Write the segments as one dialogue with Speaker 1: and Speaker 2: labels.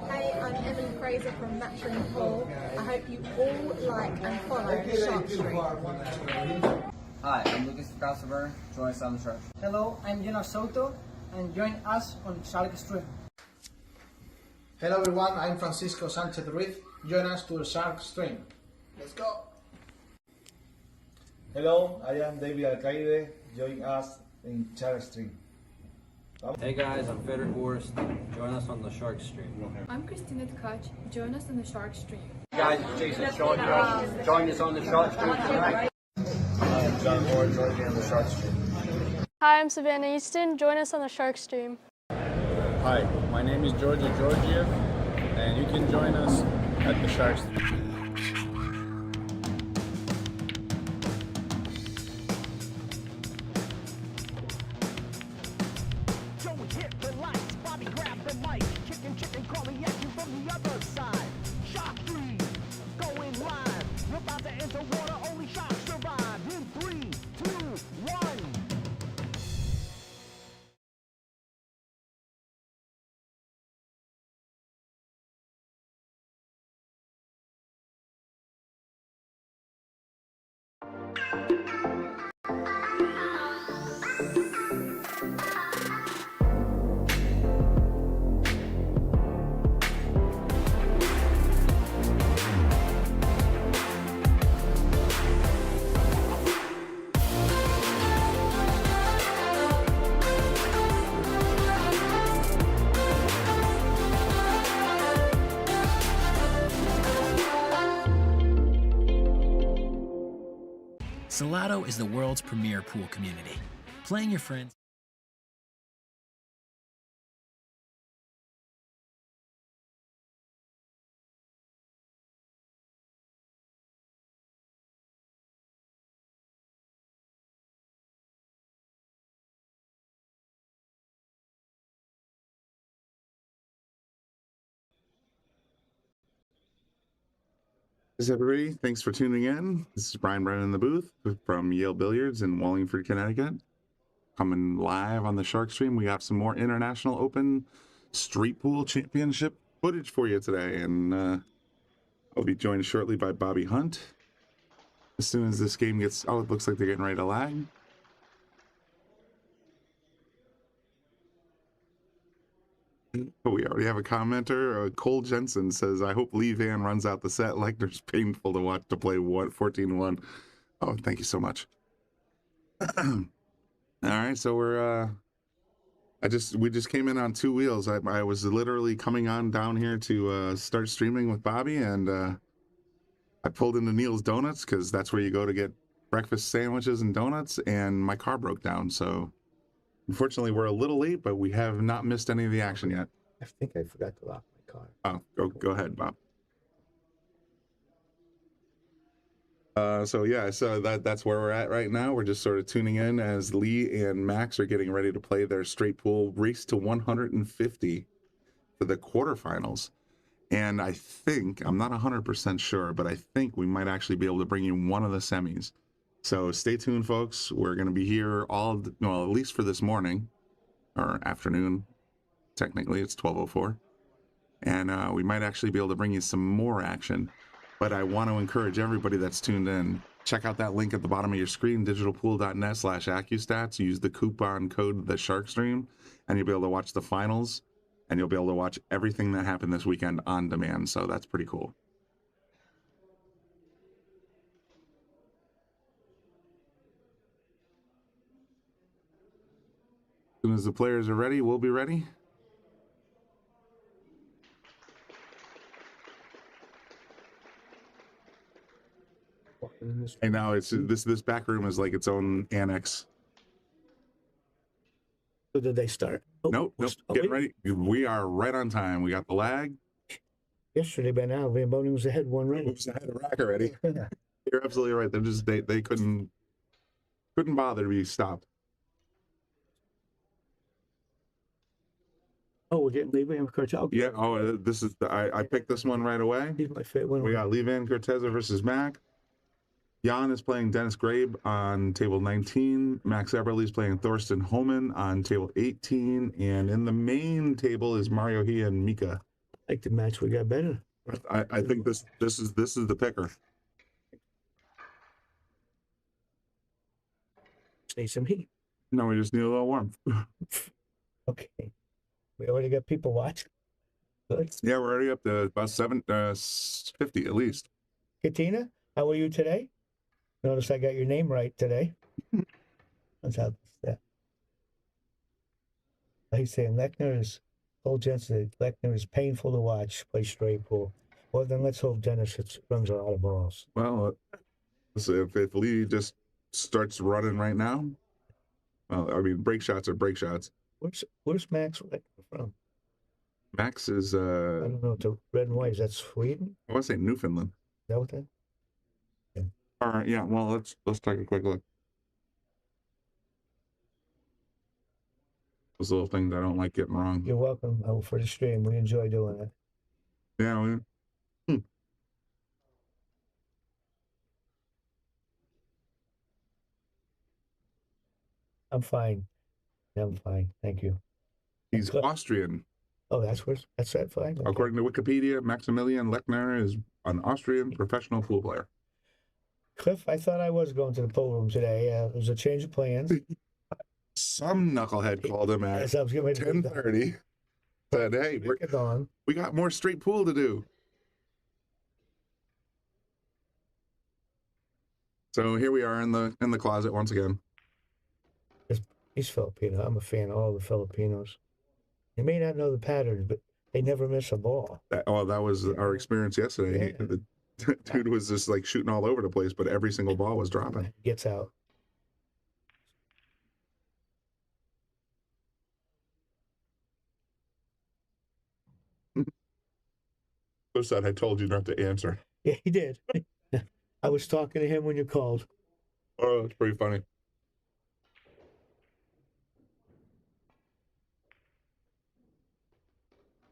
Speaker 1: Hey, I'm Emily Fraser from Matching Pool. I hope you all like and follow Shark Stream.
Speaker 2: Hi, I'm Lucas Calcifer. Join us on the Shark.
Speaker 3: Hello, I'm Jonas Soto, and join us on Shark Stream.
Speaker 4: Hello everyone, I'm Francisco Sanchez Ruiz. Join us to the Shark Stream. Let's go!
Speaker 5: Hello, I am David Alcaide. Join us in Shark Stream.
Speaker 6: Hey guys, I'm Fedor Horst. Join us on the Shark Stream.
Speaker 7: I'm Christina Tkach. Join us on the Shark Stream.
Speaker 6: Hey guys, it's Jason Shawcross. Join us on the Shark Stream tonight.
Speaker 5: I'm John Moore. Join me on the Shark Stream.
Speaker 8: Hi, I'm Savannah Easton. Join us on the Shark Stream.
Speaker 9: Hi, my name is Georgia Georgiev, and you can join us at the Shark Stream.
Speaker 10: Salotto is the world's premier pool community. Playing your friends.
Speaker 11: Hey everybody, thanks for tuning in. This is Brian Brennan in the booth from Yale Billiards in Wallingford, Connecticut. Coming live on the Shark Stream. We got some more International Open Street Pool Championship footage for you today, and I'll be joined shortly by Bobby Hunt. As soon as this game gets, oh, it looks like they're getting ready to lag. We already have a commenter. Cole Jensen says, I hope Lee Van runs out the set. Lechner's painful to watch to play 14-1. Oh, thank you so much. All right, so we just came in on two wheels. I was literally coming on down here to start streaming with Bobby, and I pulled into Neil's Donuts because that's where you go to get breakfast sandwiches and donuts, and my car broke down, so unfortunately, we're a little late, but we have not missed any of the action yet.
Speaker 5: I think I forgot to lock my car.
Speaker 11: Oh, go ahead, Bob. So that's where we're at right now. We're just sort of tuning in as Lee and Max are getting ready to play their straight pool race to 150 for the quarterfinals. And I think, I'm not 100% sure, but I think we might actually be able to bring you one of the semis. So stay tuned, folks. We're going to be here at least for this morning or afternoon. Technically, it's 12:04. And we might actually be able to bring you some more action. But I want to encourage everybody that's tuned in, check out that link at the bottom of your screen, digitalpool.net/AccuStats. Use the coupon code TheSharkStream, and you'll be able to watch the finals, and you'll be able to watch everything that happened this weekend on demand. So that's pretty cool. As soon as the players are ready, we'll be ready. And now it's this back room is like its own annex.
Speaker 5: So did they start?
Speaker 11: Nope. Get ready. We are right on time. We got the lag.
Speaker 5: Yesterday by now, Van Boning was ahead one run.
Speaker 11: It was ahead of rack already. You're absolutely right. They're just they couldn't bother to be stopped.
Speaker 5: Oh, we're getting Lee Van Corteza.
Speaker 11: Yeah. Oh, this is I picked this one right away.
Speaker 5: He's my favorite one.
Speaker 11: We got Lee Van Corteza versus Mac. Jan is playing Dennis Grabe on table 19. Max Eberle is playing Thorsten Homan on table 18. And in the main table is Mario He and Mika.
Speaker 12: I like the match we got better.
Speaker 11: I think this is the picker.
Speaker 12: Need some heat.
Speaker 11: No, we just need a little warmth.
Speaker 12: Okay. We already got people watching. Good.
Speaker 11: Yeah, we're already up to about 750 at least.
Speaker 12: Katina, how are you today? Notice I got your name right today. That's how that. He's saying Lechner is, old Jensen, Lechner is painful to watch play straight pool. Well, then let's hope Dennis runs a lot of balls.
Speaker 11: Well, so if Lee just starts running right now, well, I mean, break shots are break shots.
Speaker 12: Where's Max Lechner from?
Speaker 11: Max is
Speaker 12: I don't know. The red and white, is that Sweden?
Speaker 11: I want to say Newfoundland.
Speaker 12: Is that what that? Yeah.
Speaker 11: All right, yeah. Well, let's take a quick look. Those little things I don't like getting wrong.
Speaker 12: You're welcome for the stream. We enjoy doing it.
Speaker 11: Yeah.
Speaker 12: I'm fine. I'm fine. Thank you.
Speaker 11: He's Austrian.
Speaker 12: Oh, that's that fine. Okay.
Speaker 11: According to Wikipedia, Maximilian Lechner is an Austrian professional pool player.
Speaker 12: Cliff, I thought I was going to the pool room today. It was a change of plans.
Speaker 11: Some knucklehead called him at 10:30. Said, "Hey, we got more straight pool to do." So here we are in the closet once again.
Speaker 12: He's Filipino. I'm a fan of all the Filipinos. You may not know the patterns, but they never miss a ball.
Speaker 11: That was our experience yesterday. Yeah. The dude was just like shooting all over the place, but every single ball was dropping.
Speaker 12: Gets out.
Speaker 11: So sad I told you not to answer.
Speaker 12: Yeah, he did. I was talking to him when you called.
Speaker 11: Oh, it's pretty funny.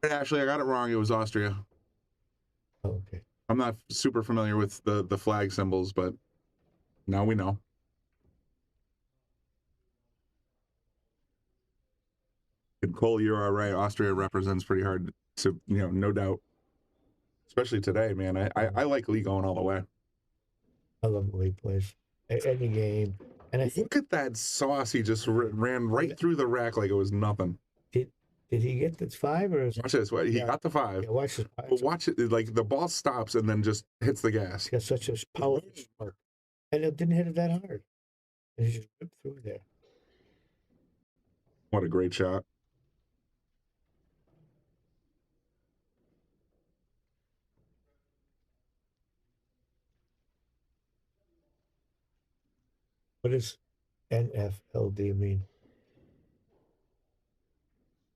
Speaker 11: Actually, I got it wrong. It was Austria.
Speaker 12: Oh, okay.
Speaker 11: I'm not super familiar with the flag symbols, but now we know. And Cole, you're all right. Austria represents pretty hard to, no doubt. Especially today, man. I like Lee going all the way.
Speaker 12: I love the way he plays. Any game. And I
Speaker 11: Look at that sauce. He just ran right through the rack like it was nothing.
Speaker 12: Did he get this 5 or?
Speaker 11: Watch this. He got the 5.
Speaker 12: Yeah, watch this.
Speaker 11: But watch it. Like the ball stops and then just hits the gas.
Speaker 12: He got such a powerful spark, and it didn't hit it that hard. And he just ripped through there.
Speaker 11: What a great shot.
Speaker 12: What does NFLD mean?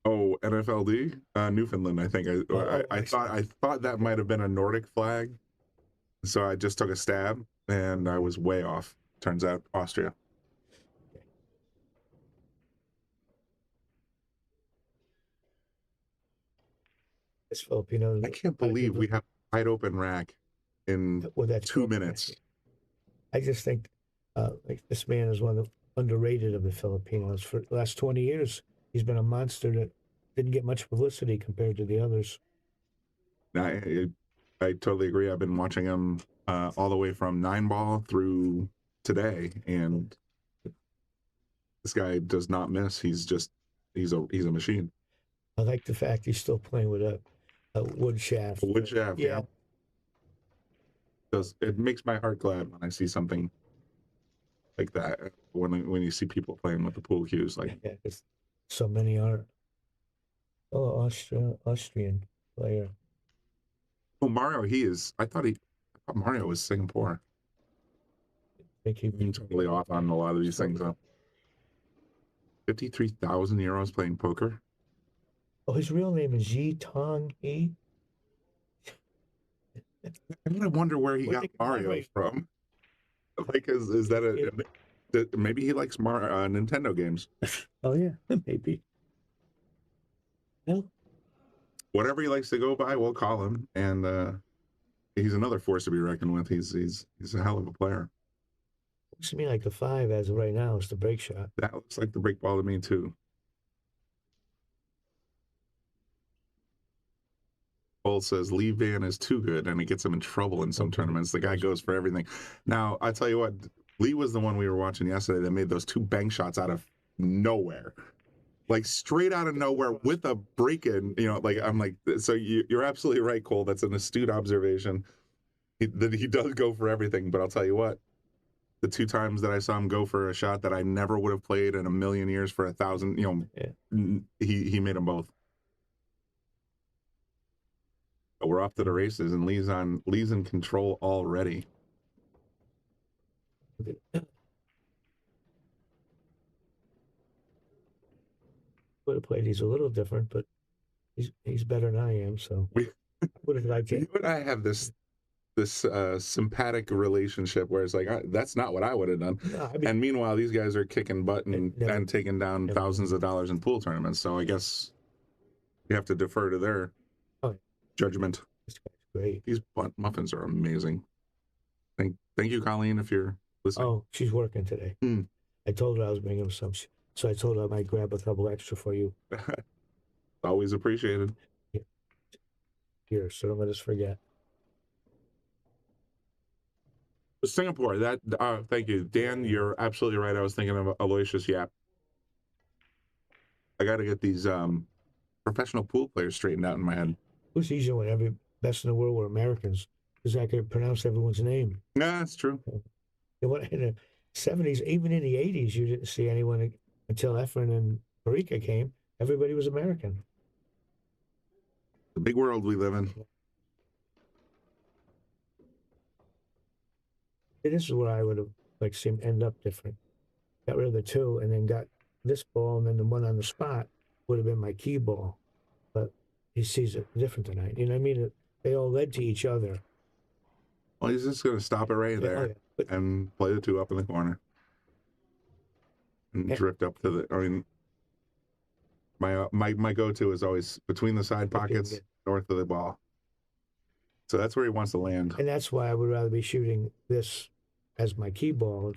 Speaker 11: Oh, NFLD, Newfoundland. I think I thought that might have been a Nordic flag, so I just took a stab and I was way off. Turns out Austria.
Speaker 12: It's Filipino.
Speaker 11: I can't believe we have a wide open rack in 2 minutes.
Speaker 12: I just think like this man is one of the underrated of the Filipinos. For the last 20 years, he's been a monster that didn't get much publicity compared to the others.
Speaker 11: I totally agree. I've been watching him all the way from 9-ball through today, and this guy does not miss. He's a machine.
Speaker 12: I like the fact he's still playing with a wood shaft.
Speaker 11: A wood shaft,
Speaker 12: yeah.
Speaker 11: It makes my heart glad when I see something like that. When you see people playing with the pool cues, like
Speaker 12: so many aren't. Oh, Austrian player.
Speaker 11: Well, Mario, I thought Mario was Singapore.
Speaker 12: I think
Speaker 11: I'm totally off on a lot of these things. 53,000 euros playing poker.
Speaker 12: Oh, his real name is Yi Tong He.
Speaker 11: I'm gonna wonder where he got Mario from. Like, is that maybe he likes Nintendo games?
Speaker 12: Oh yeah, maybe. No.
Speaker 11: Whatever he likes to go by, we'll call him. And he's another force to be reckoned with. He's a hell of a player.
Speaker 12: Looks to me like the 5 as of right now is the break shot.
Speaker 11: That looks like the break ball to me too. Paul says Lee Van is too good and it gets him in trouble in some tournaments. The guy goes for everything. Now, I tell you what, Lee was the one we were watching yesterday that made those 2 bank shots out of nowhere. Like straight out of nowhere with a break in, you know, like I'm like, so you're absolutely right, Cole. That's an astute observation. He does go for everything, but I'll tell you what, the 2 times that I saw him go for a shot that I never would have played in a million years for 1,000, you know, he made them both. But we're off to the races, and Lee's in control already.
Speaker 12: Would have played. He's a little different, but he's better than I am. So I would have liked it.
Speaker 11: You and I have this sympathetic relationship where it's like that's not what I would have done. No, I mean, and meanwhile, these guys are kicking butt and taking down thousands of dollars in pool tournaments. So I guess you have to defer to their judgment.
Speaker 12: This guy's great.
Speaker 11: These muffins are amazing. Thank you, Colleen, if you're listening.
Speaker 12: Oh, she's working today. I told her I was bringing some, so I told her I might grab a couple extra for you.
Speaker 11: Always appreciated.
Speaker 12: Here, so don't let us forget.
Speaker 11: Singapore, thank you. Dan, you're absolutely right. I was thinking of Aloysius Yap. I got to get these professional pool players straightened out in my head.
Speaker 12: It was easier when every best in the world were Americans, because I could pronounce everyone's name.
Speaker 11: Yeah, that's true.
Speaker 12: In the 70s, even in the 80s, you didn't see anyone until Efren and Marika came. Everybody was American.
Speaker 11: The big world we live in.
Speaker 12: This is where I would have like seen end up different. Got rid of the 2 and then got this ball, and then the one on the spot would have been my key ball. But he sees it different tonight. You know what I mean? They all led to each other.
Speaker 11: Well, he's just going to stop it right there and play the 2 up in the corner. And drift up to the, I mean, my go-to is always between the side pockets, north of the ball. So that's where he wants to land.
Speaker 12: And that's why I would rather be shooting this as my key ball.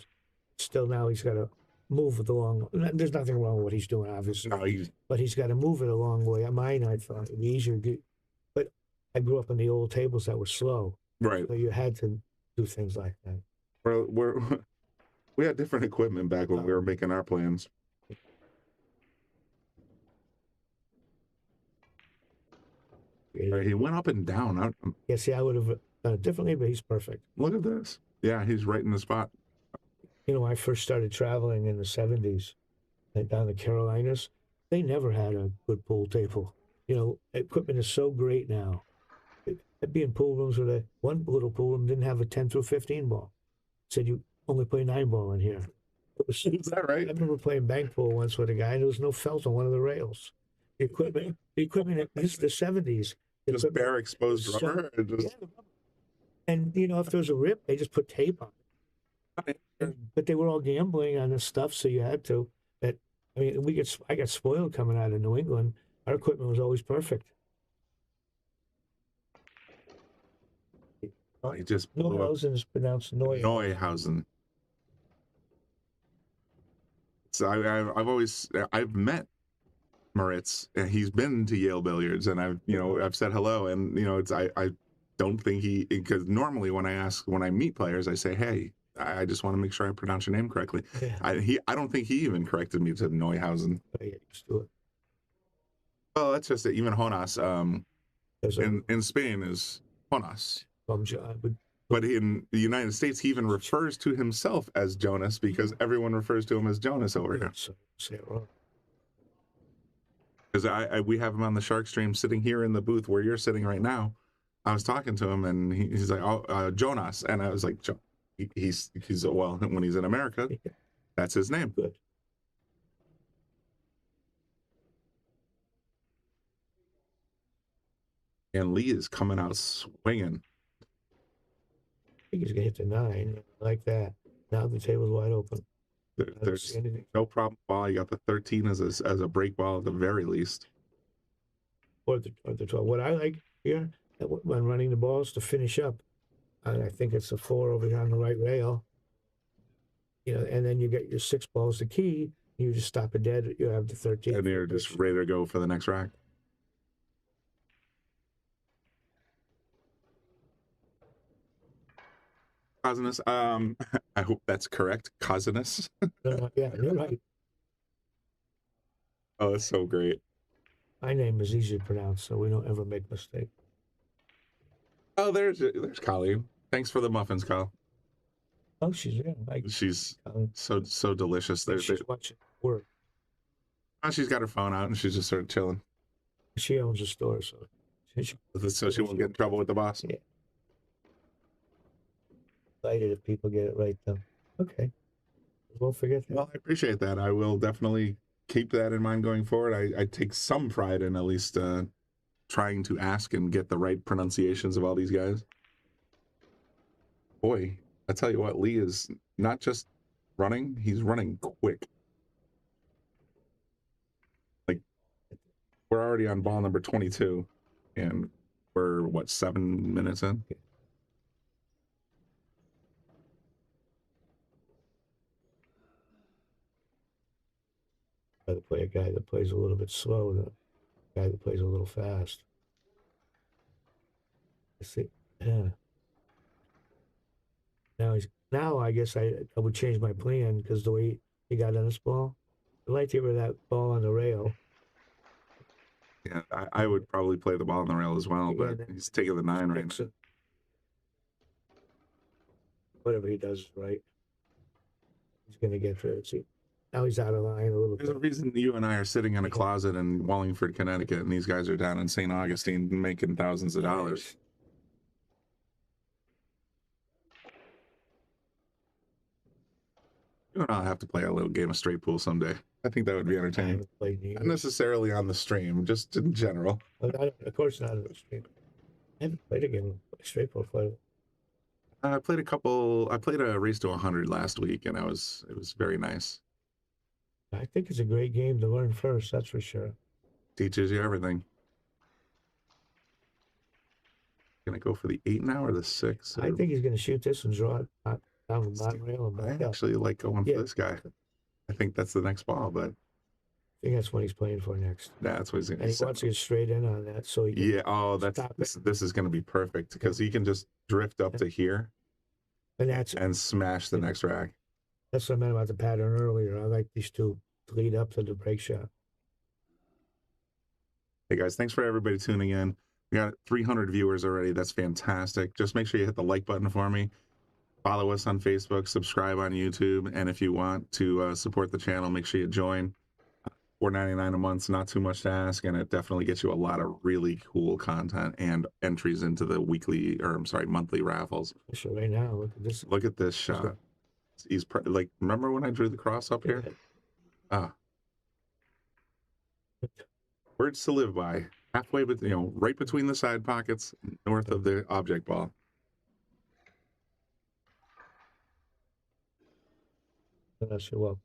Speaker 12: Still now he's got to move it along. There's nothing wrong with what he's doing, obviously.
Speaker 11: No,
Speaker 12: but he's got to move it a long way. Mine, I thought it'd be easier. But I grew up on the old tables that were slow.
Speaker 11: Right.
Speaker 12: So you had to do things like that.
Speaker 11: We had different equipment back when we were making our plans. He went up and down.
Speaker 12: Yeah, see, I would have done it differently, but he's perfect.
Speaker 11: Look at this. Yeah, he's right in the spot.
Speaker 12: You know, when I first started traveling in the 70s, like down the Carolinas, they never had a good pool table. You know, equipment is so great now. I'd be in pool rooms where one little pool room didn't have a 10 through 15 ball. Said you only play 9 ball in here.
Speaker 11: Is that right?
Speaker 12: I remember playing bank pool once with a guy, and there was no felt on one of the rails. The equipment, this is the 70s.
Speaker 11: Just bare exposed rubber?
Speaker 12: And, you know, if there was a rip, they just put tape on it. But they were all gambling on this stuff, so you had to. I mean, I got spoiled coming out of New England. Our equipment was always perfect.
Speaker 11: He just blew up.
Speaker 12: Neuhausen is pronounced
Speaker 11: Neuhausen. So I've met Moritz, and he's been to Yale Billiards, and I've said hello, and I don't think because normally when I meet players, I say, hey, I just want to make sure I pronounce your name correctly. Yeah. I don't think he even corrected me to Neuhausen.
Speaker 12: Yeah, just do it.
Speaker 11: Well, that's just it. Even Jonas in Spain is Jonas. But in the United States, he even refers to himself as Jonas because everyone refers to him as Jonas over here.
Speaker 12: So say it wrong.
Speaker 11: Because we have him on the Shark Stream sitting here in the booth where you're sitting right now. I was talking to him and he's like, "Oh, Jonas," and I was like, "He's well, when he's in America, that's his name."
Speaker 12: Good.
Speaker 11: And Lee is coming out swinging.
Speaker 12: I think he's gonna hit the 9 like that. Now the table's wide open.
Speaker 11: There's no problem ball. You got the 13 as a break ball at the very least.
Speaker 12: Or the 12. What I like here when running the balls to finish up, I think it's a 4 over here on the right rail. and then you get your 6 balls to key. You just stop it dead. You have the 13.
Speaker 11: And you're just ready to go for the next rack. Cosinus, I hope that's correct. Cosinus.
Speaker 12: Yeah, you're right.
Speaker 11: Oh, it's so great.
Speaker 12: My name is easy to pronounce, so we don't ever make mistakes.
Speaker 11: Oh, there's Colleen. Thanks for the muffins, Kyle.
Speaker 12: Oh, she's
Speaker 11: she's so delicious.
Speaker 12: She's watching work.
Speaker 11: Oh, she's got her phone out and she's just sort of chilling.
Speaker 12: She owns a store, so
Speaker 11: she won't get in trouble with the boss.
Speaker 12: Yeah. Excited if people get it right, though. Okay. We'll forget that.
Speaker 11: Well, I appreciate that. I will definitely keep that in mind going forward. I take some pride in at least trying to ask and get the right pronunciations of all these guys. Boy, I tell you what, Lee is not just running, he's running quick. Like, we're already on ball number 22, and we're, what, 7 minutes in?
Speaker 12: Rather play a guy that plays a little bit slow than a guy that plays a little fast. Let's see. Yeah. Now I guess I would change my plan because the way he got on this ball, I'd like to get rid of that ball on the rail.
Speaker 11: Yeah, I would probably play the ball on the rail as well, but he's taking the 9 right now.
Speaker 12: Whatever he does is right. He's going to get through it. See, now he's out of line a little bit.
Speaker 11: There's a reason you and I are sitting in a closet in Wallingford, Connecticut, and these guys are down in St. Augustine making thousands of dollars. You and I'll have to play a little game of straight pool someday. I think that would be entertaining. Not necessarily on the stream, just in general.
Speaker 12: Of course not on the stream. I haven't played a game of straight pool for.
Speaker 11: I played a race to 100 last week, and it was very nice.
Speaker 12: I think it's a great game to learn first, that's for sure.
Speaker 11: Teaches you everything. Gonna go for the 8 now or the 6?
Speaker 12: I think he's gonna shoot this and draw it down the bottom rail and back
Speaker 11: I actually like going for this guy. I think that's the next ball, but
Speaker 12: I think that's what he's playing for next.
Speaker 11: That's what he's gonna.
Speaker 12: And he wants to get straight in on that, so he can
Speaker 11: this is gonna be perfect because he can just drift up to here, and smash the next rack.
Speaker 12: That's what I meant about the pattern earlier. I like these two to lead up to the break shot.
Speaker 11: Hey guys, thanks for everybody tuning in. We got 300 viewers already. That's fantastic. Just make sure you hit the like button for me. Follow us on Facebook, subscribe on YouTube, and if you want to support the channel, make sure you join. $4.99 a month's not too much to ask, and it definitely gets you a lot of really cool content and entries into the monthly raffles.
Speaker 12: So right now, look at this.
Speaker 11: Look at this shot. He's like, remember when I drew the cross up here? Words to live by. Halfway, but right between the side pockets, north of the object ball.
Speaker 12: Yes, you're welcome.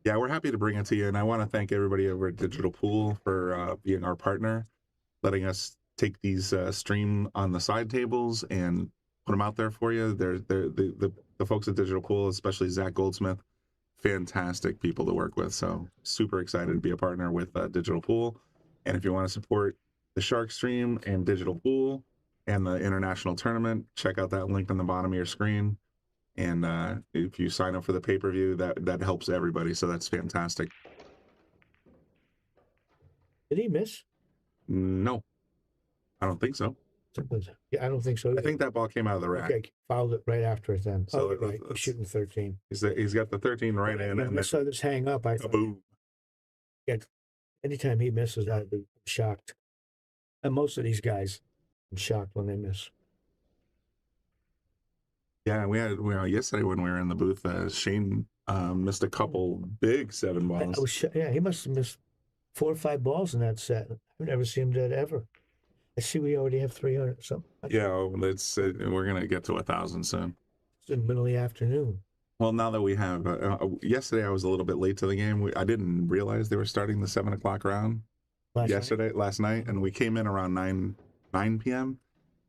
Speaker 11: Yeah, we're happy to bring it to you, and I want to thank everybody over at Digital Pool for being our partner, letting us take these stream on the side tables and put them out there for you. The folks at Digital Pool, especially Zach Goldsmith, fantastic people to work with. So super excited to be a partner with Digital Pool. And if you want to support the Shark Stream and Digital Pool and the international tournament, check out that link on the bottom of your screen. And if you sign up for the pay-per-view, that helps everybody. So that's fantastic.
Speaker 12: Did he miss?
Speaker 11: No, I don't think so.
Speaker 12: Yeah, I don't think so.
Speaker 11: I think that ball came out of the rack.
Speaker 12: Okay, fouled it right after it then.
Speaker 11: So
Speaker 12: right. He's shooting 13.
Speaker 11: He's got the 13 right in.
Speaker 12: And I saw this hang up. I thought,
Speaker 11: boom.
Speaker 12: Yeah, anytime he misses, I'd be shocked. And most of these guys, I'm shocked when they miss.
Speaker 11: Yeah, we had yesterday when we were in the booth, Shane missed a couple big 7 balls.
Speaker 12: He must have missed 4 or 5 balls in that set. I've never seen him that ever. I see we already have 300 or something.
Speaker 11: Yeah, we're gonna get to 1,000 soon.
Speaker 12: It's in the middle of the afternoon.
Speaker 11: Well, now that we have, yesterday I was a little bit late to the game. I didn't realize they were starting the 7 o'clock round last night, and we came in around 9 p.m.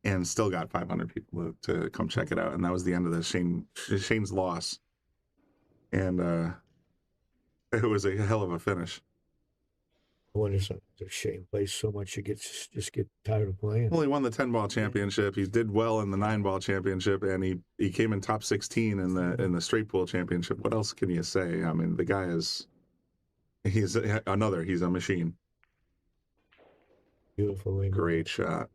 Speaker 11: and still got 500 people to come check it out. And that was the end of the Shane's loss. And it was a hell of a finish.
Speaker 12: I wonder if it's a shame. Plays so much, you just get tired of playing.
Speaker 11: Well, he won the 10-ball championship. He did well in the 9-ball championship, and he came in top 16 in the straight pool championship. What else can you say? I mean, the guy he's a machine.
Speaker 12: Beautiful.
Speaker 11: Great shot.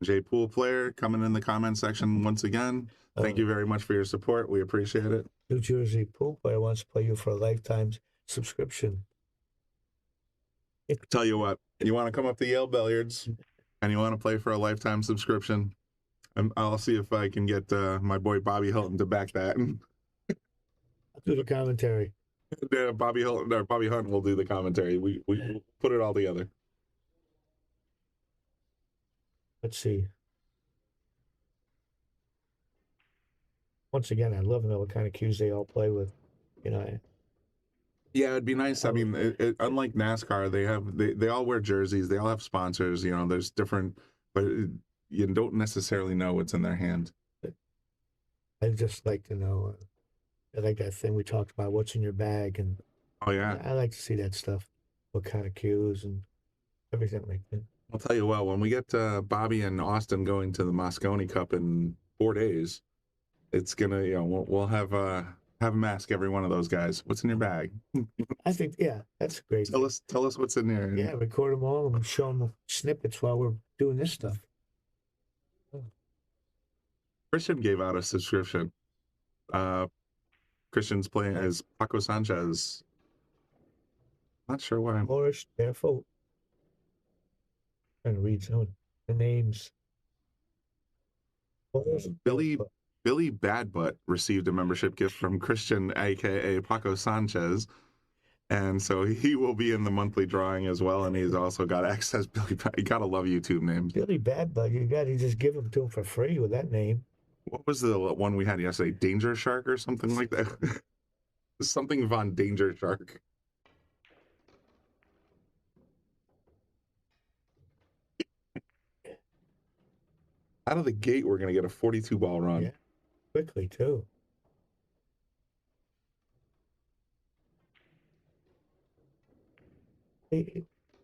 Speaker 11: J Pool player coming in the comment section once again. Thank you very much for your support. We appreciate it.
Speaker 12: New Jersey pool player wants to play you for a lifetime subscription.
Speaker 11: Tell you what, you want to come up to Yale Billiards and you want to play for a lifetime subscription, I'll see if I can get my boy Bobby Hilton to back that.
Speaker 12: I'll do the commentary.
Speaker 11: Yeah, Bobby Hunt will do the commentary. We put it all together.
Speaker 12: Let's see. Once again, I'd love to know what kind of cues they all play with. You know.
Speaker 11: Yeah, it'd be nice. I mean, unlike NASCAR, they all wear jerseys. They all have sponsors. You know, there's different, but you don't necessarily know what's in their hand.
Speaker 12: I'd just like to know. I like that thing we talked about. What's in your bag? And
Speaker 11: oh yeah,
Speaker 12: I like to see that stuff. What kind of cues and everything like that.
Speaker 11: I'll tell you what. When we get Bobby and Austin going to the Moscone Cup in 4 days, it's gonna, you know, we'll have them ask every one of those guys, what's in your bag?
Speaker 12: I think, yeah, that's great.
Speaker 11: Tell us what's in there.
Speaker 12: Yeah, record them all and show them snippets while we're doing this stuff.
Speaker 11: Christian gave out a subscription. Christian's playing as Paco Sanchez. Not sure what I'm.
Speaker 12: Moorish, barefoot. Trying to read some of the names.
Speaker 11: Billy Badbutt received a membership gift from Christian, aka Paco Sanchez, and so he will be in the monthly drawing as well. And he's also got access. Billy, you gotta love YouTube names.
Speaker 12: Billy Badbutt, you gotta just give them to him for free with that name.
Speaker 11: What was the one we had yesterday? Danger Shark or something like that? Something Von Danger Shark. Out of the gate, we're going to get a 42-ball run.
Speaker 12: Yeah, quickly, too.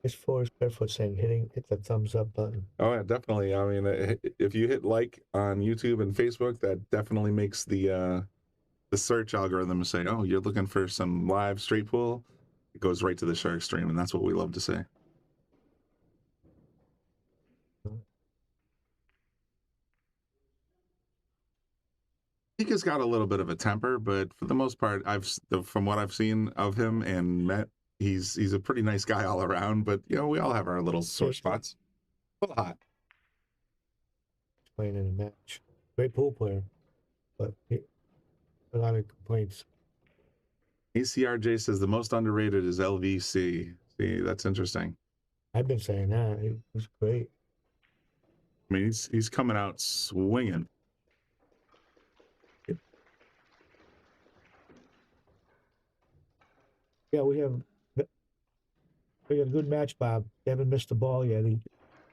Speaker 12: As far as Barefoot saying, hit the thumbs up button.
Speaker 11: Oh, yeah, definitely. I mean, if you hit like on YouTube and Facebook, that definitely makes the search algorithm say, oh, you're looking for some live straight pool. It goes right to the Shark stream, and that's what we love to say. He's got a little bit of a temper, but for the most part, from what I've seen of him and met, he's a pretty nice guy all around. But you know, we all have our little sore spots. A little hot.
Speaker 12: Playing in a match, great pool player, but a lot of complaints.
Speaker 11: ACRJ says the most underrated is LVC. See, that's interesting.
Speaker 12: I've been saying that. He was great.
Speaker 11: I mean, he's coming out swinging.
Speaker 12: Yeah, we got a good match, Bob. They haven't missed the ball yet.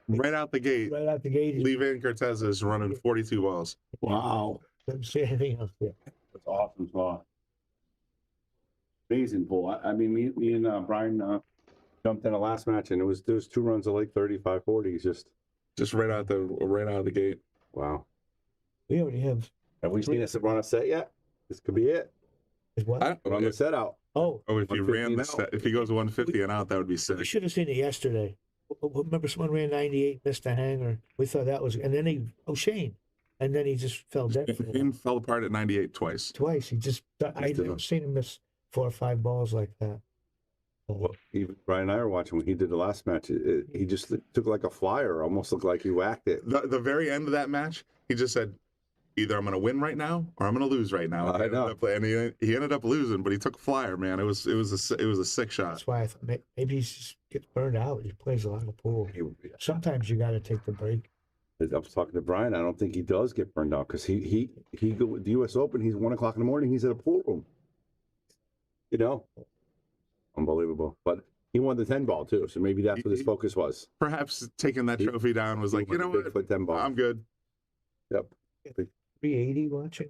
Speaker 11: Right out the gate.
Speaker 12: Right out the gate.
Speaker 11: Lee Van Corteza is running 42 balls.
Speaker 12: Wow. Didn't see anything else yet.
Speaker 9: That's awesome spot. Amazing pull. I mean, me and Brian jumped in the last match, and there was 2 runs of like 35, 40. Just
Speaker 11: right out the gate.
Speaker 9: Wow.
Speaker 12: We already have.
Speaker 9: Have we seen us run a set yet? This could be it.
Speaker 12: Is what?
Speaker 9: Run the set out.
Speaker 12: Oh,
Speaker 11: if you ran this, if he goes 150 and out, that would be sick.
Speaker 12: We should have seen it yesterday. Remember, someone ran 98, missed a hanger. We thought that was, and then Shane, and then he just fell dead.
Speaker 11: Shane fell apart at 98 twice.
Speaker 12: Twice. I've never seen him miss 4 or 5 balls like that.
Speaker 9: Well, even Brian and I were watching when he did the last match. He just took like a flyer, almost looked like he whacked it.
Speaker 11: The very end of that match, he just said, either I'm going to win right now or I'm going to lose right now.
Speaker 9: I know.
Speaker 11: And he ended up losing, but he took a flyer, man. It was a sick shot.
Speaker 12: That's why I thought maybe he just gets burned out. He plays a lot of pool. Sometimes you got to take the break.
Speaker 9: I was talking to Brian. I don't think he does get burned out because he go with the U.S. Open. He's 1 o'clock in the morning. He's at a pool room. You know, unbelievable. But
Speaker 13: He won the 10 ball too, so maybe that's what his focus was.
Speaker 11: Perhaps taking that trophy down was like, you know what?
Speaker 13: Bigfoot 10 ball.
Speaker 11: I'm good.
Speaker 13: Yep.
Speaker 12: 380 watching.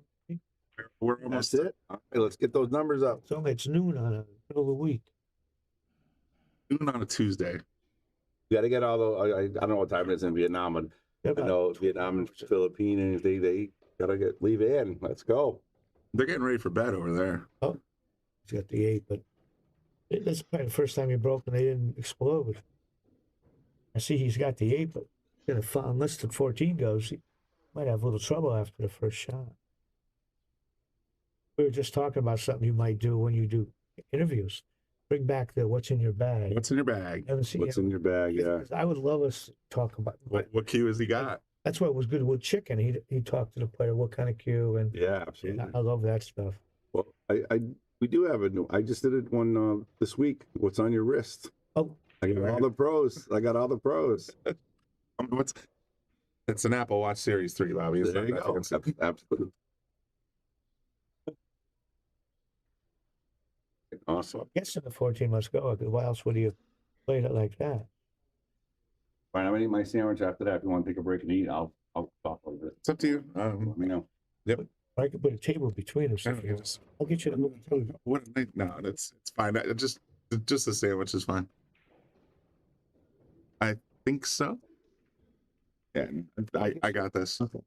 Speaker 11: We're almost
Speaker 13: That's it. All right, let's get those numbers up.
Speaker 12: So it's noon on a middle of the week.
Speaker 11: noon on a Tuesday.
Speaker 13: You got to get all the. I don't know what time it is in Vietnam, but I know Vietnam and Philippines. They got to leave in. Let's go.
Speaker 11: They're getting ready for bed over there.
Speaker 12: Oh, he's got the 8, but that's probably the first time he broke and they didn't explode. I see he's got the 8, but unless the 14 goes, he might have a little trouble after the first shot. We were just talking about something you might do when you do interviews. Bring back the what's in your bag.
Speaker 11: What's in your bag?
Speaker 13: What's in your bag? Yeah.
Speaker 12: I would love us to talk about
Speaker 11: what cue has he got.
Speaker 12: That's what was good with Chicken. He talked to the player what kind of cue, and
Speaker 13: yeah, absolutely.
Speaker 12: I love that stuff.
Speaker 13: Well, we do have a new. I just did it one this week. What's on your wrist?
Speaker 12: Oh,
Speaker 13: I got all the pros.
Speaker 11: It's an Apple Watch Series 3, Bobby.
Speaker 13: There you go. Absolutely. Awesome.
Speaker 12: I'm guessing the 14 must go. Why else would he have played it like that?
Speaker 13: Fine, I'm gonna eat my sandwich after that. If you want to take a break and eat, I'll talk a little bit.
Speaker 11: It's up to you.
Speaker 13: Let me know.
Speaker 11: Yep.
Speaker 12: I could put a table between us. I'll get you the movie too.
Speaker 11: No, it's fine. Just the sandwich is fine. I think so. Yeah, I got this.
Speaker 12: Okay.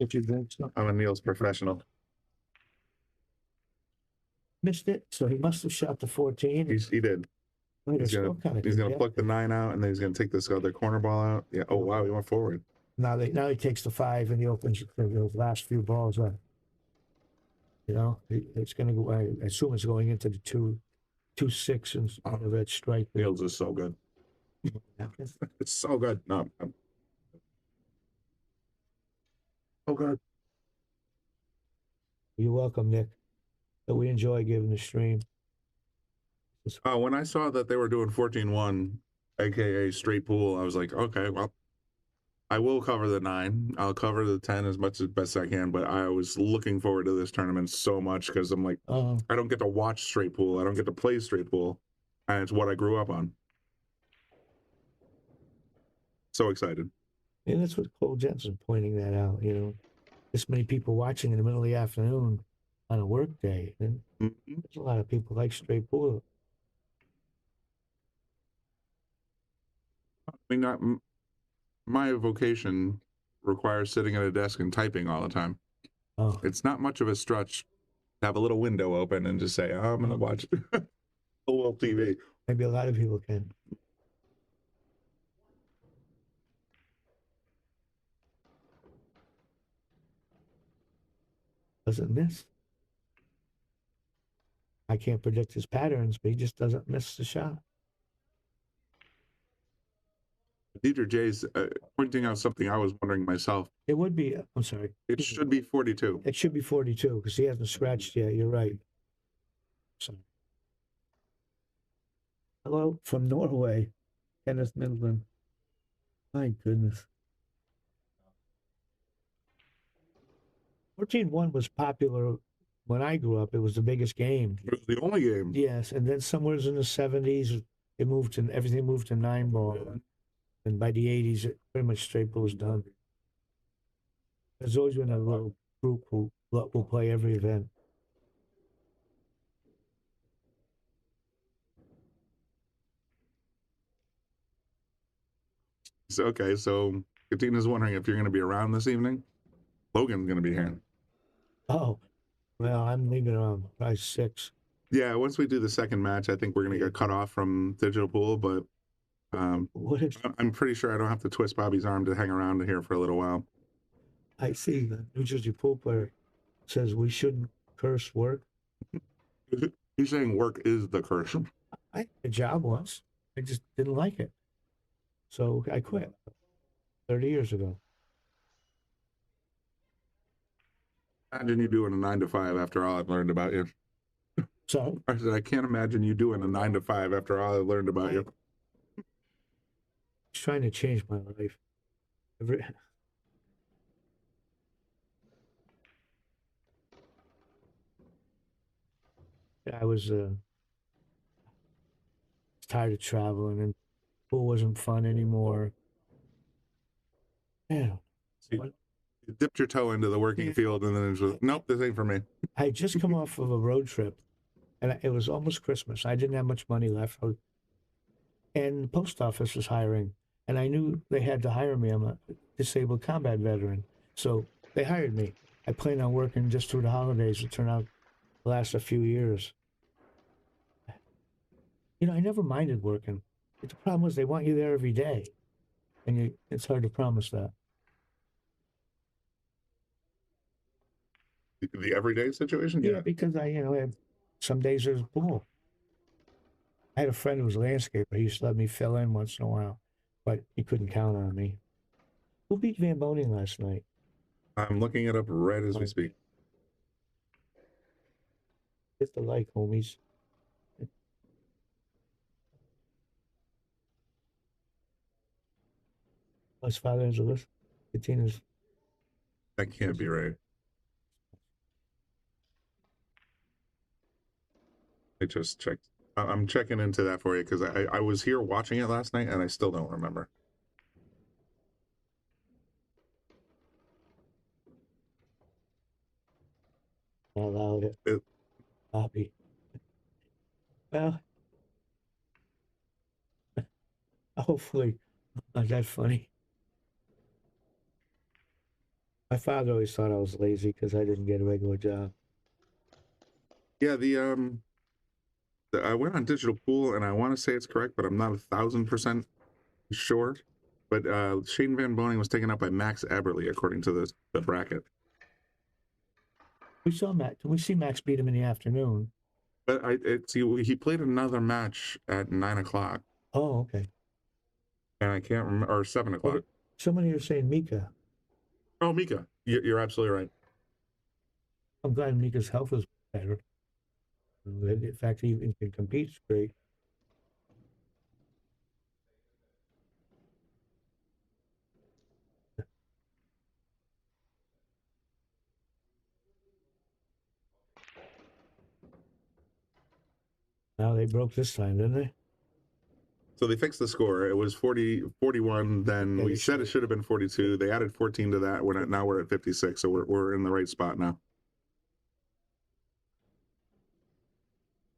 Speaker 12: If you think so.
Speaker 11: I'm a Neil's professional.
Speaker 12: Missed it, so he must have shot the 14.
Speaker 11: He did. He's gonna pluck the 9 out, and then he's gonna take this other corner ball out. Yeah. Oh wow, he went forward.
Speaker 12: Now he takes the 5 and he opens the last few balls up. You know, it's gonna go. I assume it's going into the 2-6 and the red stripe.
Speaker 11: Neil's is so good. It's so good. No.
Speaker 12: Oh good. You're welcome, Nick. But we enjoy giving the stream.
Speaker 11: When I saw that they were doing 14-1, aka straight pool, I was like, okay, well, I will cover the 9. I'll cover the 10 as best I can. But I was looking forward to this tournament so much because I'm like, I don't get to watch straight pool. I don't get to play straight pool, and it's what I grew up on. So excited.
Speaker 12: And that's what Cole Jensen pointing that out. You know, this many people watching in the middle of the afternoon on a work day, and there's a lot of people like straight pool.
Speaker 11: I mean, my vocation requires sitting at a desk and typing all the time.
Speaker 12: Oh.
Speaker 11: It's not much of a stretch to have a little window open and just say, oh, I'm going to watch a little TV.
Speaker 12: Maybe a lot of people can. Doesn't miss. I can't predict his patterns, but he just doesn't miss the shot.
Speaker 11: Deidre J's pointing out something I was wondering myself.
Speaker 12: It would be, I'm sorry.
Speaker 11: It should be 42.
Speaker 12: It should be 42 because he hasn't scratched yet. You're right. Sorry. Hello from Norway, Kenneth Midland. My goodness. 14-1 was popular when I grew up. It was the biggest game.
Speaker 11: It was the only game.
Speaker 12: Yes, and then somewhere in the 70s, everything moved to 9 ball. And by the 80s, pretty much straight pool was done. There's always been a little group who will play every event.
Speaker 11: So Katina's wondering if you're going to be around this evening. Logan's going to be here.
Speaker 12: Oh, well, I'm leaving around probably 6.
Speaker 11: Yeah, once we do the second match, I think we're going to get cut off from digital pool, but I'm pretty sure I don't have to twist Bobby's arm to hang around here for a little while.
Speaker 12: I see the New Jersey pool player says we shouldn't curse work.
Speaker 11: He's saying work is the curse.
Speaker 12: I had a job once. I just didn't like it. So I quit 30 years ago.
Speaker 11: Imagine you doing a 9 to 5 after all I've learned about you.
Speaker 12: So
Speaker 11: I said, I can't imagine you doing a 9 to 5 after all I've learned about you.
Speaker 12: Trying to change my life. I was tired of traveling, and pool wasn't fun anymore. Yeah.
Speaker 11: You dipped your toe into the working field, and then it was nope, this ain't for me.
Speaker 12: I had just come off of a road trip, and it was almost Christmas. I didn't have much money left, and the post office was hiring, and I knew they had to hire me. I'm a disabled combat veteran, so they hired me. I planned on working just through the holidays. It turned out to last a few years. You know, I never minded working. But the problem was they want you there every day, and it's hard to promise that.
Speaker 11: The everyday situation?
Speaker 12: Yeah, because I have some days there's pool. I had a friend who was a landscaper. He used to let me fill in once in a while, but he couldn't count on me. Who beat Van Boning last night?
Speaker 11: I'm looking it up right as we speak.
Speaker 12: Hit the like, homies. His father is a list. Katina's.
Speaker 11: That can't be right. I just checked. I'm checking into that for you because I was here watching it last night and I still don't remember.
Speaker 12: I allowed it. Bobby. Well, hopefully, not that funny. My father always thought I was lazy because I didn't get a regular job.
Speaker 11: Yeah, I went on digital pool and I want to say it's correct, but I'm not 1,000% sure. But Shane Van Boning was taken out by Max Eberle according to the bracket.
Speaker 12: We saw Max. We see Max beat him in the afternoon.
Speaker 11: But he played another match at 9 o'clock.
Speaker 12: Oh, okay.
Speaker 11: And I can't remember, or 7 o'clock.
Speaker 12: Well, somebody was saying Mika.
Speaker 11: Oh, Mika. You're absolutely right.
Speaker 12: I'm glad Mika's health is better. In fact, he even can compete great. Now they broke this time, didn't they?
Speaker 11: So they fixed the score. It was 41. Then we said it should have been 42. They added 14 to that. Now we're at 56. So we're in the right spot now.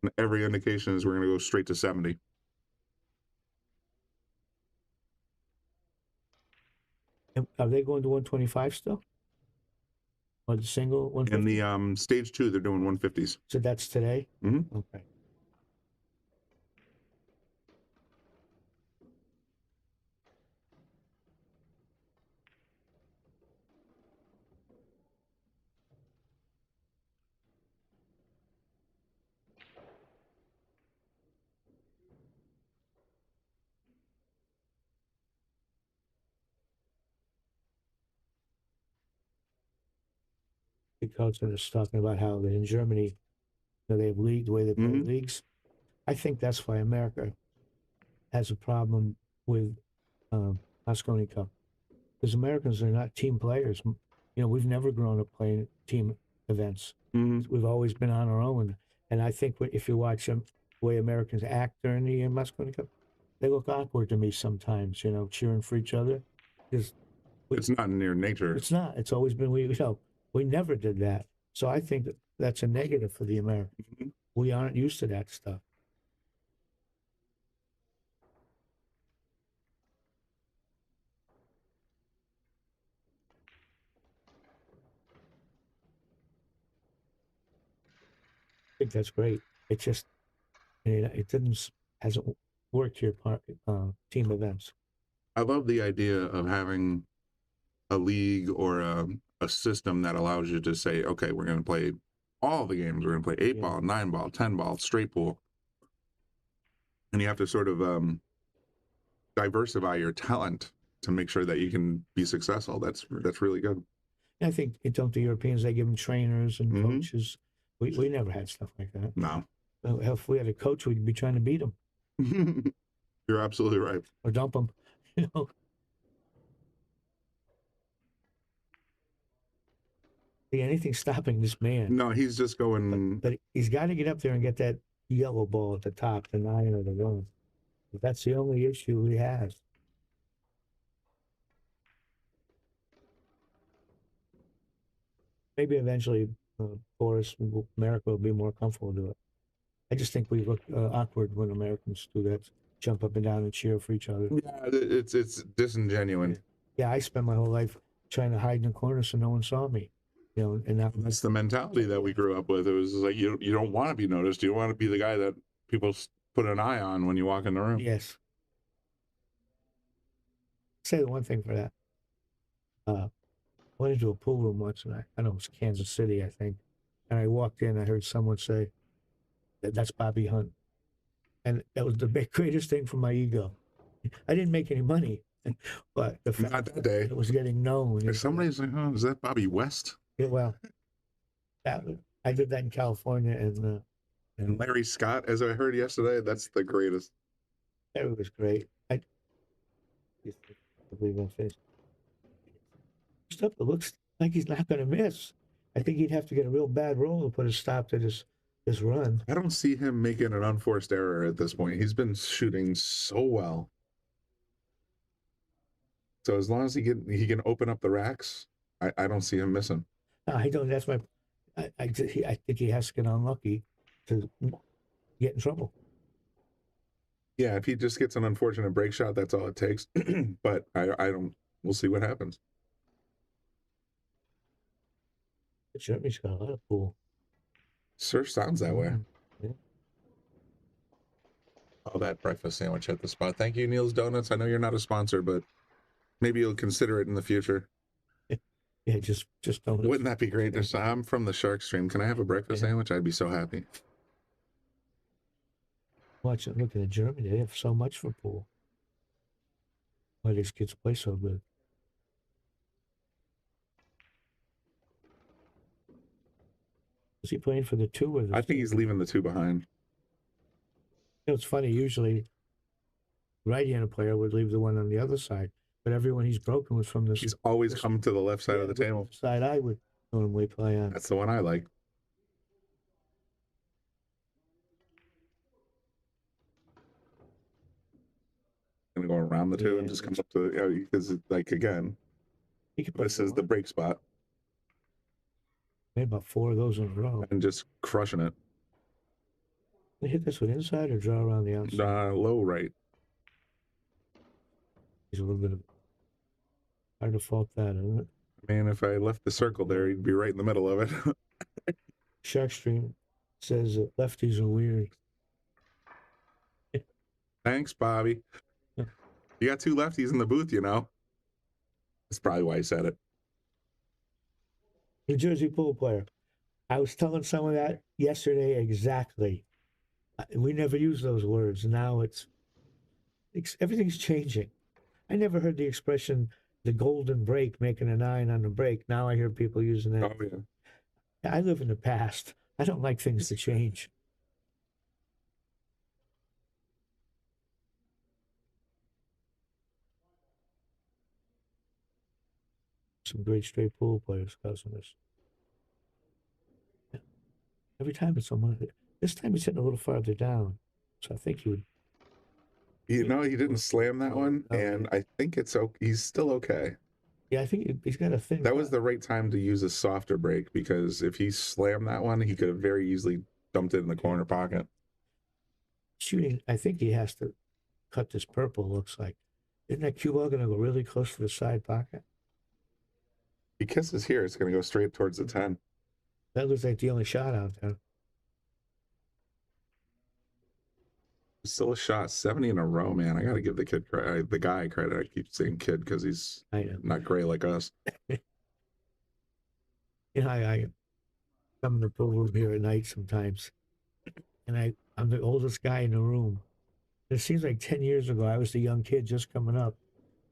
Speaker 11: And every indication is we're going to go straight to 70.
Speaker 12: Are they going to 125 still? Or the single 150?
Speaker 11: In the stage 2, they're doing 150s.
Speaker 12: So that's today?
Speaker 11: Mm-hmm.
Speaker 12: Okay. Because it's talking about how in Germany, they have the way they play leagues. I think that's why America has a problem with Moscone Cup. Because Americans are not team players. We've never grown up playing team events. We've always been on our own. And I think if you watch the way Americans act during the Moscone Cup, they look awkward to me sometimes, cheering for each other.
Speaker 11: It's not in their nature.
Speaker 12: It's not. It's always been, we never did that. So I think that's a negative for the Americans. We aren't used to that stuff. I think that's great. It just, hasn't worked here, team events.
Speaker 11: I love the idea of having a league or a system that allows you to say, okay, we're going to play all the games. We're going to play 8-ball, 9-ball, 10-ball, straight pool. And you have to sort of diversify your talent to make sure that you can be successful. That's really good.
Speaker 12: I think, don't the Europeans, they give them trainers and coaches. We never had stuff like that.
Speaker 11: No.
Speaker 12: If we had a coach, we'd be trying to beat them.
Speaker 11: You're absolutely right.
Speaker 12: Or dump them, See, anything stopping this man.
Speaker 11: No, he's just going.
Speaker 12: But he's got to get up there and get that yellow ball at the top, the 9 or the 1. That's the only issue he has. Maybe eventually, Boris and America will be more comfortable to it. I just think we look awkward when Americans do that, jump up and down and cheer for each other.
Speaker 11: Yeah, it's disingenuous.
Speaker 12: Yeah, I spent my whole life trying to hide in the corner so no one saw me. You know, and
Speaker 11: that's the mentality that we grew up with. It was like you don't want to be noticed. You want to be the guy that people put an eye on when you walk in the room.
Speaker 12: Yes. Say the one thing for that. Went into a pool room once, and I don't know, it was Kansas City, I think. And I walked in, I heard someone say, "That's Bobby Hunt," and that was the greatest thing for my ego. I didn't make any money, but the fact
Speaker 11: not that day
Speaker 12: it was getting known.
Speaker 11: If somebody's like, "Oh, is that Bobby West?"
Speaker 12: Yeah, well, I did that in California,
Speaker 11: and Larry Scott, as I heard yesterday, that's the greatest.
Speaker 12: It was great. I believe my face. Stuff that looks like he's not going to miss. I think he'd have to get a real bad roll to put a stop to this run.
Speaker 11: I don't see him making an unforced error at this point. He's been shooting so well. So as long as he can open up the racks, I don't see him missing.
Speaker 12: No, I don't. That's my. I think he has to get unlucky to get in trouble.
Speaker 11: Yeah, if he just gets an unfortunate break shot, that's all it takes. But I don't. We'll see what happens.
Speaker 12: Germany's got a lot of pool.
Speaker 11: Sure sounds that way.
Speaker 12: Yeah.
Speaker 11: Oh, that breakfast sandwich at the spot. Thank you, Neil's Donuts. I know you're not a sponsor, but maybe you'll consider it in the future.
Speaker 12: Yeah, just don't.
Speaker 11: Wouldn't that be great? I'm from the Shark Stream. Can I have a breakfast sandwich? I'd be so happy.
Speaker 12: Looking at Germany, they have so much for pool. Why these kids play so good? Is he playing for the 2 or the
Speaker 11: I think he's leaving the 2 behind.
Speaker 12: You know, it's funny. Usually, right-handed player would leave the one on the other side, but everyone he's broken was from this.
Speaker 11: He's always come to the left side of the table.
Speaker 12: Side I would normally play on.
Speaker 11: That's the one I like. Gonna go around the 2 and just come up to because like again, this is the break spot.
Speaker 12: Made about 4 of those in a row.
Speaker 11: And just crushing it.
Speaker 12: They hit this with inside or draw around the outside?
Speaker 11: Low right.
Speaker 12: He's a little bit of hard to fault that, isn't it?
Speaker 11: Man, if I left the circle there, he'd be right in the middle of it.
Speaker 12: Shark Stream says that lefties are weird.
Speaker 11: Thanks, Bobby. You got 2 lefties in the booth, you know. That's probably why he said it.
Speaker 12: New Jersey pool player. I was telling someone that yesterday exactly. We never use those words. Now everything's changing. I never heard the expression the golden break, making a 9 on the break. Now I hear people using that.
Speaker 11: Oh, yeah.
Speaker 12: I live in the past. I don't like things to change. Some great straight pool players causing this. Yeah. Every time it's someone. This time he's hitting a little farther down. So I think he would.
Speaker 11: You know, he didn't slam that one, and I think it's okay. He's still okay.
Speaker 12: Yeah, I think he's got a thing.
Speaker 11: That was the right time to use a softer break, because if he slammed that one, he could have very easily dumped it in the corner pocket.
Speaker 12: Shooting, I think he has to cut this purple, looks like. Isn't that cue ball going to go really close to the side pocket?
Speaker 11: He kisses here, it's going to go straight towards the 10.
Speaker 12: That looks like the only shot out there.
Speaker 11: Still a shot, 70 in a row, man. I got to give the kid credit, the guy credit. I keep saying kid because he's not gray like us.
Speaker 12: You know, I come in the pool room here at night sometimes, and I'm the oldest guy in the room. It seems like 10 years ago I was the young kid just coming up,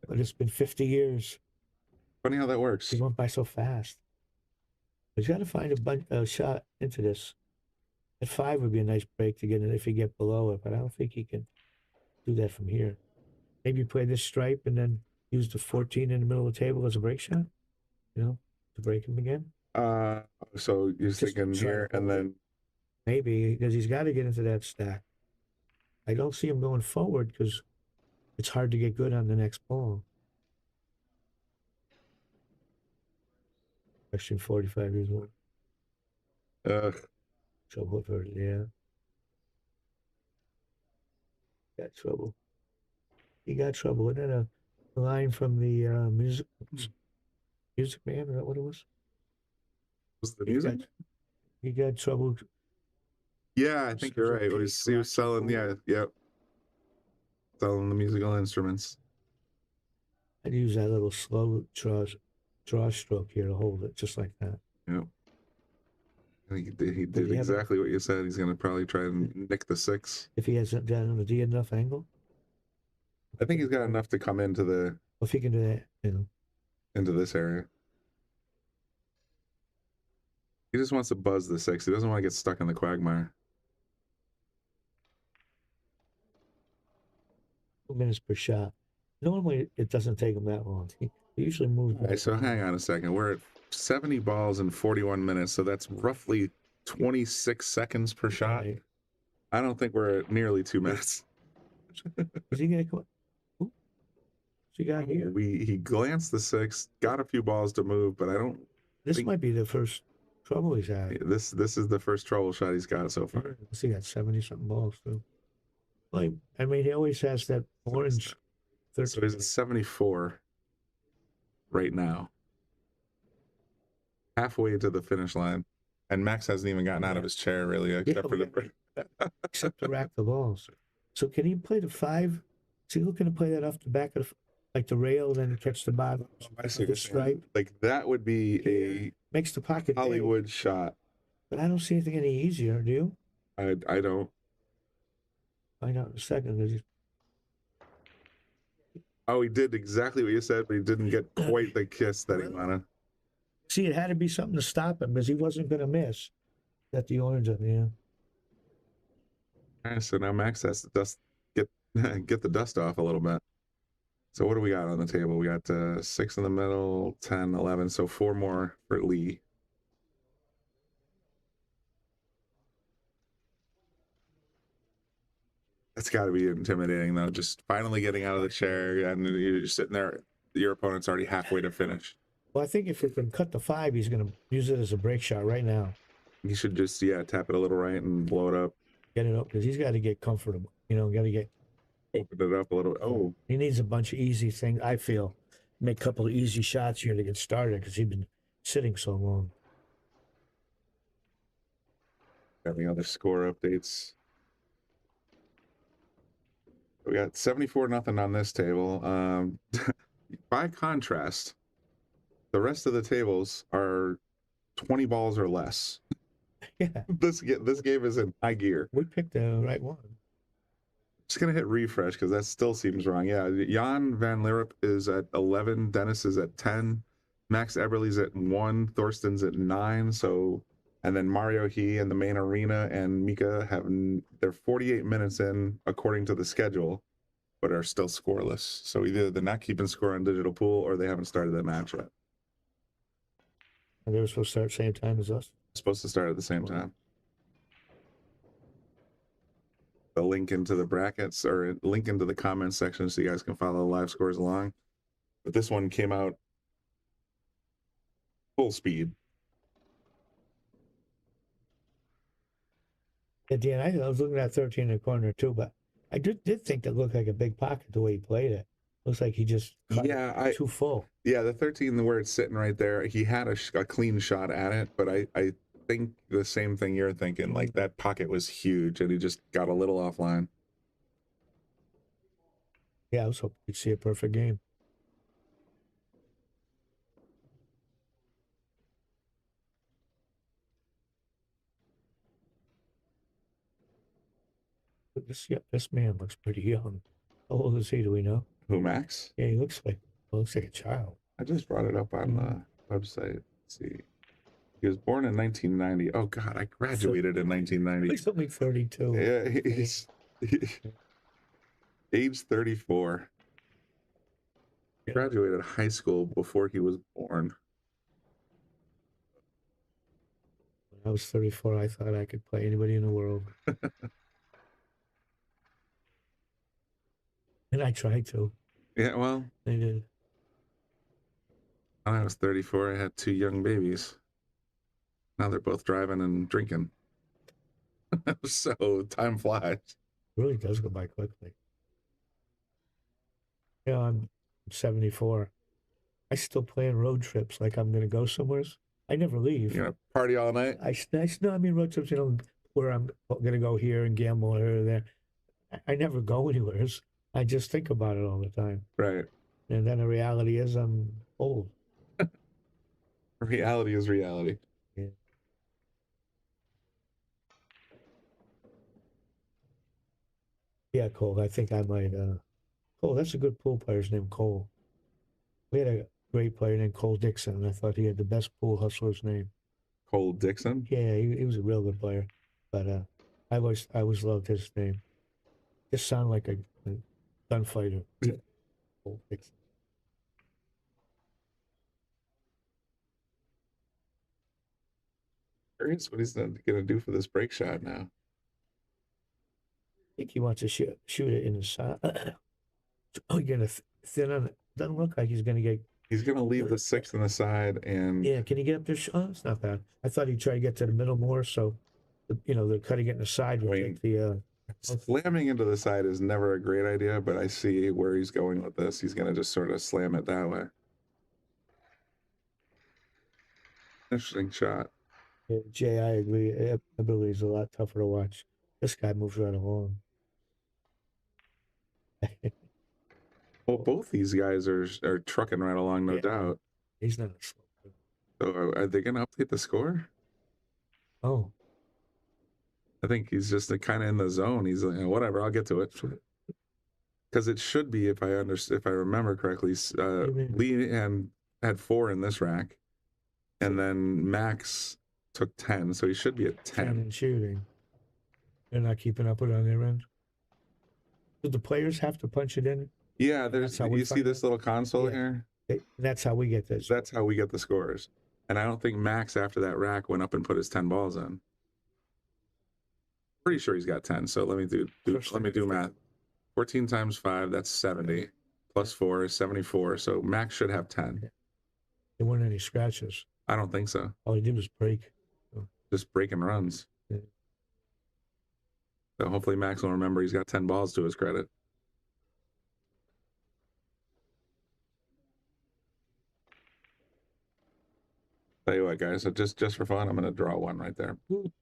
Speaker 12: but it's been 50 years.
Speaker 11: Funny how that works.
Speaker 12: It went by so fast. But you got to find a shot into this. At 5 would be a nice break to get in if you get below it, but I don't think he can do that from here. Maybe play this stripe and then use the 14 in the middle of the table as a break shot, you know, to break him again.
Speaker 11: So you're thinking here and then
Speaker 12: maybe because he's got to get into that stack. I don't see him going forward because it's hard to get good on the next ball. Question 45 years old. Trouble for it, yeah. Got trouble. He got trouble. Wasn't that a line from the Music Man? Is that what it was?
Speaker 11: Was it the music?
Speaker 12: He got trouble.
Speaker 11: Yeah, I think you're right. He was selling, yep. Selling the musical instruments.
Speaker 12: I'd use that little slow draw stroke here to hold it, just like that.
Speaker 11: Yep. He did exactly what you said. He's going to probably try and nick the 6.
Speaker 12: If he hasn't done a D enough angle?
Speaker 11: I think he's got enough to come into the...
Speaker 12: If he can do that, you know.
Speaker 11: Into this area. He just wants to buzz the 6. He doesn't want to get stuck in the quagmire.
Speaker 12: 2 minutes per shot. Normally, it doesn't take him that long. He usually moves.
Speaker 11: All right, so hang on a second. We're at 70 balls in 41 minutes, so that's roughly 26 seconds per shot.
Speaker 12: Right.
Speaker 11: I don't think we're at nearly 2 minutes.
Speaker 12: Is he going to come? What's he got here?
Speaker 11: He glanced the 6, got a few balls to move, but I don't.
Speaker 12: This might be the first trouble he's had.
Speaker 11: This is the first trouble shot he's got so far.
Speaker 12: He got 70-something balls too. Like, I mean, he always has that orange.
Speaker 11: So he's at 74 right now. Halfway to the finish line. And Max hasn't even gotten out of his chair, really, except for the...
Speaker 12: except to rack the balls. So can he play the 5? Is he looking to play that off the back of like the rail, then catch the bottom?
Speaker 11: I see the stripe. Like, that would be a...
Speaker 12: Makes the pocket
Speaker 11: Hollywood shot.
Speaker 12: But I don't see anything any easier, do you?
Speaker 11: I don't.
Speaker 12: Find out in a second.
Speaker 11: Oh, he did exactly what you said, but he didn't get quite the kiss that he wanted.
Speaker 12: See, it had to be something to stop him because he wasn't going to miss. That the orange up, yeah.
Speaker 11: All right, so now Max has to get the dust off a little bit. So what do we got on the table? We got 6 in the middle, 10, 11, so 4 more for Lee. That's got to be intimidating, though. Just finally getting out of the chair, and you're just sitting there. Your opponent's already halfway to finish.
Speaker 12: Well, I think if we can cut the 5, he's going to use it as a break shot right now.
Speaker 11: He should just, tap it a little right and blow it up.
Speaker 12: Get it up, because he's got to get comfortable. You know, got to get...
Speaker 11: Open it up a little. Oh.
Speaker 12: He needs a bunch of easy things, I feel. Make a couple of easy shots here to get started, because he's been sitting so long.
Speaker 11: Got any other score updates? We got 74-0 on this table. By contrast, the rest of the tables are 20 balls or less.
Speaker 12: Yeah.
Speaker 11: This game is in high gear.
Speaker 12: We picked the right one.
Speaker 11: Just going to hit refresh because that still seems wrong. Yeah, Jan van Lierop is at 11. Dennis is at 10. Max Eberle's at 1. Thorsten's at 9. So, and then Mario He and the main arena and Mika they're 48 minutes in according to the schedule, but are still scoreless. So either they're not keeping score on digital pool or they haven't started that match yet.
Speaker 12: And they were supposed to start at the same time as us?
Speaker 11: Supposed to start at the same time. The link into the brackets or link into the comments section so you guys can follow the live scores along. But this one came out full speed.
Speaker 12: At the end, I was looking at 13 in the corner too, but I did think it looked like a big pocket the way he played it. Looks like he just too full.
Speaker 11: Yeah, the 13 where it's sitting right there, he had a clean shot at it, but I think the same thing you're thinking. Like that pocket was huge and he just got a little offline.
Speaker 12: Yeah, I was hoping you'd see a perfect game. But this man looks pretty young. How old is he? Do we know?
Speaker 11: Who, Max?
Speaker 12: Yeah, he looks like a child.
Speaker 11: I just brought it up on the website. Let's see. He was born in 1990. Oh God, I graduated in 1990.
Speaker 12: He's only 32.
Speaker 11: Yeah, he's age 34.
Speaker 12: Yeah.
Speaker 11: Graduated high school before he was born.
Speaker 12: When I was 34, I thought I could play anybody in the world. And I tried to.
Speaker 11: Yeah, well,
Speaker 12: They did.
Speaker 11: when I was 34, I had 2 young babies. Now they're both driving and drinking. So time flies.
Speaker 12: It really does go by quickly. Yeah, I'm 74. I still plan road trips like I'm going to go somewhere. I never leave.
Speaker 11: You know, party all night?
Speaker 12: No, I mean road trips, you know, where I'm going to go here and gamble here or there. I never go anywhere. I just think about it all the time.
Speaker 11: Right.
Speaker 12: And then the reality is I'm old.
Speaker 11: Reality is reality.
Speaker 12: Yeah. Yeah, Cole, I think I might. Cole, that's a good pool player's named Cole. We had a great player named Cole Dixon, and I thought he had the best pool hustler's name.
Speaker 11: Cole Dixon?
Speaker 12: Yeah, he was a real good player. But I always loved his name. Just sounded like a gunfighter. Cole Dixon.
Speaker 11: Curious what he's going to do for this break shot now.
Speaker 12: I think he wants to shoot it in the side. Oh, you're going to thin on it. Doesn't look like he's going to get.
Speaker 11: He's going to leave the 6 on the side and.
Speaker 12: Yeah, can he get up there? Oh, it's not bad. I thought he'd try to get to the middle more, so, the cutting it in the side would take the.
Speaker 11: Slamming into the side is never a great idea, but I see where he's going with this. He's going to just sort of slam it that way. Interesting shot.
Speaker 12: Yeah, Jay, I agree. I believe he's a lot tougher to watch. This guy moves right along.
Speaker 11: Well, both these guys are trucking right along, no doubt.
Speaker 12: He's not a slow.
Speaker 11: So are they going to update the score?
Speaker 12: Oh.
Speaker 11: I think he's just kind of in the zone. He's like, whatever, I'll get to it. Because it should be, if I remember correctly, Lee had 4 in this rack, and then Max took 10, so he should be at 10.
Speaker 12: 10 in shooting. They're not keeping up with it on their end. Do the players have to punch it in?
Speaker 11: Yeah, you see this little console here?
Speaker 12: That's how we get this.
Speaker 11: That's how we get the scores. And I don't think Max, after that rack, went up and put his 10 balls in. Pretty sure he's got 10, so let me do math. 14 times 5, that's 70. Plus 4 is 74, so Max should have 10.
Speaker 12: There weren't any scratches.
Speaker 11: I don't think so.
Speaker 12: All he did was break.
Speaker 11: Just breaking runs.
Speaker 12: Yeah.
Speaker 11: So hopefully Max will remember he's got 10 balls to his credit. Tell you what, guys, so just for fun, I'm going to draw one right there.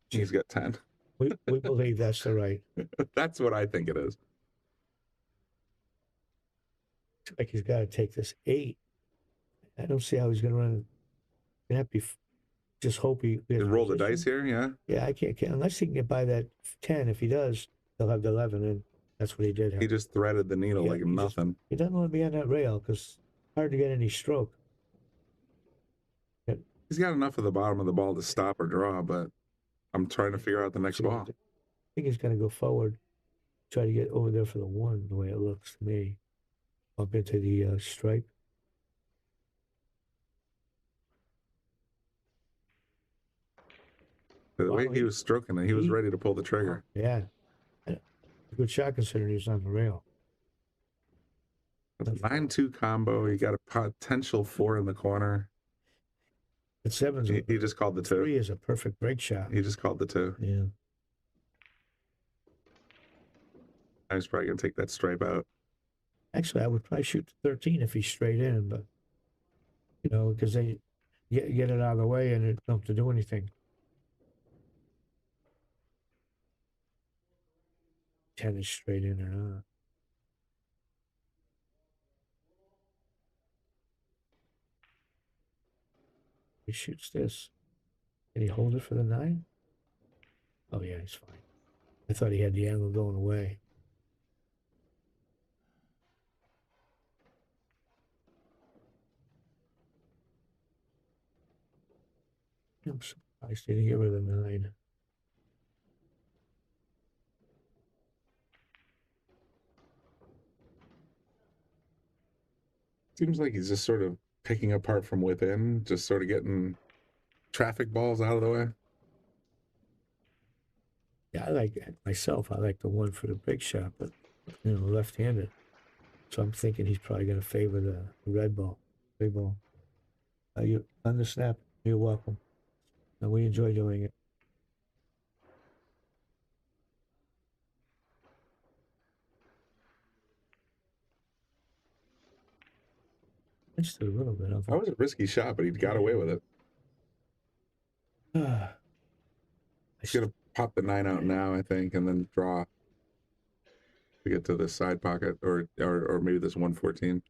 Speaker 11: He's got 10.
Speaker 12: We believe that's the right.
Speaker 11: That's what I think it is.
Speaker 12: Looks like he's got to take this 8. I don't see how he's going to run. Gonna have to be. Just hope he
Speaker 11: roll the dice here, yeah.
Speaker 12: Yeah, I can't unless he can get by that 10. If he does, he'll have the 11, and that's what he did.
Speaker 11: He just threaded the needle like nothing.
Speaker 12: He doesn't want to be on that rail because it's hard to get any stroke.
Speaker 11: He's got enough of the bottom of the ball to stop or draw, but I'm trying to figure out the next ball.
Speaker 12: I think he's going to go forward, try to get over there for the 1, the way it looks to me. Up into the stripe.
Speaker 11: The way he was stroking it, he was ready to pull the trigger.
Speaker 12: Yeah. Good shot considering he was on the rail.
Speaker 11: 9-2 combo. You got a potential 4 in the corner.
Speaker 12: But 7's
Speaker 11: he just called the 2.
Speaker 12: 3 is a perfect break shot.
Speaker 11: He just called the 2.
Speaker 12: Yeah.
Speaker 11: I was probably going to take that stripe out.
Speaker 12: Actually, I would probably shoot 13 if he's straight in, but, because they get it out of the way and it don't have to do anything. 10 is straight in or not. He shoots this. Can he hold it for the 9? Oh, yeah, he's fine. I thought he had the angle going away. I'm surprised he didn't get rid of the 9.
Speaker 11: Seems like he's just sort of picking apart from within, just sort of getting traffic balls out of the way.
Speaker 12: Yeah, I like it myself. I like the 1 for the big shot, but left-handed. So I'm thinking he's probably going to favor the red ball, big ball. You on the snap? You're welcome. And we enjoy doing it. Just a little bit of it.
Speaker 11: That was a risky shot, but he got away with it. He's gonna pop the 9 out now, I think, and then draw to get to this side pocket, or maybe this 114.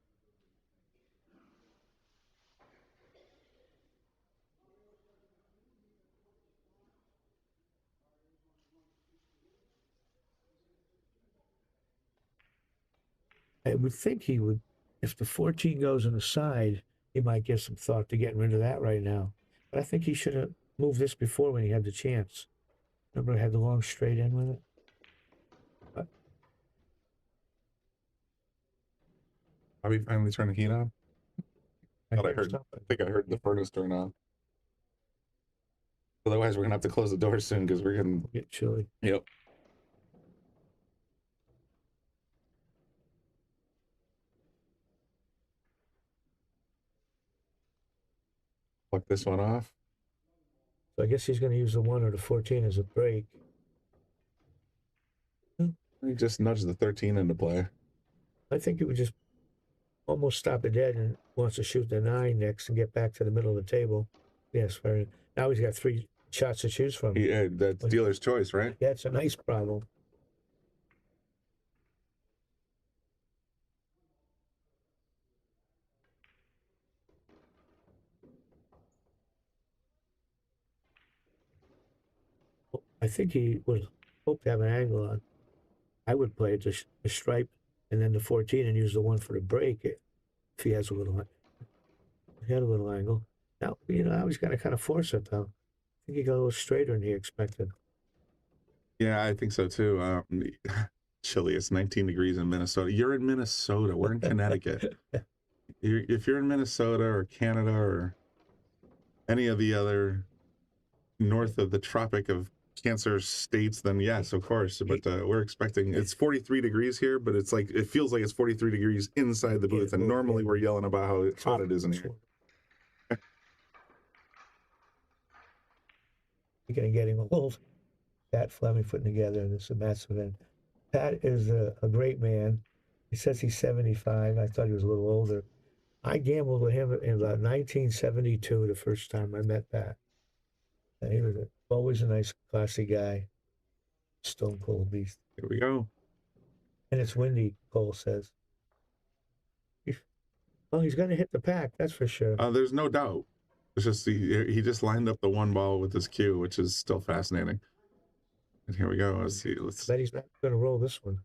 Speaker 12: I would think he would, if the 14 goes on the side, he might give some thought to getting rid of that right now. But I think he should have moved this before when he had the chance. Remember, I had the long straight in with it. But
Speaker 11: Are we finally turning the heat on? I think I heard the furnace turn on. Otherwise, we're gonna have to close the door soon because we're gonna
Speaker 12: get chilly.
Speaker 11: Yep. Pluck this one off.
Speaker 12: So I guess he's going to use the 1 or the 14 as a break.
Speaker 11: He just nudged the 13 into play.
Speaker 12: I think he would just almost stop it dead and wants to shoot the 9 next and get back to the middle of the table. Yes, very. Now he's got 3 shots to choose from.
Speaker 11: Yeah, that's dealer's choice, right?
Speaker 12: Yeah, it's a nice problem. I think he would hope to have an angle on. I would play it to stripe and then the 14 and use the 1 for the break if he has a little. He had a little angle. Now, now he's got to kind of force it, though. I think he got a little straighter than he expected.
Speaker 11: Yeah, I think so, too. Chilly. It's 19 degrees in Minnesota. You're in Minnesota. We're in Connecticut. If you're in Minnesota or Canada or any of the other north of the Tropic of Cancer states, then yes, of course. But we're expecting, it's 43 degrees here, but it's like, it feels like it's 43 degrees inside the booth. And normally we're yelling about how hot it is in here.
Speaker 12: You're getting old. Pat Fleming putting together this massive event. Pat is a great man. He says he's 75. I thought he was a little older. I gambled with him in about 1972, the first time I met Pat. And he was always a nice, classy guy. Stone cold beast.
Speaker 11: Here we go.
Speaker 12: And it's windy, Cole says. Well, he's going to hit the pack, that's for sure.
Speaker 11: There's no doubt. It's just he just lined up the 1 ball with his cue, which is still fascinating. And here we go. Let's see.
Speaker 12: I bet he's not going to roll this one.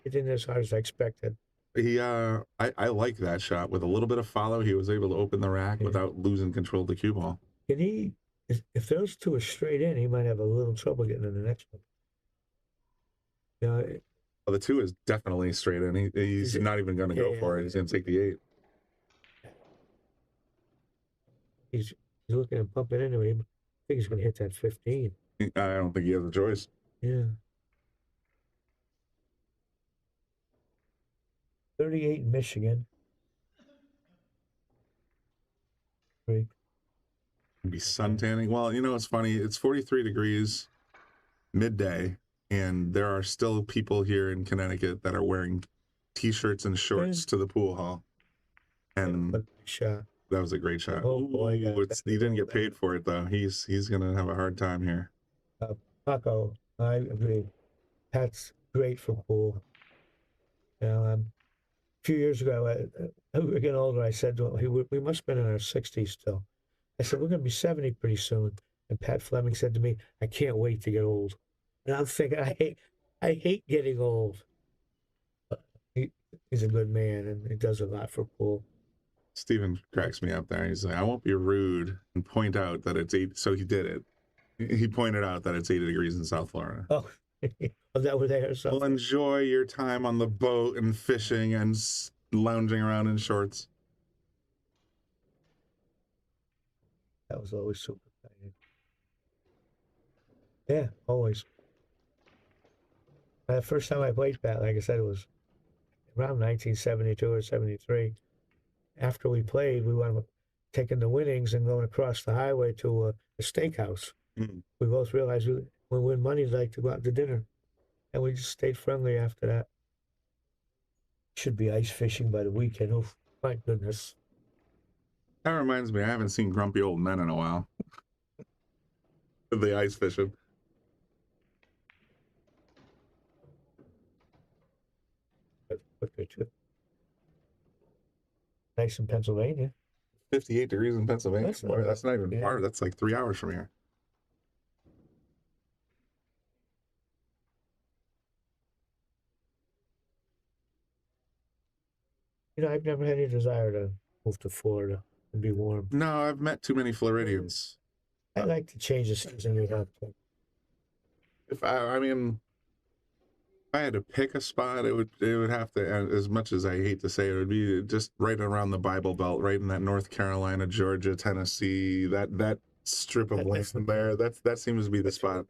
Speaker 12: It didn't as hard as I expected.
Speaker 11: I like that shot. With a little bit of follow, he was able to open the rack without losing control of the cue ball.
Speaker 12: Can he, if those 2 are straight in, he might have a little trouble getting in the next one.
Speaker 11: Well, the 2 is definitely straight in. He's not even going to go for it. He's going to take the 8.
Speaker 12: He's looking at pumping into him. I think he's going to hit that 15.
Speaker 11: I don't think he has a choice.
Speaker 12: Yeah. 38 in Michigan. Great.
Speaker 11: Be suntanning. Well, it's funny. It's 43 degrees midday, and there are still people here in Connecticut that are wearing T-shirts and shorts to the pool hall. And
Speaker 12: shot.
Speaker 11: That was a great shot.
Speaker 12: Oh boy,
Speaker 11: he didn't get paid for it though. He's gonna have a hard time here.
Speaker 12: Paco, I agree. Pat's great for pool. A few years ago, we were getting older. I said to him, we must have been in our 60s still. I said, we're going to be 70 pretty soon. And Pat Fleming said to me, I can't wait to get old. And I'm thinking, I hate getting old. But he's a good man, and he does a lot for pool.
Speaker 11: Steven cracks me up there. He's like, I won't be rude and point out that it's 8. So he did it. He pointed out that it's 80 degrees in South Florida.
Speaker 12: Oh, that were there. So
Speaker 11: well, enjoy your time on the boat and fishing and lounging around in shorts.
Speaker 12: That was always super exciting. Yeah, always. The first time I played Pat, like I said, it was around 1972 or 73. After we played, we wound up taking the winnings and going across the highway to a steakhouse. We both realized when we win money, we'd like to go out to dinner. And we just stayed friendly after that. Should be ice fishing by the weekend. Oh, my goodness.
Speaker 11: That reminds me, I haven't seen grumpy old men in a while. The ice fishing.
Speaker 12: Nice in Pennsylvania.
Speaker 11: 58 degrees in Pennsylvania. That's not even far. That's like 3 hours from here.
Speaker 12: You know, I've never had any desire to move to Florida and be warm.
Speaker 11: No, I've met too many Floridians.
Speaker 12: I like to change the season we have to.
Speaker 11: If I mean, if I had to pick a spot, it would have to, as much as I hate to say it, would be just right around the Bible Belt, right in that North Carolina, Georgia, Tennessee, that strip of land there. That seems to be the spot.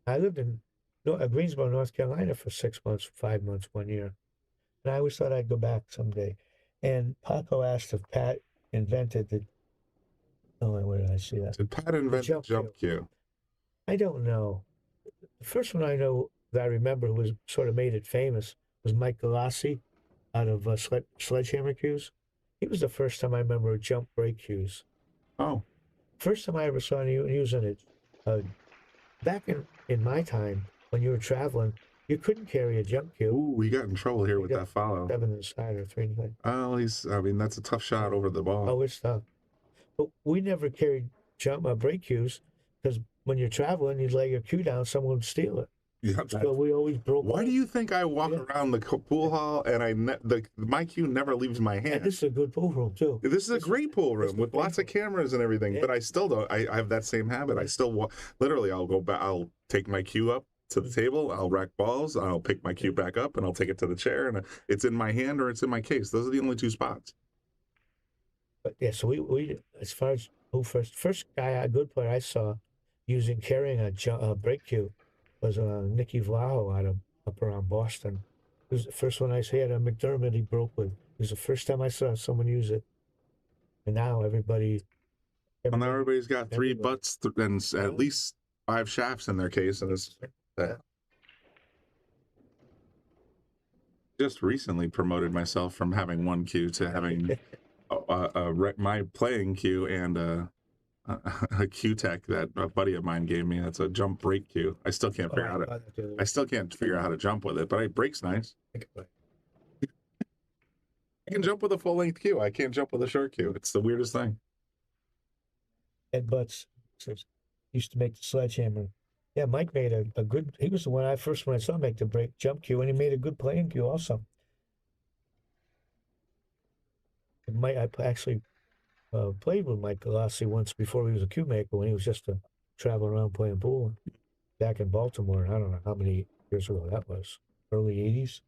Speaker 12: I lived in Greensboro, North Carolina for 6 months, 5 months, 1 year. And I always thought I'd go back someday. And Paco asked if Pat invented the, where did I see that?
Speaker 11: Did Pat invent the jump cue?
Speaker 12: I don't know. The first one I know that I remember who was sort of made it famous was Mike Galassi out of Sledgehammer Cues. He was the first time I remember jump break cues.
Speaker 11: Oh.
Speaker 12: First time I ever saw him using it. Back in my time, when you were traveling, you couldn't carry a jump cue.
Speaker 11: Ooh, we got in trouble here with that follow.
Speaker 12: 7 inside or 3 inside.
Speaker 11: Well, that's a tough shot over the ball.
Speaker 12: Oh, it's tough. But we never carried break cues because when you're traveling, you'd lay your cue down, someone would steal it.
Speaker 11: Yeah,
Speaker 12: so we always broke.
Speaker 11: Why do you think I walk around the pool hall and my cue never leaves my hand?
Speaker 12: And this is a good pool room too.
Speaker 11: This is a great pool room with lots of cameras and everything. Yeah. But I still don't. I have that same habit. I still literally. I'll go back. I'll take my cue up to the table. I'll rack balls. I'll pick my cue back up and I'll take it to the chair. And it's in my hand or it's in my case. Those are the only two spots.
Speaker 12: But yeah, so we as far as first guy, a good player I saw carrying a break cue was Nicky Vlaho up around Boston. It was the first one I saw. He had a McDermott he broke with. It was the first time I saw someone use it. And now everybody's
Speaker 11: got 3 butts and at least 5 shafts in their case. And it's just recently promoted myself from having 1 cue to having my playing cue and a cue tech that a buddy of mine gave me. That's a jump break cue. I still can't figure out how to jump with it, but it breaks nice. I can jump with a full length cue. I can't jump with a short cue. It's the weirdest thing.
Speaker 12: Ed Butts used to make the Sledgehammer. Yeah, Mike made a good. He was the one I saw make the break jump cue, and he made a good playing cue also. I actually played with Mike Galassi once before he was a cue maker when he was just traveling around playing pool back in Baltimore. I don't know how many years ago that was. Early 80s.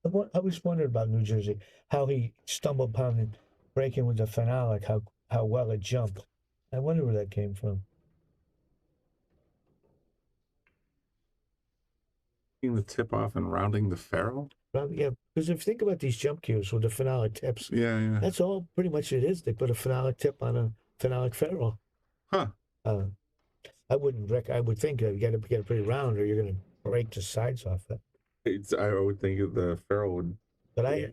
Speaker 12: I always wondered about New Jersey, how he stumbled upon it, breaking with the phenolic, how well it jumped. I wonder where that came from.
Speaker 11: The tip off and rounding the ferrule?
Speaker 12: Yeah, because if you think about these jump cues with the phenolic tips, that's all pretty much it is. They put a phenolic tip on a phenolic ferrule.
Speaker 11: Huh.
Speaker 12: I would think you got to get it pretty round or you're going to break the sides off it.
Speaker 11: I would think the ferrule would.
Speaker 12: But I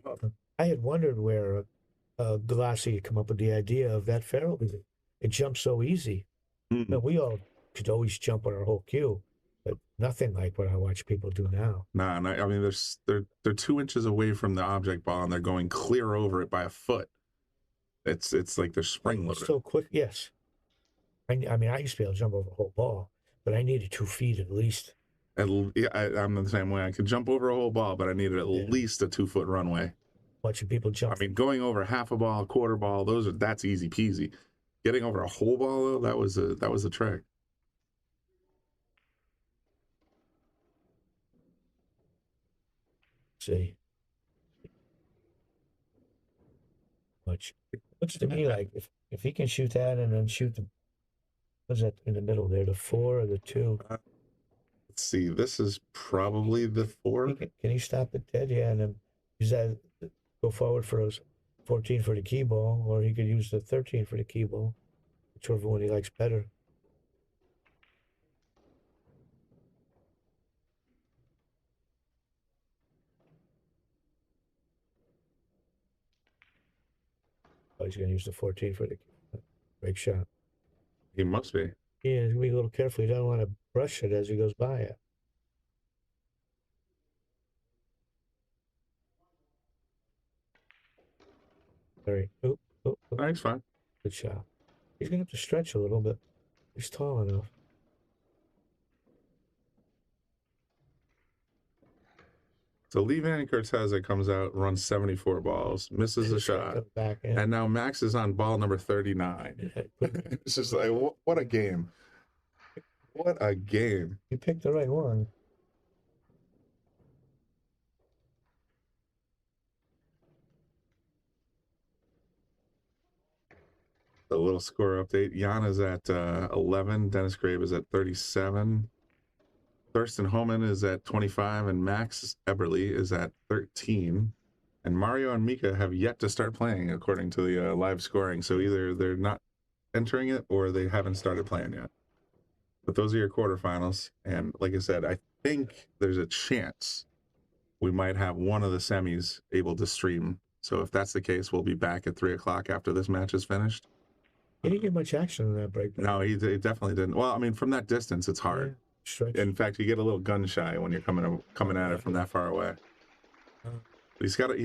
Speaker 12: had wondered where Galassi had come up with the idea of that ferrule because it jumps so easy.
Speaker 11: Mm-hmm.
Speaker 12: Now, we all could always jump on our whole cue. But nothing like what I watch people do now.
Speaker 11: Nah, I mean, they're 2 inches away from the object ball, and they're going clear over it by a foot. It's like they're spring loaded.
Speaker 12: So quick, yes. I mean, I used to be able to jump over a whole ball, but I needed 2 feet at least.
Speaker 11: I'm the same way. I could jump over a whole ball, but I needed at least a 2-foot runway.
Speaker 12: Watching people jump.
Speaker 11: I mean, going over half a ball, quarter ball, that's easy peasy. Getting over a whole ball, though, that was a trick.
Speaker 12: See, looks to me like If he can shoot that and then shoot the, what's that in the middle there, the 4 or the 2?
Speaker 11: Let's see. This is probably the 4.
Speaker 12: Can he stop it dead? Yeah, and then use that, go forward for those 14 for the key ball, or he could use the 13 for the key ball, whichever one he likes better. Oh, he's going to use the 14 for the break shot.
Speaker 11: He must be.
Speaker 12: Yeah, he's going to be a little careful. He doesn't want to brush it as he goes by it. Very. Oh,
Speaker 11: nice, fine.
Speaker 12: Good shot. He's going to have to stretch a little bit. He's tall enough.
Speaker 11: So Lee Van Corteza comes out, runs 74 balls, misses a shot.
Speaker 12: Back in.
Speaker 11: And now Max is on ball number 39. It's just like, what a game. What a game.
Speaker 12: You picked the right one.
Speaker 11: A little score update. Jan is at 11. Dennis Grabe is at 37. Thurston Homan is at 25. And Max Eberly is at 13. And Mario and Mika have yet to start playing, according to the live scoring. So either they're not entering it or they haven't started playing yet. But those are your quarterfinals. And like I said, I think there's a chance we might have one of the semis able to stream. So if that's the case, we'll be back at 3 o'clock after this match is finished.
Speaker 12: He didn't get much action in that break.
Speaker 11: No, he definitely didn't. Well, I mean, from that distance, it's hard.
Speaker 12: Yeah,
Speaker 11: in fact, you get a little gun shy when you're coming at it from that far away. He's got at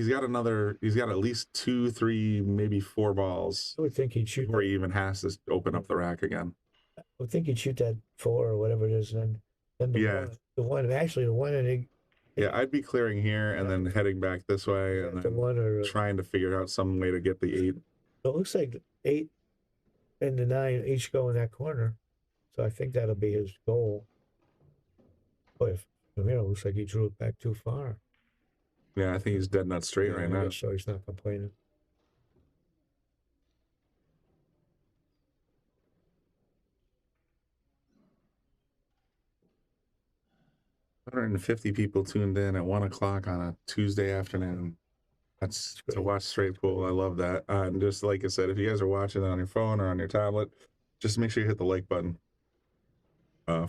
Speaker 11: least 2, 3, maybe 4 balls.
Speaker 12: I would think he'd shoot
Speaker 11: before he even has to open up the rack again.
Speaker 12: I would think he'd shoot that 4 or whatever it is, and then the one, and
Speaker 11: yeah, I'd be clearing here and then heading back this way, and then trying to figure out some way to get the 8.
Speaker 12: So it looks like 8 and the 9 each go in that corner. So I think that'll be his goal. Boy, from here it looks like he drew it back too far.
Speaker 11: Yeah, I think he's dead nut straight right now.
Speaker 12: So he's not complaining.
Speaker 11: $150 people tuned in at 1 o'clock on a Tuesday afternoon. That's to watch straight pool. I love that. And just like I said, if you guys are watching it on your phone or on your tablet, just make sure you hit the like button.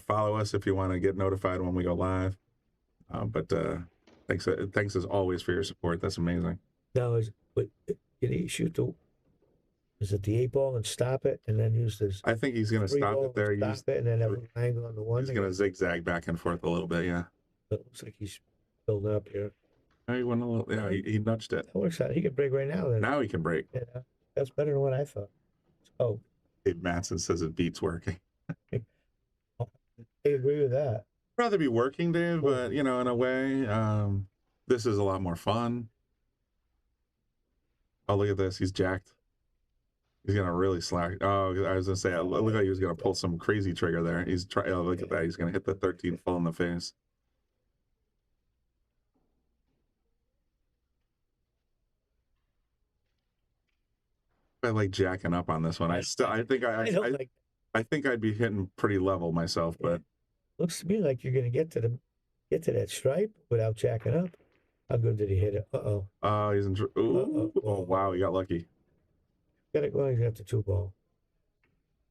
Speaker 11: Follow us if you want to get notified when we go live. But thanks as always for your support. That's amazing.
Speaker 12: Now, can he shoot is it the 8 ball and stop it and then use this?
Speaker 11: I think he's going to stop it there.
Speaker 12: Stop it and then have an angle on the 1.
Speaker 11: He's going to zigzag back and forth a little bit, yeah.
Speaker 12: It looks like he's building up here.
Speaker 11: He went a little, yeah, he nudged it.
Speaker 12: That works out. He can break right now. Then.
Speaker 11: Now he can break.
Speaker 12: Yeah, that's better than what I thought. Oh.
Speaker 11: Dave Matson says it beats working.
Speaker 12: I agree with that.
Speaker 11: I'd rather be working, Dave, but, in a way, this is a lot more fun. Oh, look at this. He's jacked. He's going to really slack. Oh, I was going to say, look like he was going to pull some crazy trigger there. He's trying. Oh, look at that. He's going to hit the 13 full in the face. I like jacking up on this one. I think I'd be hitting pretty level myself, but
Speaker 12: looks to me like you're going to get to that stripe without jacking up. How good did he hit it?
Speaker 11: Oh, he's in. Oh, wow, he got lucky.
Speaker 12: He's got the 2 ball.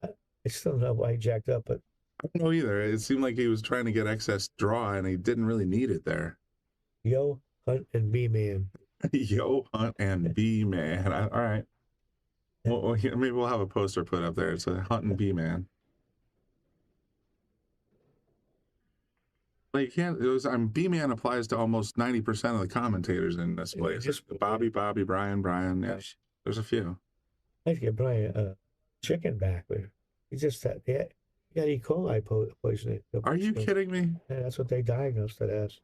Speaker 12: I still don't know why he jacked up, but
Speaker 11: I don't know either. It seemed like he was trying to get excess draw, and he didn't really need it there.
Speaker 12: Yo, Hunt, and B-Man.
Speaker 11: Yo, Hunt, and B-Man. All right. Well, maybe we'll have a poster put up there. It's a Hunt and B-Man. Like, B-Man applies to almost 90% of the commentators in this place. Bobby, Brian. Yeah, there's a few.
Speaker 12: I'd get Brian a chicken back there. He just had E. coli poisoning.
Speaker 11: Are you kidding me?
Speaker 12: Yeah, that's what they diagnosed it as.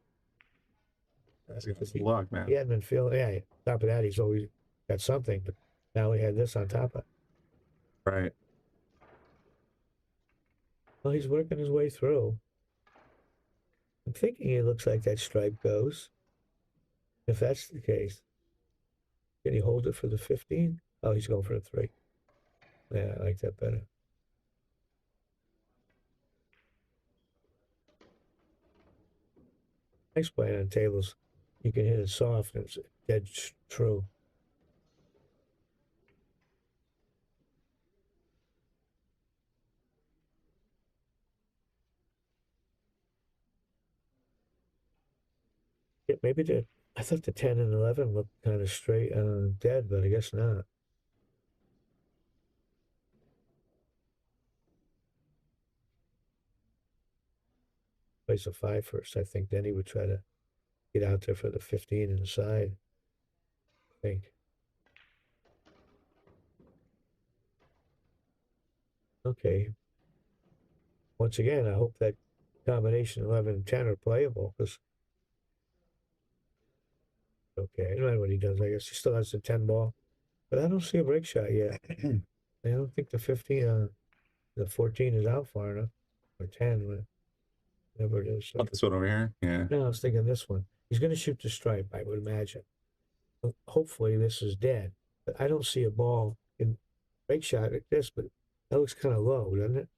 Speaker 11: That's luck, man.
Speaker 12: He hadn't been feeling. Yeah, on top of that, he's always got something, but now he had this on top of it.
Speaker 11: Right.
Speaker 12: Well, he's working his way through. I'm thinking it looks like that stripe goes. If that's the case, can he hold it for the 15? Oh, he's going for the 3. Yeah, I like that better. Nice playing on tables. You can hit it soft and it's dead true. Yeah, maybe I thought the 10 and 11 looked kind of straight dead, but I guess not. Plays a 5 first, I think. Then he would try to get out there for the 15 inside. I think. Okay. Once again, I hope that combination 11 and 10 are playable because. Okay, no matter what he does, I guess he still has the 10 ball. But I don't see a break shot yet. I don't think the 15, the 14 is out far enough. Or 10, whatever it is. So.
Speaker 11: Oh, this one over here? Yeah.
Speaker 12: No, I was thinking this one. He's going to shoot the stripe, I would imagine. Hopefully this is dead. But I don't see a ball in break shot like this, but that looks kind of low, doesn't it?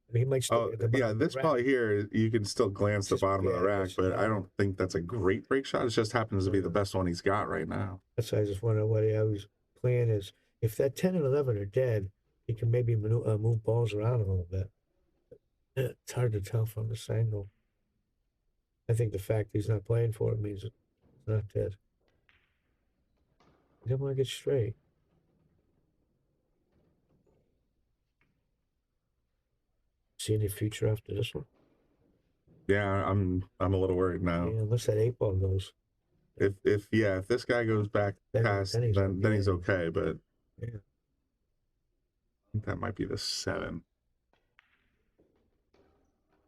Speaker 12: I mean, he might still get the
Speaker 11: yeah, this probably here, you can still glance the bottom of the rack, but I don't think that's a great break shot. It just happens to be the best one he's got right now.
Speaker 12: That's why I just wonder what his plan is. If that 10 and 11 are dead, he can maybe move balls around a little bit. It's hard to tell from this angle. I think the fact he's not playing for it means it's not dead. He doesn't want to get straight. See any future after this one?
Speaker 11: Yeah, I'm a little worried now.
Speaker 12: Yeah, unless that 8 ball goes.
Speaker 11: If this guy goes back past, then he's okay. But
Speaker 12: yeah,
Speaker 11: I think that might be the 7.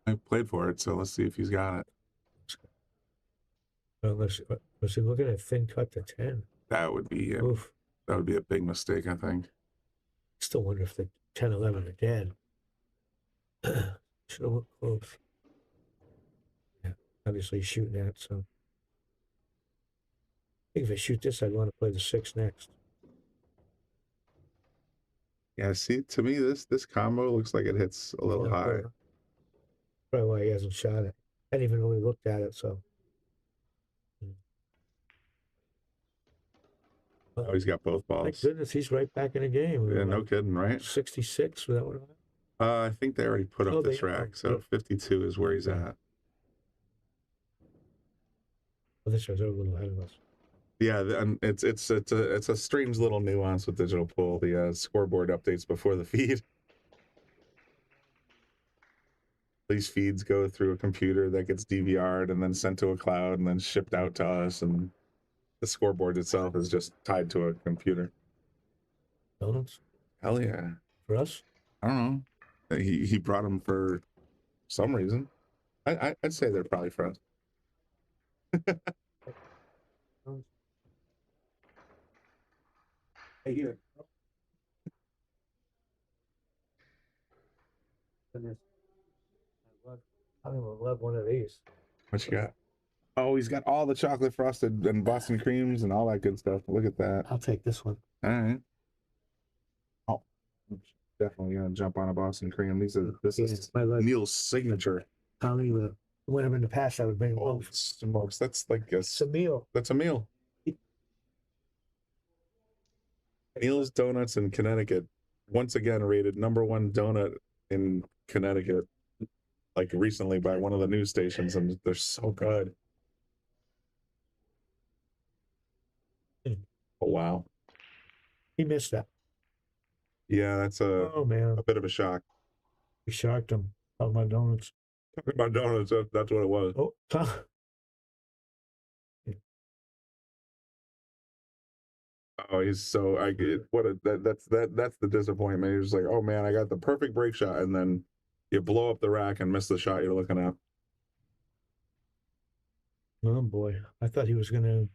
Speaker 11: I played for it, so let's see if he's got it.
Speaker 12: Was he looking at thin cut to 10?
Speaker 11: That would be a big mistake, I think.
Speaker 12: Still wonder if the 10, 11 are dead. Should have looked close. Yeah, obviously he's shooting that, so. I think if I shoot this, I'd want to play the 6 next.
Speaker 11: Yeah, see, to me, this combo looks like it hits a little high.
Speaker 12: Probably why he hasn't shot it. I hadn't even really looked at it, so.
Speaker 11: Oh, he's got both balls.
Speaker 12: Thank goodness he's right back in the game.
Speaker 11: Yeah, no kidding, right?
Speaker 12: 66 for that one.
Speaker 11: I think they already put up this rack, so 52 is where he's at.
Speaker 12: Oh, this guy's a little ahead of us.
Speaker 11: Yeah, and it's a strange little nuance with digital pool. The scoreboard updates before the feed. These feeds go through a computer that gets DVR'd and then sent to a cloud and then shipped out to us, and the scoreboard itself is just tied to a computer.
Speaker 12: Donuts?
Speaker 11: Hell yeah.
Speaker 12: For us?
Speaker 11: I don't know. He brought them for some reason. I'd say they're probably friends.
Speaker 12: Hey, here. I don't love one of these.
Speaker 11: What you got? Oh, he's got all the chocolate frosted and Boston creams and all that good stuff. Look at that.
Speaker 12: I'll take this one.
Speaker 11: All right. Oh, definitely gonna jump on a Boston cream. This is Neil's signature.
Speaker 12: Hollywood. When I'm in the past, I would bring
Speaker 11: both. Smokes. That's like
Speaker 12: it's a meal.
Speaker 11: That's a meal. Neil's Donuts in Connecticut, once again rated #1 donut in Connecticut, like recently by one of the news stations, and they're so good. Oh wow.
Speaker 12: He missed that.
Speaker 11: Yeah, that's
Speaker 12: oh man,
Speaker 11: a bit of a shock.
Speaker 12: We shocked him. Talking about donuts.
Speaker 11: Talking about donuts, that's what it was.
Speaker 12: Oh,
Speaker 11: oh, he's so that's the disappointment. He's like, oh man, I got the perfect break shot, and then you blow up the rack and miss the shot you're looking at.
Speaker 12: Oh boy, I thought he was gonna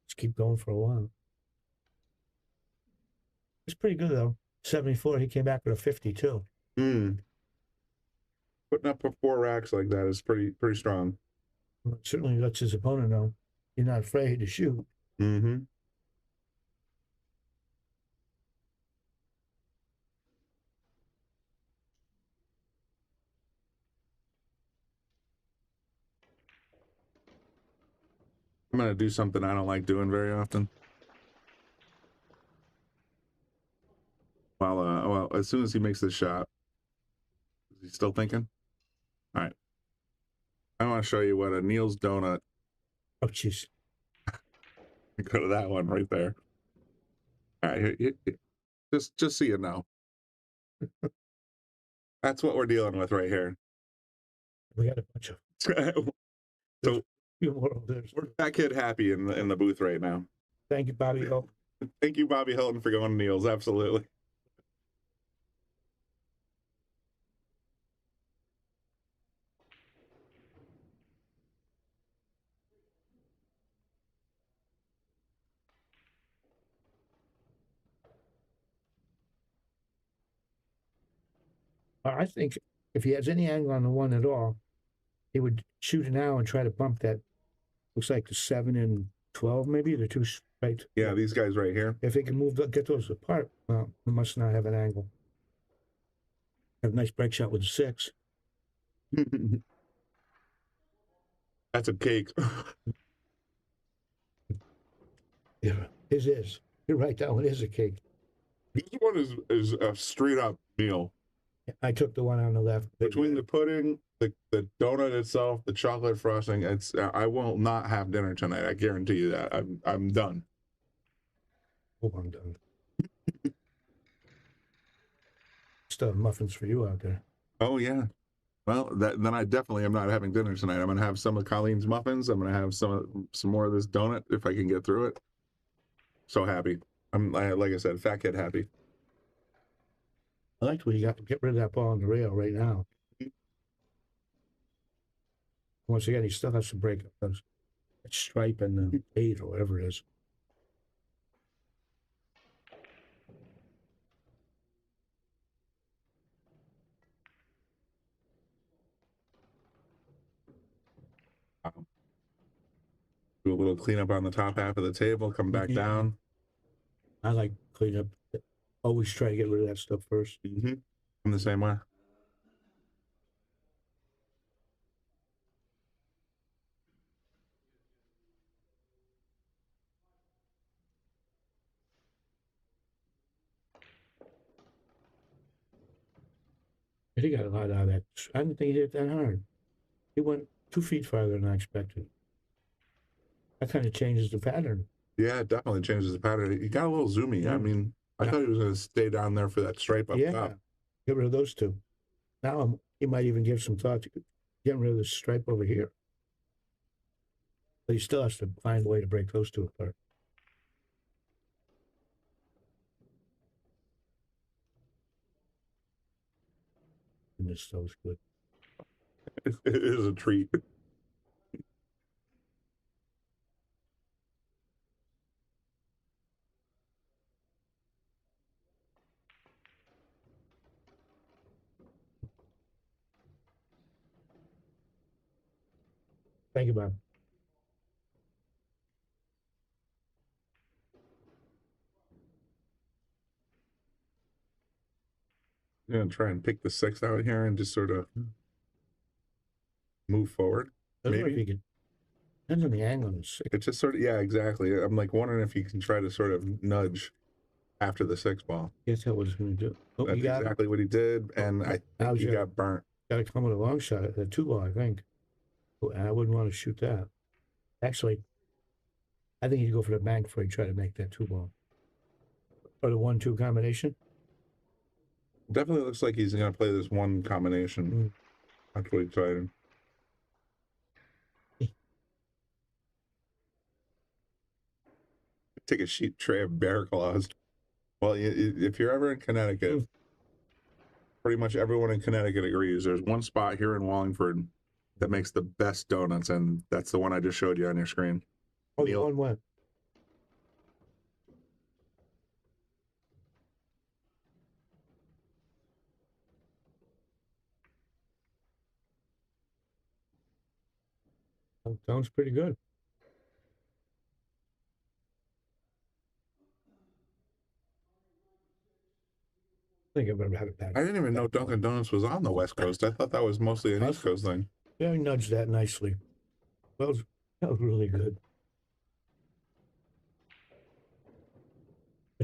Speaker 12: just keep going for a while. It's pretty good though. 74. He came back with a 52.
Speaker 11: Putting up 4 racks like that is pretty strong.
Speaker 12: Well, it certainly lets his opponent know you're not afraid to shoot.
Speaker 11: Mm-hmm. I'm gonna do something I don't like doing very often. Well, as soon as he makes the shot, is he still thinking? All right. I want to show you what a Neil's donut.
Speaker 12: Oh, jeez.
Speaker 11: Go to that one right there. All right, here, just so you know. That's what we're dealing with right here.
Speaker 12: We got a bunch of.
Speaker 11: So
Speaker 12: we're
Speaker 11: that kid happy in the booth right now.
Speaker 12: Thank you, Bobby Hilton.
Speaker 11: Thank you, Bobby Hilton, for going to Neil's. Absolutely.
Speaker 12: I think if he has any angle on the one at all, he would shoot it now and try to bump that. Looks like the 7 and 12, maybe the two right.
Speaker 11: Yeah, these guys right here.
Speaker 12: If they can get those apart, well, they must not have an angle. Have a nice break shot with a 6.
Speaker 11: That's a cake.
Speaker 12: Yeah, his is. You're right. That one is a cake.
Speaker 11: This one is a straight up meal.
Speaker 12: I took the one on the left.
Speaker 11: Between the pudding, the donut itself, the chocolate frosting, I will not have dinner tonight. I guarantee you that. I'm done.
Speaker 12: Oh, I'm done. Still have muffins for you out there.
Speaker 11: Oh yeah. Well, then I definitely am not having dinner tonight. I'm gonna have some of Colleen's muffins. I'm gonna have some more of this donut if I can get through it. So happy. Like I said, fat kid happy.
Speaker 12: I liked when you got to get rid of that ball on the rail right now. Once again, he still has to break up that stripe and the 8 or whatever it is.
Speaker 11: Do a little cleanup on the top half of the table, come back down.
Speaker 12: I like cleanup. Always try to get rid of that stuff first.
Speaker 11: I'm the same way.
Speaker 12: He got a lot out of that. I didn't think he hit that hard. He went 2 feet farther than I expected. That kind of changes the pattern.
Speaker 11: Yeah, it definitely changes the pattern. He got a little zoomy. I mean, I thought he was going to stay down there for that stripe up top.
Speaker 12: Get rid of those two. Now he might even give some thought to getting rid of the stripe over here. But he still has to find a way to break those two apart. And this was good.
Speaker 11: It is a treat.
Speaker 12: Thank you, Bob.
Speaker 11: I'm going to try and pick the 6 out here and just sort of move forward. Maybe.
Speaker 12: Depends on the angle of the 6.
Speaker 11: It's just sort of, yeah, exactly. I'm like wondering if you can try to sort of nudge after the 6 ball.
Speaker 12: Guess that was going to do. Oh,
Speaker 11: That's exactly what he did, and I think he got burnt.
Speaker 12: Got to come with a long shot at the 2 ball, I think. I wouldn't want to shoot that. Actually, I think he'd go for the bank before he try to make that 2 ball. Or the 1-2 combination.
Speaker 11: Definitely looks like he's going to play this one combination. That's what he's excited. Take a sheet tray of bear claws. Well, if you're ever in Connecticut, pretty much everyone in Connecticut agrees. There's one spot here in Wallingford that makes the best donuts, and that's the one I just showed you on your screen.
Speaker 12: Oh, the one what? Sounds pretty good. I think I've ever had a bad.
Speaker 11: I didn't even know Dunkin' Donuts was on the West Coast. I thought that was mostly an East Coast thing.
Speaker 12: Yeah, he nudged that nicely. That was really good.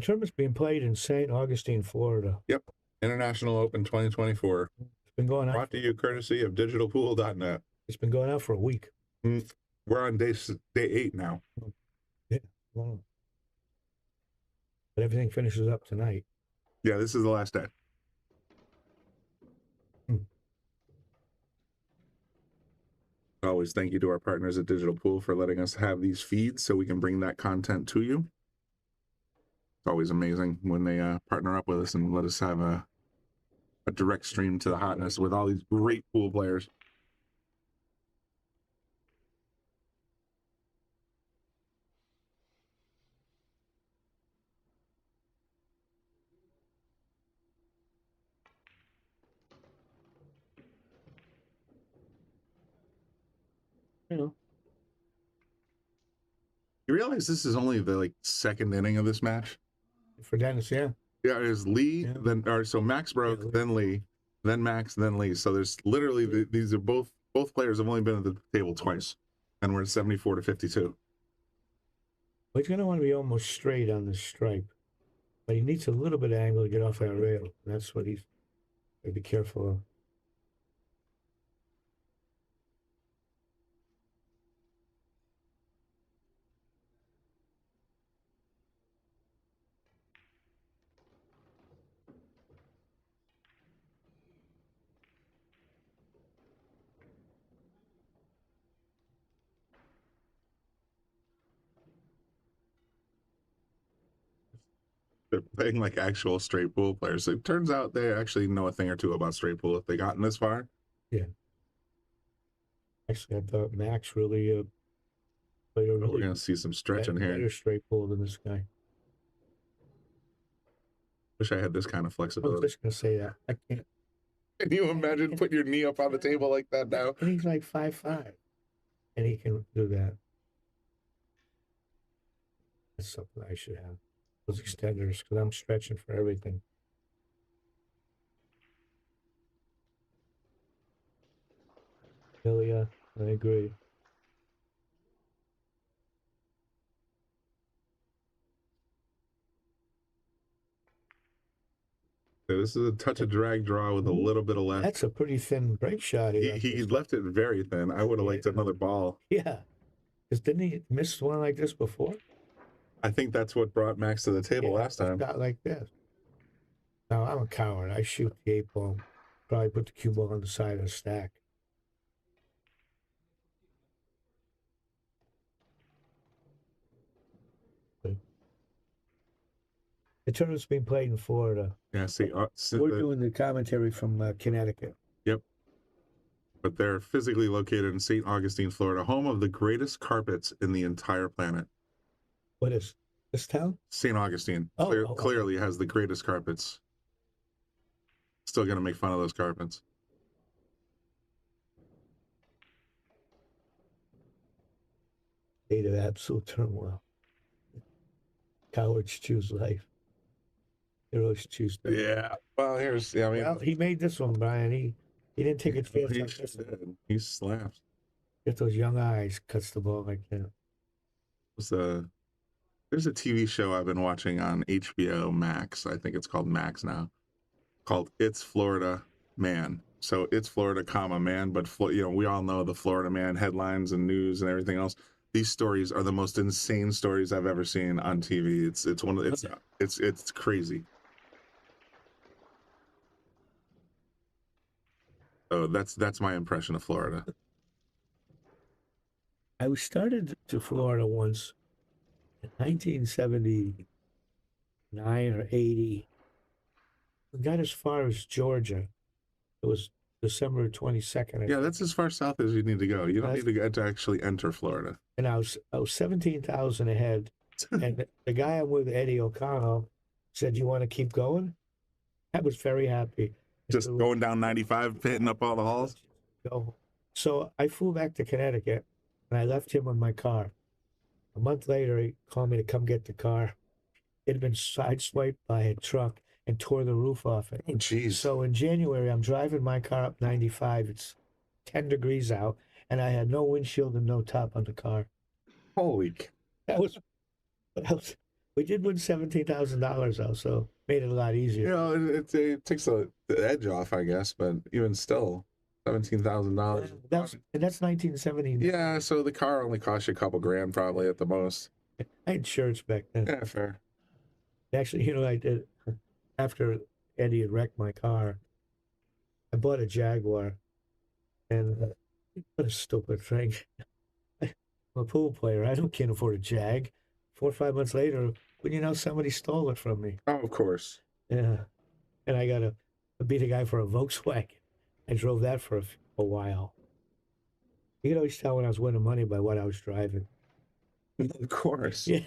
Speaker 12: The tournament's being played in St. Augustine, Florida.
Speaker 11: Yep. International Open 2024.
Speaker 12: It's been going on.
Speaker 11: Brought to you courtesy of digitalpool.net.
Speaker 12: It's been going on for a week.
Speaker 11: We're on day 8 now.
Speaker 12: Yeah. Wow. But everything finishes up tonight.
Speaker 11: Yeah, this is the last day. Always thank you to our partners at Digital Pool for letting us have these feeds so we can bring that content to you. It's always amazing when they partner up with us and let us have a direct stream to the hotness with all these great pool players. You realize this is only the second inning of this match?
Speaker 12: For Dennis, yeah.
Speaker 11: Yeah, there's Lee, so Max broke, then Lee, then Max, then Lee. So there's literally these are both players have only been at the table twice, and we're at 74 to 52.
Speaker 12: Well, he's going to want to be almost straight on the stripe, but he needs a little bit of angle to get off that rail. That's what he's got to be careful of.
Speaker 11: They're playing like actual straight pool players. So it turns out they actually know a thing or two about straight pool if they gotten this far.
Speaker 12: Yeah. Actually, I thought Max really played a really.
Speaker 11: We're going to see some stretching here.
Speaker 12: Better straight pull than this guy.
Speaker 11: Wish I had this kind of
Speaker 12: I
Speaker 11: flexibility.
Speaker 12: was just going to say that. I can't.
Speaker 11: Can you imagine putting your knee up on the table like that now?
Speaker 12: And he's like 5'5", and he can do that. That's something I should have. Those extenders, because I'm stretching for everything. Yeah, I agree.
Speaker 11: So this is a touch of drag draw with a little bit of left.
Speaker 12: That's a pretty thin break shot.
Speaker 11: He left it very thin. I would have liked another ball.
Speaker 12: Yeah. Because didn't he miss one like this before?
Speaker 11: I think that's what brought Max to the table last time.
Speaker 12: Not like this. No, I'm a coward. I shoot the 8-ball. Probably put the cue ball on the side of the stack. The tournament's being played in Florida.
Speaker 11: Yeah, see,
Speaker 12: we're doing the commentary from Connecticut.
Speaker 11: Yep. But they're physically located in St. Augustine, Florida, home of the greatest carpets in the entire planet.
Speaker 12: What is this town?
Speaker 11: St. Augustine. Clearly has the greatest carpets. Still going to make fun of those carpets.
Speaker 12: State of absolute turmoil. Cowards choose life. Heroes choose death.
Speaker 11: Yeah. Well,
Speaker 12: well, he made this one, Brian. He didn't take a chance.
Speaker 11: He slapped.
Speaker 12: Get those young eyes, cuts the ball like that.
Speaker 11: There's a TV show I've been watching on HBO Max. I think it's called Max now. Called It's Florida Man. So it's Florida, man, but we all know the Florida Man headlines and news and everything else. These stories are the most insane stories I've ever seen on TV. It's crazy. So that's my impression of Florida.
Speaker 12: I started to Florida once in 1979 or 80. I got as far as Georgia. It was December 22nd.
Speaker 11: Yeah, that's as far south as you need to go. You don't need to get to actually enter Florida.
Speaker 12: And I was 17,000 ahead. And the guy I'm with, Eddie O'Connell, said, "You want to keep going?" I was very happy.
Speaker 11: Just going down 95, hitting up all the halls?
Speaker 12: Go. So I flew back to Connecticut, and I left him with my car. A month later, he called me to come get the car. It had been sideswiped by a truck and tore the roof off it.
Speaker 11: Oh, jeez.
Speaker 12: So in January, I'm driving my car up 95. It's 10 degrees out, and I had no windshield and no top on the car.
Speaker 11: Holy.
Speaker 12: That was We did win $17,000 though, so made it a lot easier.
Speaker 11: You know, it takes the edge off, I guess, but even still, $17,000.
Speaker 12: That's 1970.
Speaker 11: Yeah, so the car only cost you a couple grand probably at the most.
Speaker 12: I had shirts back then.
Speaker 11: Yeah, fair.
Speaker 12: Actually, you know, I did after Eddie had wrecked my car. I bought a Jaguar, and what a stupid thing. I'm a pool player. I can't afford a Jag. 4 or 5 months later, when you know somebody stole it from me.
Speaker 11: Oh, of course.
Speaker 12: Yeah, and I got I beat a guy for a Volkswagen. I drove that for a while. You could always tell when I was winning money by what I was driving.
Speaker 11: Of course.
Speaker 12: Yeah,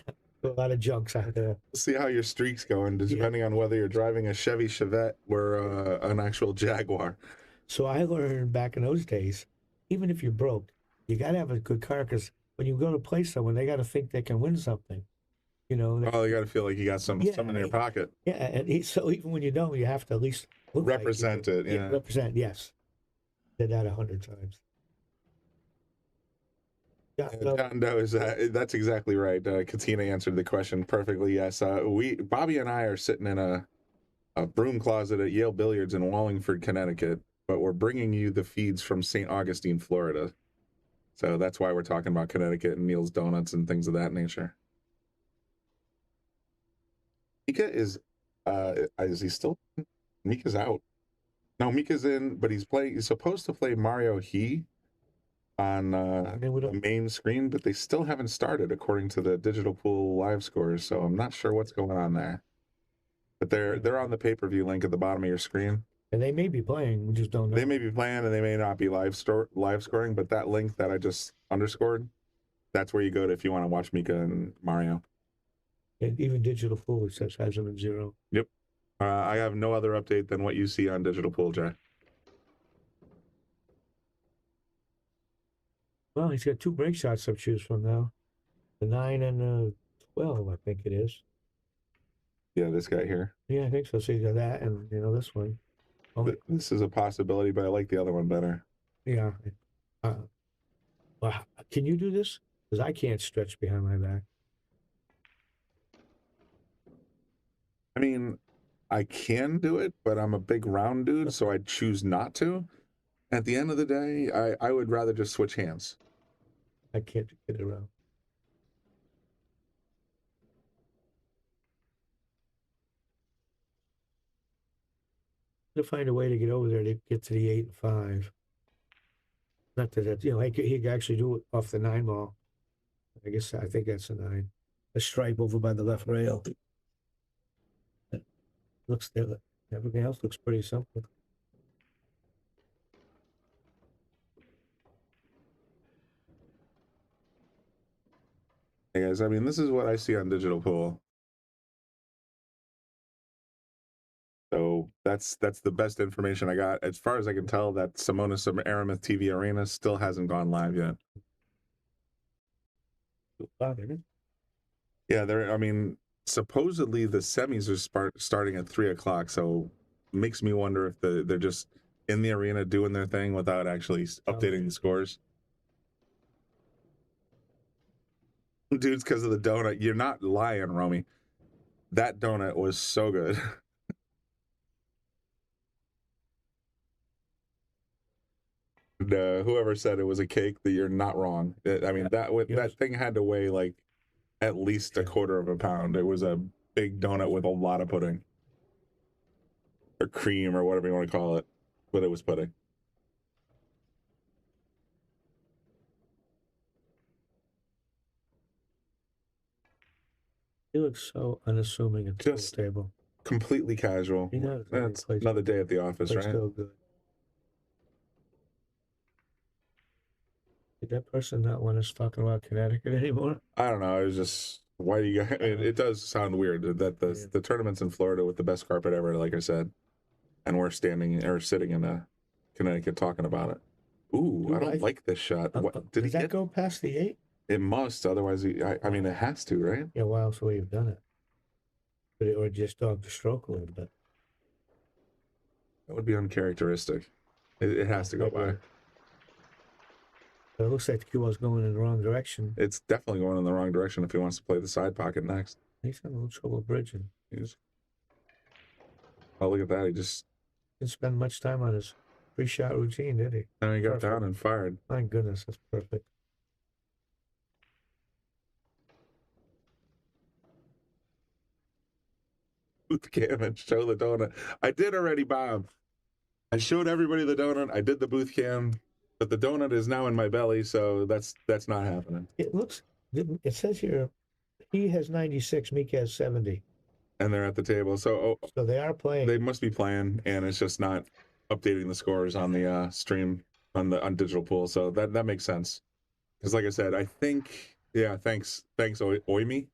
Speaker 12: a lot of junks out there.
Speaker 11: See how your streak's going, depending on whether you're driving a Chevy Chevette or an actual Jaguar.
Speaker 12: So I learned back in those days, even if you're broke, you got to have a good car because when you go to play someone, they got to think they can win something. You know.
Speaker 11: Oh, you got to feel like you got something in your pocket.
Speaker 12: Yeah, and so even when you don't, you have to at least look
Speaker 11: represent
Speaker 12: like
Speaker 11: it. Yeah,
Speaker 12: represent. Yes, did that 100 times. Yeah,
Speaker 11: John Doe that's exactly right. Katina answered the question perfectly. Yes, Bobby and I are sitting in a broom closet at Yale Billiards in Wallingford, Connecticut, but we're bringing you the feeds from St. Augustine, Florida. So that's why we're talking about Connecticut and Neil's Donuts and things of that nature. Mika is he still? Mika's out. No, Mika's in, but he's supposed to play Mario He on the main screen, but they still haven't started according to the digital pool live scores. So I'm not sure what's going on there. But they're on the pay-per-view link at the bottom of your screen.
Speaker 12: And they may be playing, we just don't know.
Speaker 11: They may be playing and they may not be live scoring, but that link that I just underscored, that's where you go to if you want to watch Mika and Mario.
Speaker 12: And even digital pool, it says has them in 0.
Speaker 11: Yep. I have no other update than what you see on digital pool, Jay.
Speaker 12: Well, he's got 2 break shots to choose from now. The 9 and the 12, I think it is.
Speaker 11: Yeah, this guy here.
Speaker 12: Yeah, I think so. So you got that and, this one.
Speaker 11: This is a possibility, but I like the other one better.
Speaker 12: Yeah. Well, can you do this? Because I can't stretch behind my back.
Speaker 11: I mean, I can do it, but I'm a big round dude, so I'd choose not to. At the end of the day, I would rather just switch hands.
Speaker 12: I can't get it around. To find a way to get over there to get to the 8 and 5. Not that he could actually do it off the 9 ball. I think that's a 9. A stripe over by the left rail. Looks there. Everything else looks pretty simple.
Speaker 11: Hey guys, I mean, this is what I see on digital pool. So that's the best information I got. As far as I can tell, that Simonis Aramith TV Arena still hasn't gone live yet. Yeah, I mean, supposedly the semis are starting at 3 o'clock, so makes me wonder if they're just in the arena doing their thing without actually updating the scores. Dudes, because of the donut. You're not lying, Romy. That donut was so good. Whoever said it was a cake, that you're not wrong. I mean, that thing had to weigh like at least a quarter of a pound. It was a big donut with a lot of pudding. Or cream, or whatever you want to call it. But it was pudding.
Speaker 12: He looks so unassuming at the table.
Speaker 11: Completely casual. That's another day at the office, right?
Speaker 12: So good. Did that person not want us talking about Connecticut anymore?
Speaker 11: I don't know. It was just, why do you guys... It does sound weird that the tournament's in Florida with the best carpet ever, like I said. And we're sitting in Connecticut talking about it. Ooh, I don't like this shot. What, did
Speaker 12: does that go past the 8?
Speaker 11: It must, otherwise, I mean, it has to, right?
Speaker 12: Yeah, why else would he have done it? Or just dog the stroke a little bit.
Speaker 11: That would be uncharacteristic. It has to go by.
Speaker 12: But it looks like the cue ball's going in the wrong direction.
Speaker 11: It's definitely going in the wrong direction if he wants to play the side pocket next.
Speaker 12: He's having a little trouble bridging.
Speaker 11: Oh, look at that. He just
Speaker 12: Didn't spend much time on his pre-shot routine, did he?
Speaker 11: Then he got down and fired.
Speaker 12: My goodness, that's perfect.
Speaker 11: Booth cam and show the donut. I did already, Bob. I showed everybody the donut. I did the booth cam, but the donut is now in my belly, so that's not happening.
Speaker 12: It looks. It says here, he has 96, Meek has 70.
Speaker 11: And they're at the table, so
Speaker 12: so they are playing.
Speaker 11: They must be playing, and it's just not updating the scores on the stream on digital pool. So that makes sense. Because like I said, I think thanks Oimi.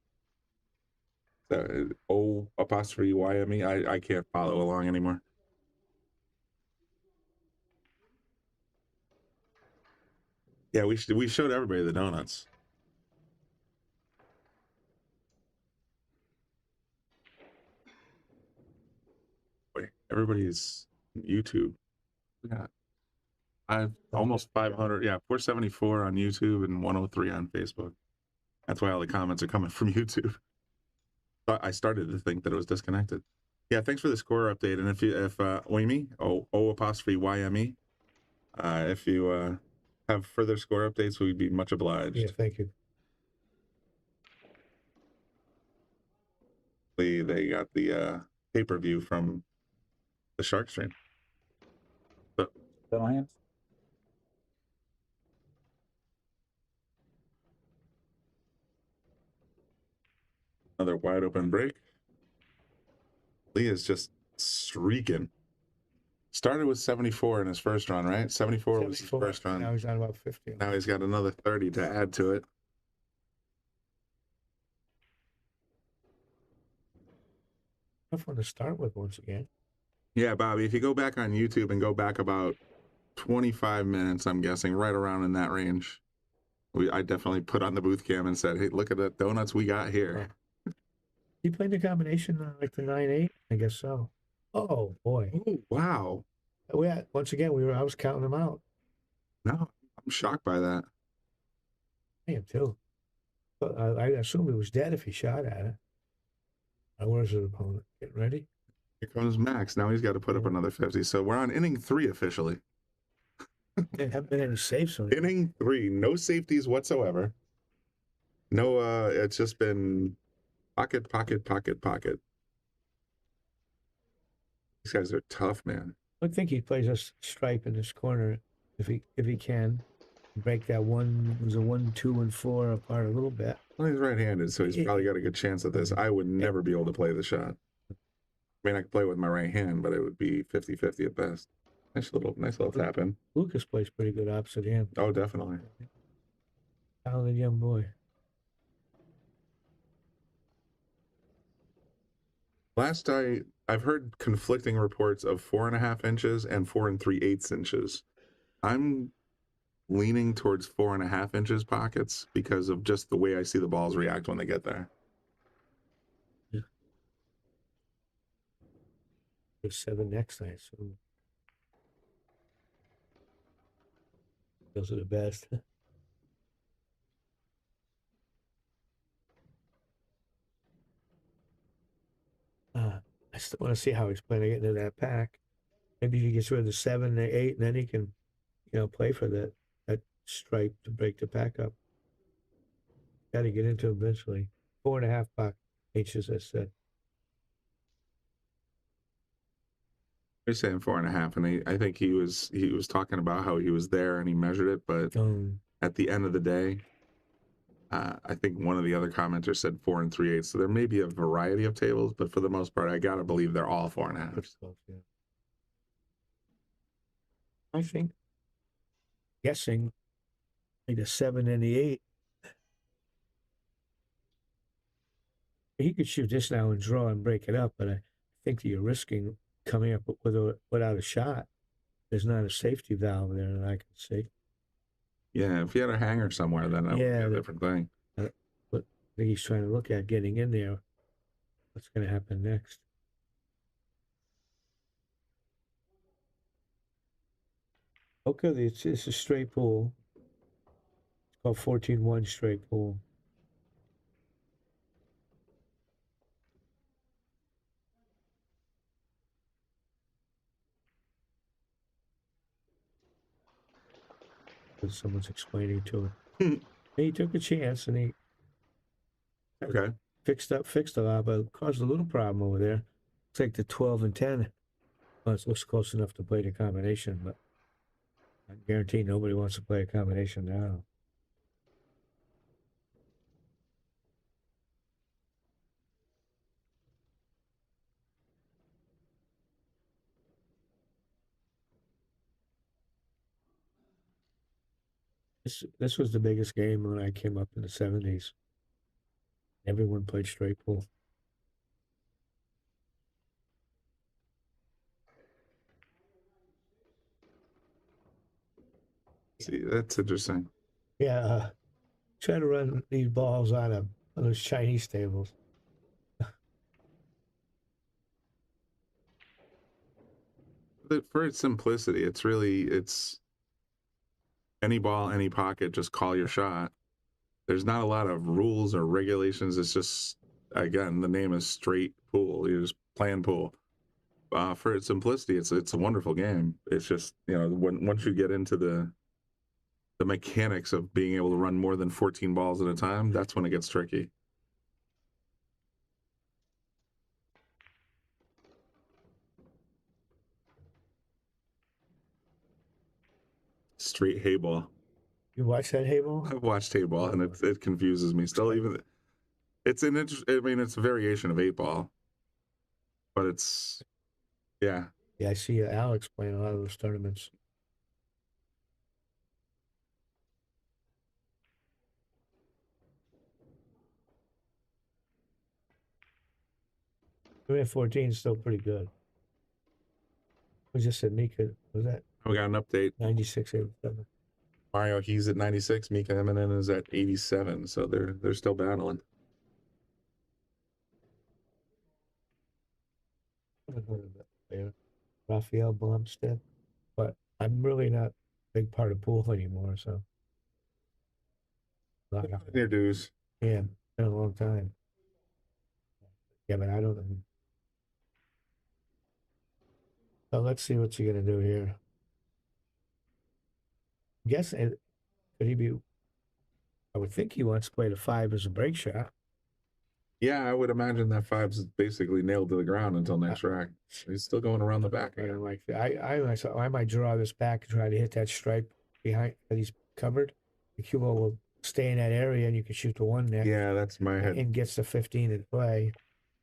Speaker 11: O apostrophe Y-M-E. I can't follow along anymore. Yeah, we showed everybody the donuts. Wait, everybody's YouTube. Yeah. I've almost 500, 474 on YouTube and 103 on Facebook. That's why all the comments are coming from YouTube. But I started to think that it was disconnected. Yeah, thanks for the score update. And if Oimi, O apostrophe Y-M-E, if you have further score updates, we'd be much obliged.
Speaker 12: Yeah, thank you.
Speaker 11: They got the pay-per-view from the Shark stream. But
Speaker 2: hands.
Speaker 11: Another wide open break. Lee is just streaking. Started with 74 in his first run, right? 74 was his first run.
Speaker 12: Now he's on about 50.
Speaker 11: Now he's got another 30 to add to it.
Speaker 12: Tough one to start with once again.
Speaker 11: Yeah, Bobby, if you go back on YouTube and go back about 25 minutes, I'm guessing, right around in that range, I definitely put on the booth cam and said, hey, look at the donuts we got here.
Speaker 12: He played the combination like the 9-8? I guess so. Oh, boy.
Speaker 11: Oh, wow.
Speaker 12: Once again, I was counting them out.
Speaker 11: No, I'm shocked by that.
Speaker 12: I am too. But I assumed it was dead if he shot at it. Where's the opponent? Get ready.
Speaker 11: Here comes Max. Now he's got to put up another 50. So we're on inning 3 officially.
Speaker 12: There haven't been any saves.
Speaker 11: Inning 3. No safeties whatsoever. No, it's just been pocket, pocket, pocket, pocket. These guys are tough, man.
Speaker 12: I think he plays a stripe in this corner if he can. Break that 1, 2, and 4 apart a little bit.
Speaker 11: Well, he's right-handed, so he's probably got a good chance at this. I would never be able to play the shot. I mean, I could play with my right hand, but it would be 50-50 at best. Nice little tap in.
Speaker 12: Lucas plays pretty good opposite him.
Speaker 11: Oh, definitely.
Speaker 12: Talented young boy.
Speaker 11: Last I've heard conflicting reports of 4.5 inches and 4 3/8 inches. I'm leaning towards 4.5 inches pockets because of just the way I see the balls react when they get there.
Speaker 12: Yeah. There's 7 next, I assume. Those are the best. I still want to see how he's planning to get into that pack. Maybe if he gets rid of the 7, the 8, and then he can, play for that stripe to break the pack up. Got to get into it eventually. 4.5 inches, I said.
Speaker 11: You're saying 4.5, and I think he was talking about how he was there and he measured it, but at the end of the day, I think one of the other commenters said 4 3/8. So there may be a variety of tables, but for the most part, I gotta believe they're all 4.5.
Speaker 12: Yeah. I think, guessing, like the 7 and the 8. He could shoot this now and draw and break it up, but I think that you're risking coming up without a shot. There's not a safety valve there that I can see.
Speaker 11: Yeah, if he had a hanger somewhere, then that would be a different thing.
Speaker 12: But I think he's trying to look at getting in there. What's going to happen next? Okay, it's a straight pool. It's called 14-1 straight pool. because someone's explaining to him. And he took a chance and he fixed a lot, but caused a little problem over there. It's like the 12 and 10. Well, it looks close enough to play the combination, but I guarantee nobody wants to play a combination now. This was the biggest game when I came up in the 70s. Everyone played straight pool.
Speaker 11: See, that's interesting.
Speaker 12: Yeah, try to run these balls on those Chinese tables.
Speaker 11: For its simplicity, it's any ball, any pocket, just call your shot. There's not a lot of rules or regulations. It's just, again, the name is straight pool. You're just playing pool. For its simplicity, it's a wonderful game. It's just, once you get into the mechanics of being able to run more than 14 balls at a time, that's when it gets tricky. Straight hay ball.
Speaker 12: You watch that hay ball?
Speaker 11: I've watched hay ball, and it confuses me still. Even it's it's a variation of 8-ball, but it's yeah.
Speaker 12: I see Alex playing a lot of those tournaments. I mean, 14 is still pretty good. We just said Mika, was that?
Speaker 11: We got an update.
Speaker 12: 96, 87.
Speaker 11: Mario, he's at 96. Mika Eminem is at 87. So they're still battling.
Speaker 12: Raphael Blumstead, but I'm really not a big part of pool anymore, so.
Speaker 11: Your dues.
Speaker 12: Yeah, been a long time. Yeah, but I don't know. So let's see what you're gonna do here. Guess could he be? I would think he wants to play the 5 as a break shot.
Speaker 11: Yeah, I would imagine that 5's basically nailed to the ground until next rack. He's still going around the back.
Speaker 12: I don't like that. I might draw this back and try to hit that stripe behind that he's covered. The cue ball will stay in that area and you can shoot the 1 neck.
Speaker 11: Yeah, that's my head.
Speaker 12: And gets the 15 in play.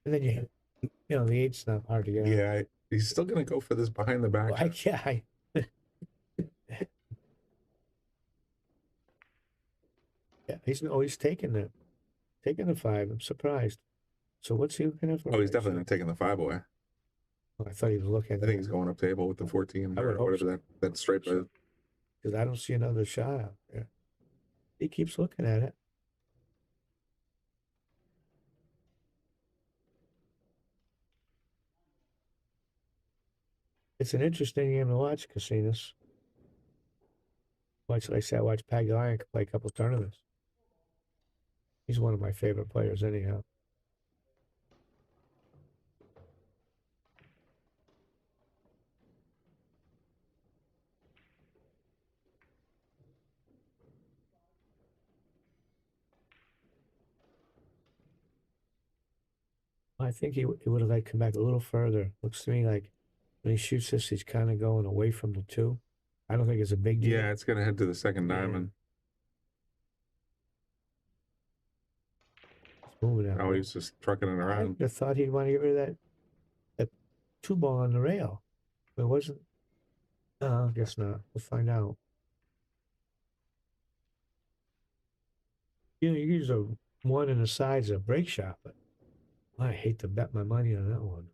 Speaker 12: And then the 8's not hard to get.
Speaker 11: Yeah, he's still going to go for this behind the back.
Speaker 12: Well, yeah, he's taking the 5. I'm surprised. So what's he looking at for?
Speaker 11: Oh, he's definitely not taking the 5 away.
Speaker 12: I thought he was looking.
Speaker 11: I think he's going up table with the 14 or whatever that stripe is.
Speaker 12: Because I don't see another shot out there. He keeps looking at it. It's an interesting game to watch, Casinos. Like I said, I watched Pagulayan play a couple of tournaments. He's one of my favorite players anyhow. I think he would have liked to come back a little further. Looks to me like when he shoots this, he's kind of going away from the 2. I don't think it's a big deal.
Speaker 11: Yeah, it's going to head to the second diamond.
Speaker 12: It's moving out.
Speaker 11: Oh, he's just trucking it around.
Speaker 12: I thought he'd want to get rid of that 2 ball on the rail. But it wasn't. No, I guess not. We'll find out. You use a 1 in the sides of a break shot, but I hate to bet my money on that one.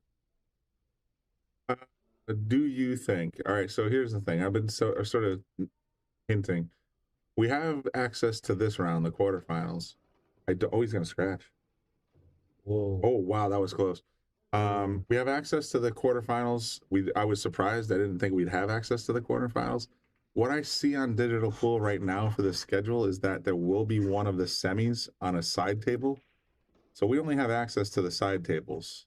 Speaker 11: Do you think? All right, so here's the thing. I've been sort of hinting. We have access to this round, the quarterfinals. He's going to scratch.
Speaker 12: Whoa.
Speaker 11: Oh, wow, that was close. We have access to the quarterfinals. I was surprised. I didn't think we'd have access to the quarterfinals. What I see on Digital Pool right now for the schedule is that there will be one of the semis on a side table. So we only have access to the side tables.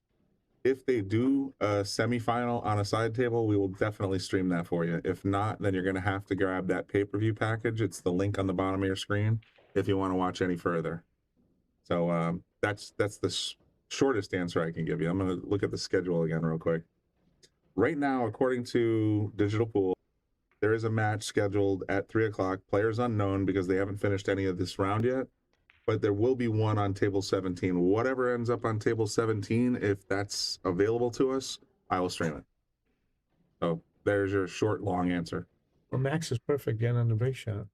Speaker 11: if they do a semifinal on a side table, we will definitely stream that for you. If not, then you're going to have to grab that pay-per-view package. It's the link on the bottom of your screen if you want to watch any further. So that's the shortest answer I can give you. I'm going to look at the schedule again real quick. Right now, according to Digital Pool, there is a match scheduled at 3 o'clock. Players unknown because they haven't finished any of this round yet. But there will be one on table 17. Whatever ends up on table 17, if that's available to us, I will stream it. So there's your short, long answer.
Speaker 12: Well, Max is perfect again on the break shot.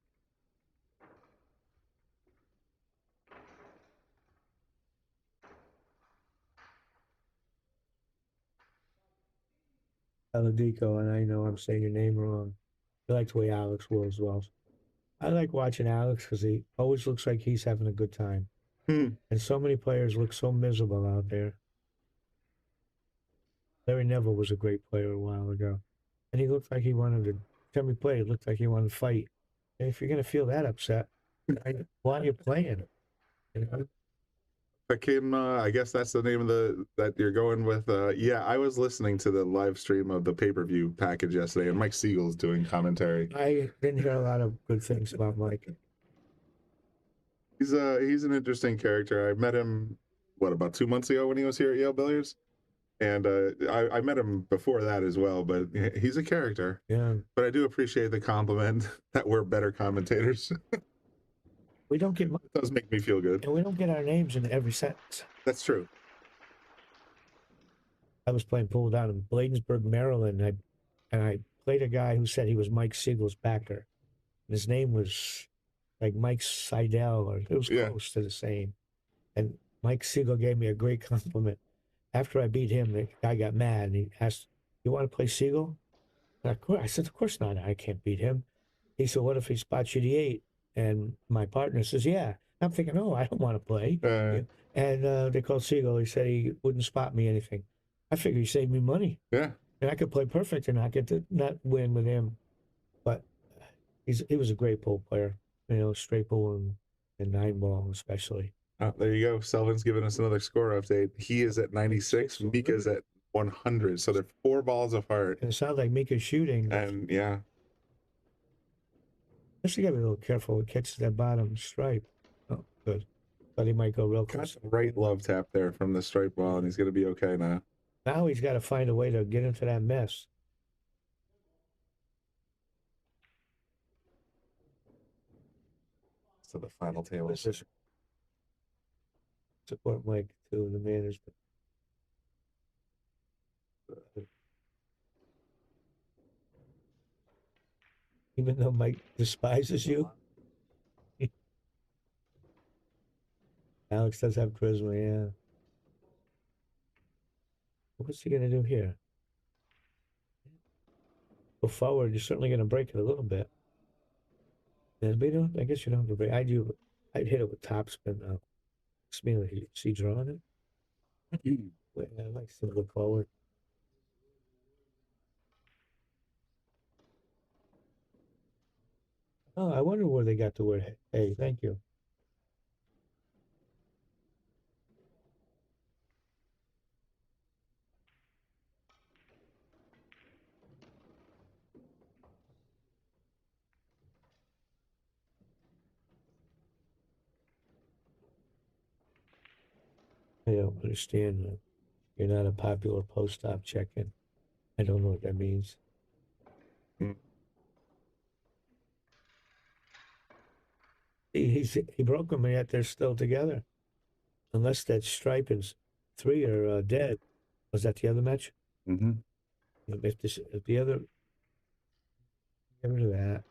Speaker 12: Aladico, and I know I'm saying your name wrong. I like the way Alex will as well. I like watching Alex because he always looks like he's having a good time. And so many players look so miserable out there. Larry Neville was a great player a while ago. And he looked like he wanted to, every time he played, it looked like he wanted to fight. And if you're going to feel that upset, why are you playing? You know?
Speaker 11: Hakim, I guess that's the name of that you're going with. Yeah, I was listening to the live stream of the pay-per-view package yesterday, and Mike Siegel's doing commentary.
Speaker 12: I didn't hear a lot of good things about Mike.
Speaker 11: He's an interesting character. I met him, about 2 months ago when he was here at Yale Billiards? And I met him before that as well, but he's a character.
Speaker 12: Yeah.
Speaker 11: But I do appreciate the compliment that we're better commentators.
Speaker 12: We don't get
Speaker 11: It does make me feel good.
Speaker 12: And we don't get our names in every sentence.
Speaker 11: That's true.
Speaker 12: I was playing pool down in Bladensburg, Maryland, and I played a guy who said he was Mike Siegel's backer. And his name was like Mike Seidel, or it was close to the same. And Mike Siegel gave me a great compliment. After I beat him, the guy got mad and he asked, "You want to play Siegel?" And I said, "Of course not. I can't beat him." He said, "What if he spots you the 8?" And my partner says, "Yeah." I'm thinking, "Oh, I don't want to play." And they called Siegel. He said he wouldn't spot me anything. I figured he saved me money.
Speaker 11: Yeah.
Speaker 12: And I could play perfect and not get to not win with him. But he was a great pool player. You know, straight pool and 9-ball especially.
Speaker 11: There you go. Selvin's giving us another score update. He is at 96. Mika's at 100. So they're 4 balls apart.
Speaker 12: And it sounds like Mika's shooting.
Speaker 11: And yeah.
Speaker 12: Just you gotta be a little careful. It catches that bottom stripe. Oh, good. But he might go real close.
Speaker 11: Got the right love tap there from the stripe ball, and he's going to be okay now.
Speaker 12: Now he's got to find a way to get into that mess.
Speaker 11: So the final table.
Speaker 12: Support Mike too, the management. Even though Mike despises you. Alex does have charisma, yeah. What's he gonna do here? Go forward, you're certainly gonna break it a little bit. I guess you don't have to break. I'd hit it with topspin now. Is he drawing it? Wait, I like to go forward. Oh, I wonder where they got the word hey. Thank you. I don't understand that. You're not a popular post-op check-in. I don't know what that means. He broke them, and yet they're still together. Unless that stripe and 3 are dead. Was that the other match?
Speaker 11: Mm-hmm.
Speaker 12: If the other... Get rid of that.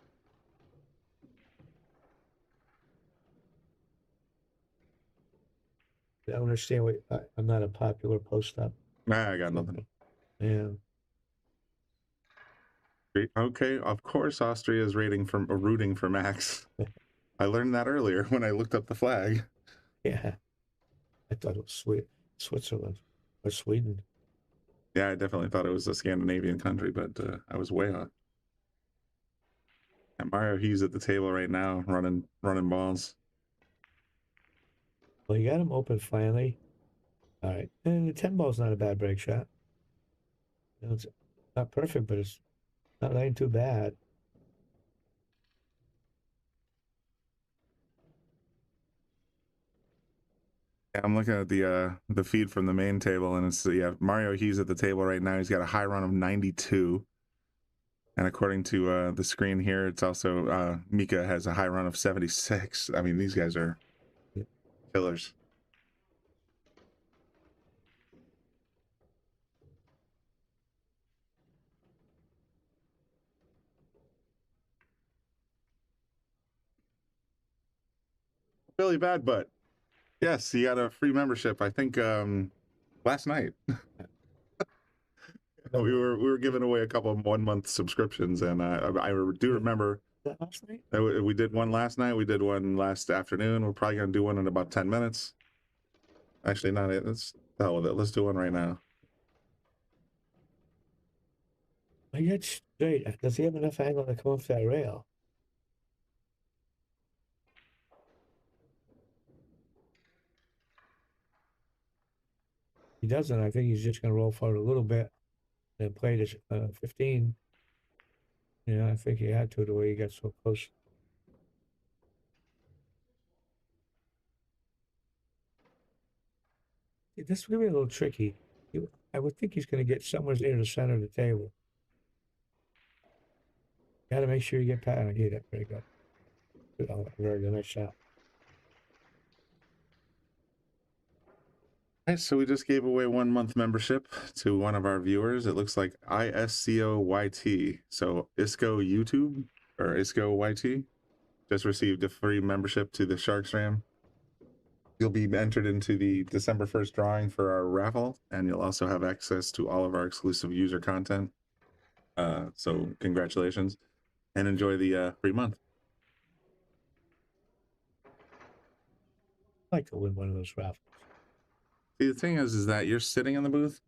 Speaker 12: I don't understand why I'm not a popular post-op.
Speaker 11: Nah, I got nothing.
Speaker 12: Yeah.
Speaker 11: Okay, of course Austria is rooting for Max. I learned that earlier when I looked up the flag.
Speaker 12: Yeah. I thought it was Switzerland or Sweden.
Speaker 11: Yeah, I definitely thought it was a Scandinavian country, but I was way off. And Mario Hughes at the table right now, running balls.
Speaker 12: Well, you got him open finally. All right. And the 10 ball's not a bad break shot. You know, it's not perfect, but it's not laying too bad.
Speaker 11: Yeah, I'm looking at the feed from the main table, and it's yeah, Mario He's at the table right now. He's got a high run of 92. And according to the screen here, it's also Mika has a high run of 76. I mean, these guys are killers. Billy Bad Butt. Yes, he got a free membership. I think last night. we were giving away a couple of 1-month subscriptions, and I do remember
Speaker 12: last night.
Speaker 11: We did one last night. We did one last afternoon. We're probably gonna do one in about 10 minutes. Actually, not it. Let's hell with it. Let's do one right now.
Speaker 12: I get straight. Does he have enough angle to come off that rail? He doesn't. I think he's just going to roll forward a little bit and play to 15. Yeah, I think he had to the way he got so close. This is going to be a little tricky. I would think he's going to get somewhere near the center of the table. Got to make sure you get past. Oh, yeah, that's very good. Oh, very good. Nice shot.
Speaker 11: All right, so we just gave away 1-month membership to one of our viewers. It looks like ISCOYT. So ISCO YouTube or ISCO YT just received a free membership to the Sharks Ram. You'll be entered into the December 1st drawing for our raffle, and you'll also have access to all of our exclusive user content. So congratulations, and enjoy the free month.
Speaker 12: I'd like to win one of those raffles.
Speaker 11: See, the thing is that you're sitting in the booth.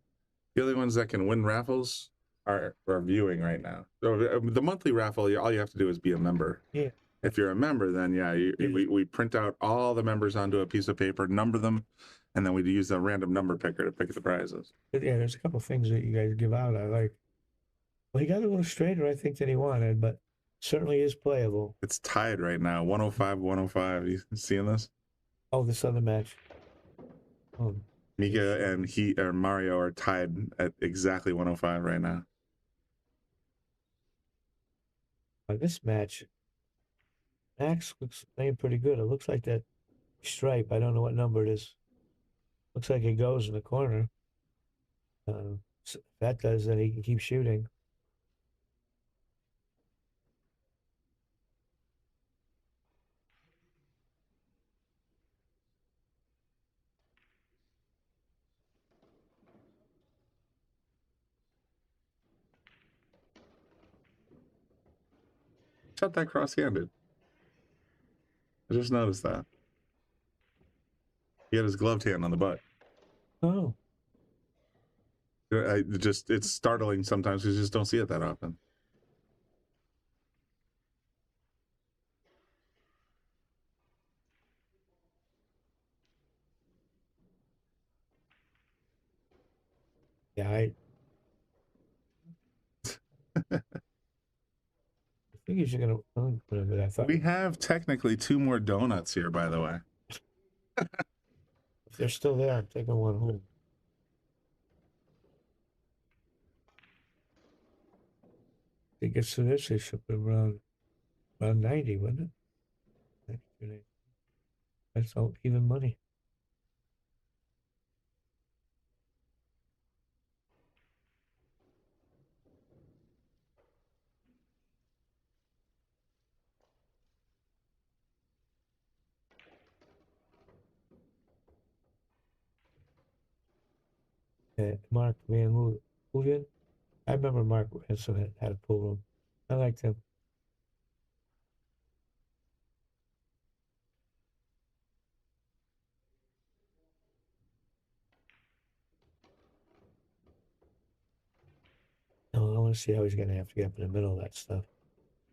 Speaker 11: The only ones that can win raffles are viewing right now. So the monthly raffle, all you have to do is be a member.
Speaker 12: Yeah.
Speaker 11: If you're a member, then yeah, we print out all the members onto a piece of paper, number them, and then we use a random number picker to pick the prizes.
Speaker 12: But yeah, there's a couple things that you guys give out I like. Well, he got a little straighter, I think, than he wanted, but certainly is playable.
Speaker 11: It's tied right now, 105-105. You seeing this?
Speaker 12: Oh, this other match. Oh.
Speaker 11: Mika and Mario are tied at exactly 105 right now.
Speaker 12: This match, Max looks playing pretty good. It looks like that stripe. I don't know what number it is. Looks like it goes in the corner. If that does, then he can keep shooting.
Speaker 11: Shot that cross-handed. I just noticed that. He had his gloved hand on the butt.
Speaker 12: Oh.
Speaker 11: It's startling sometimes because you just don't see it that often.
Speaker 12: Yeah, I think he's gonna. But I thought
Speaker 11: we have technically 2 more donuts here, by the way.
Speaker 12: If they're still there, I'm taking one home. If it gets to this, it should be around 90, wouldn't it? That's all even money. Mark Van Hooven. I remember Mark Ransom had a pool room. I liked him. No, I want to see how he's going to have to get up in the middle of that stuff.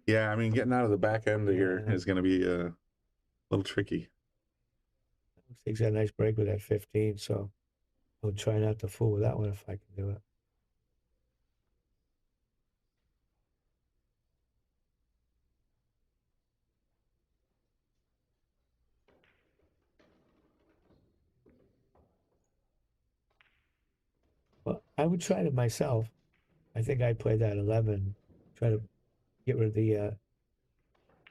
Speaker 11: Yeah, I mean, getting out of the back end of here is going to be a little tricky.
Speaker 12: He's got a nice break with that 15, so I'll try not to fool with that one if I can do it. Well, I would try it myself. I think I'd play that 11. Try to get rid of the, I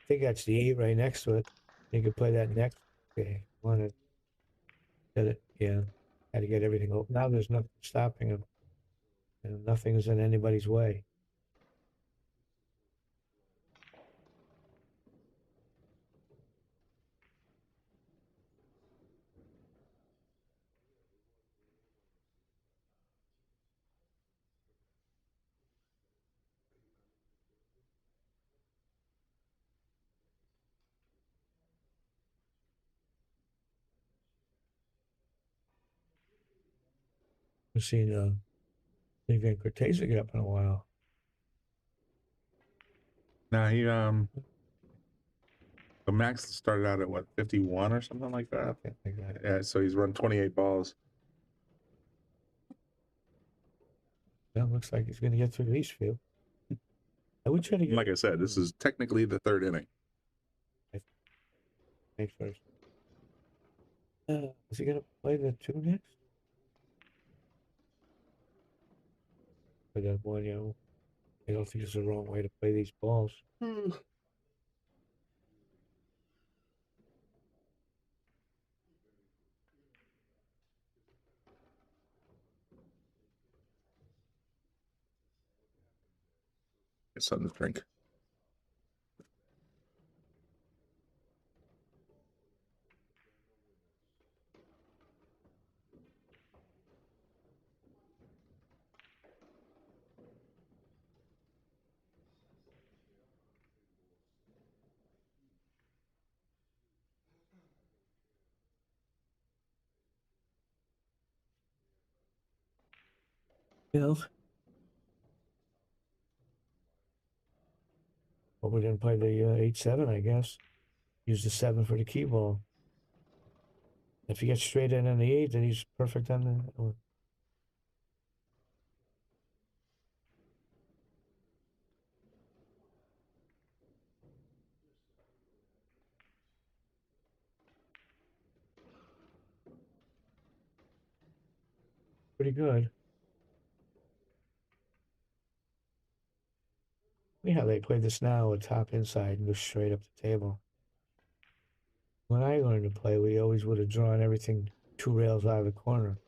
Speaker 12: think that's the 8 right next to it. You could play that next. Okay, wanted it. Yeah, had to get everything open. Now there's nothing stopping him. And nothing is in anybody's way. We've seen Lee Van Corteza get up in a while.
Speaker 11: Now the max started out at what, 51 or something like that?
Speaker 12: Okay, like that.
Speaker 11: Yeah, so he's run 28 balls.
Speaker 12: Well, looks like he's going to get through these few. I would try to get.
Speaker 11: Like I said, this is technically the third inning.
Speaker 12: Thanks first. Is he going to play the 2 next? But that one, you know, I don't think it's the wrong way to play these balls.
Speaker 11: Get something to drink.
Speaker 12: You know? Well, we didn't play the 8-7, I guess. Use the 7 for the key ball. If he gets straight in on the 8, then he's perfect on the. Pretty good. See how they play this now with top inside and go straight up the table. When I learned to play, we always would have drawn everything 2 rails out of the corner.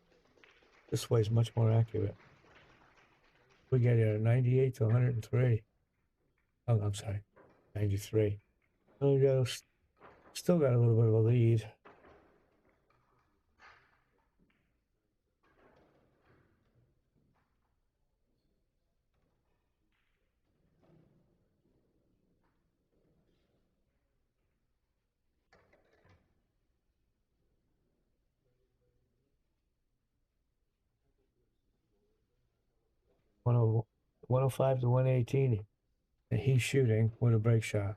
Speaker 12: This way is much more accurate. We get a 98 to 103. Oh, I'm sorry, 93. Oh, we got still got a little bit of a lead. One 105 to 118. And he's shooting with a break shot.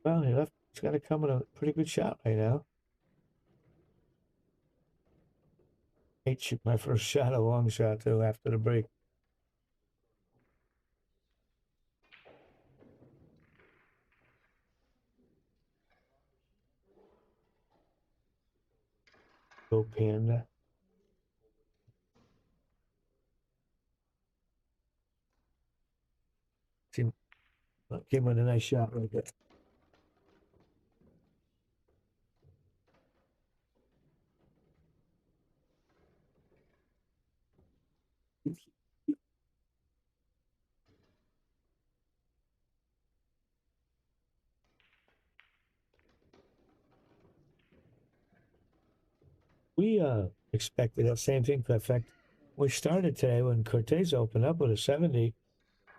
Speaker 12: Well, he's got to come in a pretty good shot right now. 8 shoot my first shot, a long shot too, after the break. Go Panda. Give him a nice shot right there. We expected that same thing. In fact, we started today when Cortez opened up with a 70.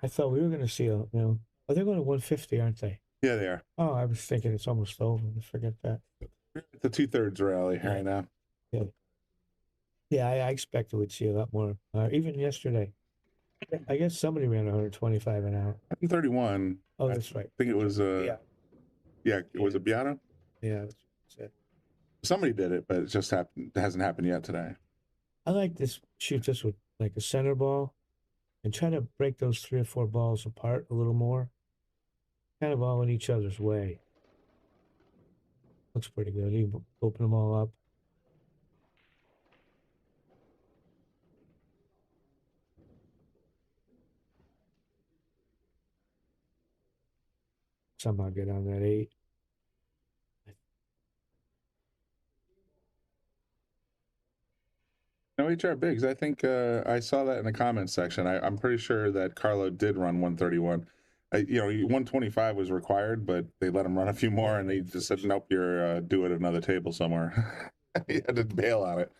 Speaker 12: I thought we were going to see oh, they're going to 150, aren't they?
Speaker 11: Yeah, they are.
Speaker 12: Oh, I was thinking it's almost over. I forget that.
Speaker 11: The 2/3 rally right now.
Speaker 12: Yeah. Yeah, I expected we'd see a lot more. Even yesterday. I guess somebody ran 125 an hour.
Speaker 11: 131.
Speaker 12: Oh, that's right.
Speaker 11: I think it was Yeah, was it Beato?
Speaker 12: Yeah, that's it.
Speaker 11: Somebody did it, but it just happened. It hasn't happened yet today.
Speaker 12: I like this. Shoot this with like a center ball, and try to break those 3 or 4 balls apart a little more. Kind of all in each other's way. Looks pretty good. You open them all up. Somehow get on that 8.
Speaker 11: No HR Biggs. I think I saw that in the comments section. I'm pretty sure that Carlo did run 131. 125 was required, but they let him run a few more, and they just said, "Nope, you're do it at another table somewhere." He had to bail on it.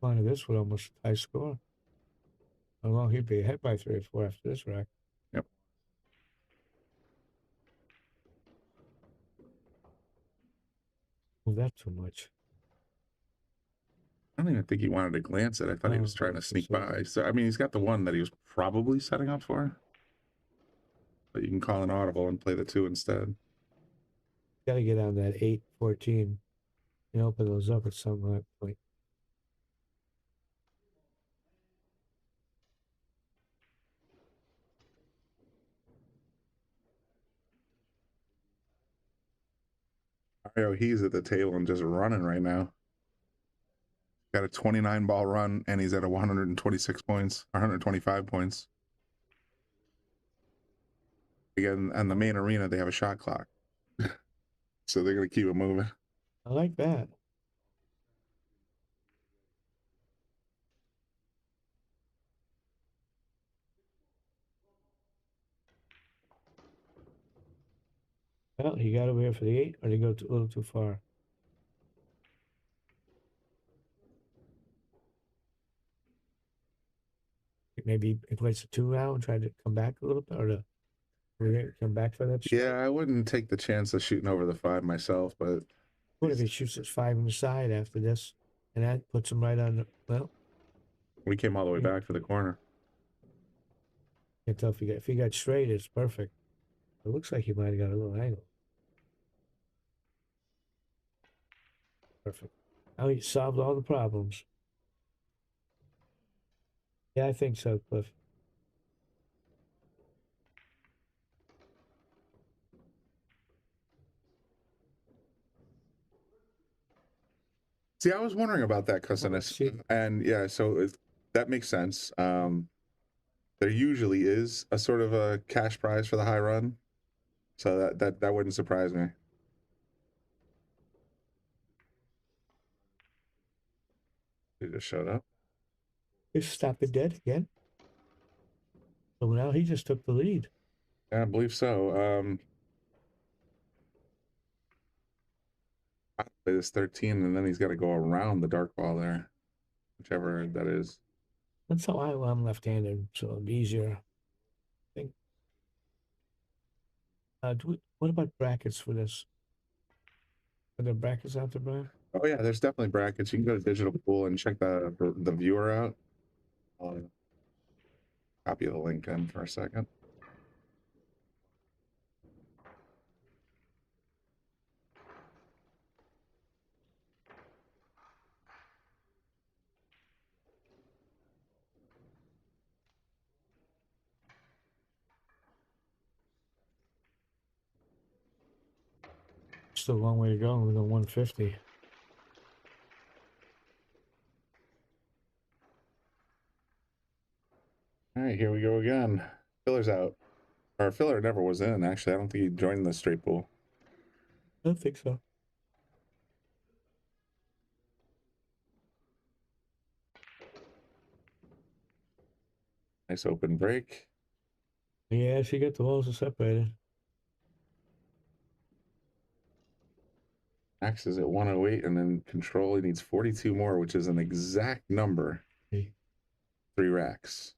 Speaker 12: Come on to this with almost a high score. Oh, well, he'd be ahead by 3 or 4 after this rack.
Speaker 11: Yep.
Speaker 12: Move that too much.
Speaker 11: I don't even think he wanted to glance it. I thought he was trying to sneak by. So I mean, he's got the one that he was probably setting up for. But you can call an audible and play the 2 instead.
Speaker 12: Got to get on that 8-14 and open those up at some point.
Speaker 11: Mario, he's at the table and just running right now. Got a 29 ball run, and he's at a 126 points, 125 points. Again, on the main arena, they have a shot clock. So they're going to keep it moving.
Speaker 12: I like that. Well, he got over here for the 8, or did he go a little too far? Maybe he plays the 2 now and try to come back a little bit, or to come back for that shot?
Speaker 11: Yeah, I wouldn't take the chance of shooting over the 5 myself, but...
Speaker 12: What if he shoots his 5 on the side after this, and that puts him right on the... Well...
Speaker 11: We came all the way back to the corner.
Speaker 12: Can't tell if he got straight, it's perfect. It looks like he might have got a little angle. Perfect. Now he solved all the problems. Yeah, I think so, Cliff.
Speaker 11: See, I was wondering about that, Cousinus. And yeah, so that makes sense. There usually is a sort of a cash prize for the high run. So that wouldn't surprise me. He just showed up.
Speaker 12: Just stop it dead again. So now he just took the lead.
Speaker 11: Yeah, I believe so. I play this 13, and then he's got to go around the dark ball there, whichever that is.
Speaker 12: That's how I'm left-handed, so it'll be easier. I think. What about brackets for this? Are there brackets out there, Brian?
Speaker 11: Oh yeah, there's definitely brackets. You can go to Digital Pool and check the viewer out. I'll copy the link in for a second.
Speaker 12: Still a long way to go. We're going 150.
Speaker 11: All right, here we go again. Filler's out. Or Filler never was in, actually. I don't think he joined the straight pool.
Speaker 12: I don't think so.
Speaker 11: Nice open break.
Speaker 12: Yeah, she got the walls separated.
Speaker 11: Max is at 108, and then Control, he needs 42 more, which is an exact number. 3 racks.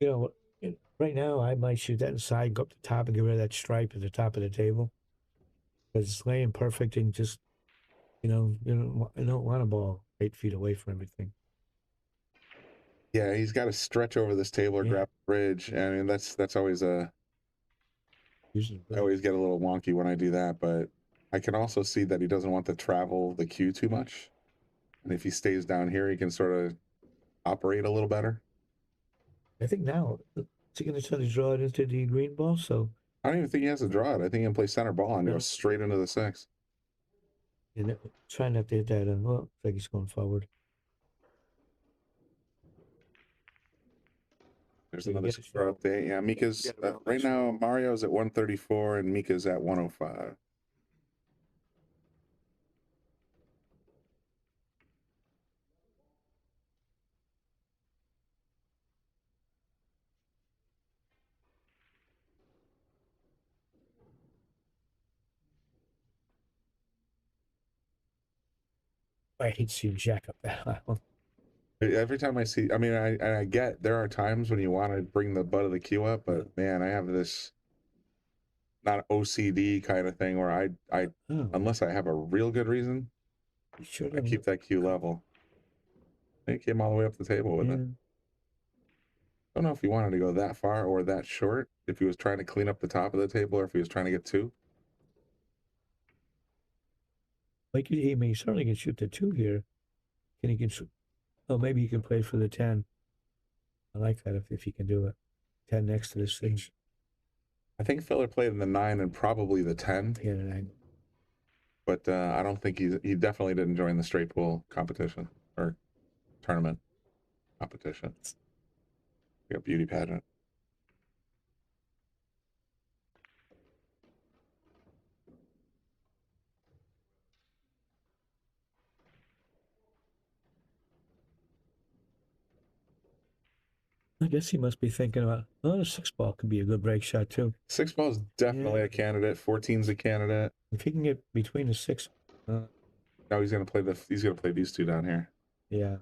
Speaker 12: You know, right now I might shoot that inside, go up the top, and get rid of that stripe at the top of the table because it's laying perfect and just you don't want a ball 8 feet away from everything.
Speaker 11: Yeah, he's got to stretch over this table or grab the bridge. I mean, that's always I always get a little wonky when I do that, but I can also see that he doesn't want to travel the cue too much. And if he stays down here, he can sort of operate a little better.
Speaker 12: I think now, is he going to try to draw it into the green ball? So
Speaker 11: I don't even think he has to draw it. I think he can play center ball and go straight into the 6.
Speaker 12: and trying not to hit that. Well, looks like he's going forward.
Speaker 11: There's another score update. Yeah, Mika's right now. Mario's at 134 and Mika's at 105.
Speaker 12: I hate seeing Jack up that one.
Speaker 11: Every time I see, I mean, I get there are times when you want to bring the butt of the cue up, but man, I have this not OCD kind of thing where unless I have a real good reason, I keep that cue level. He came all the way up the table with it. Don't know if he wanted to go that far or that short. If he was trying to clean up the top of the table, or if he was trying to get 2.
Speaker 12: Like he certainly can shoot the 2 here. Can he can shoot? Oh, maybe he can play for the 10. I like that if he can do it. 10 next to the 6.
Speaker 11: I think Filler played in the 9 and probably the 10.
Speaker 12: Yeah, the 9.
Speaker 11: But I don't think he definitely didn't join the straight pool competition or tournament competition. We got beauty pageant.
Speaker 12: I guess he must be thinking about, oh, the 6 ball could be a good break shot too.
Speaker 11: 6 ball is definitely a candidate. 14's a candidate.
Speaker 12: If he can get between the 6.
Speaker 11: No, he's gonna play these 2 down here.
Speaker 12: Yeah.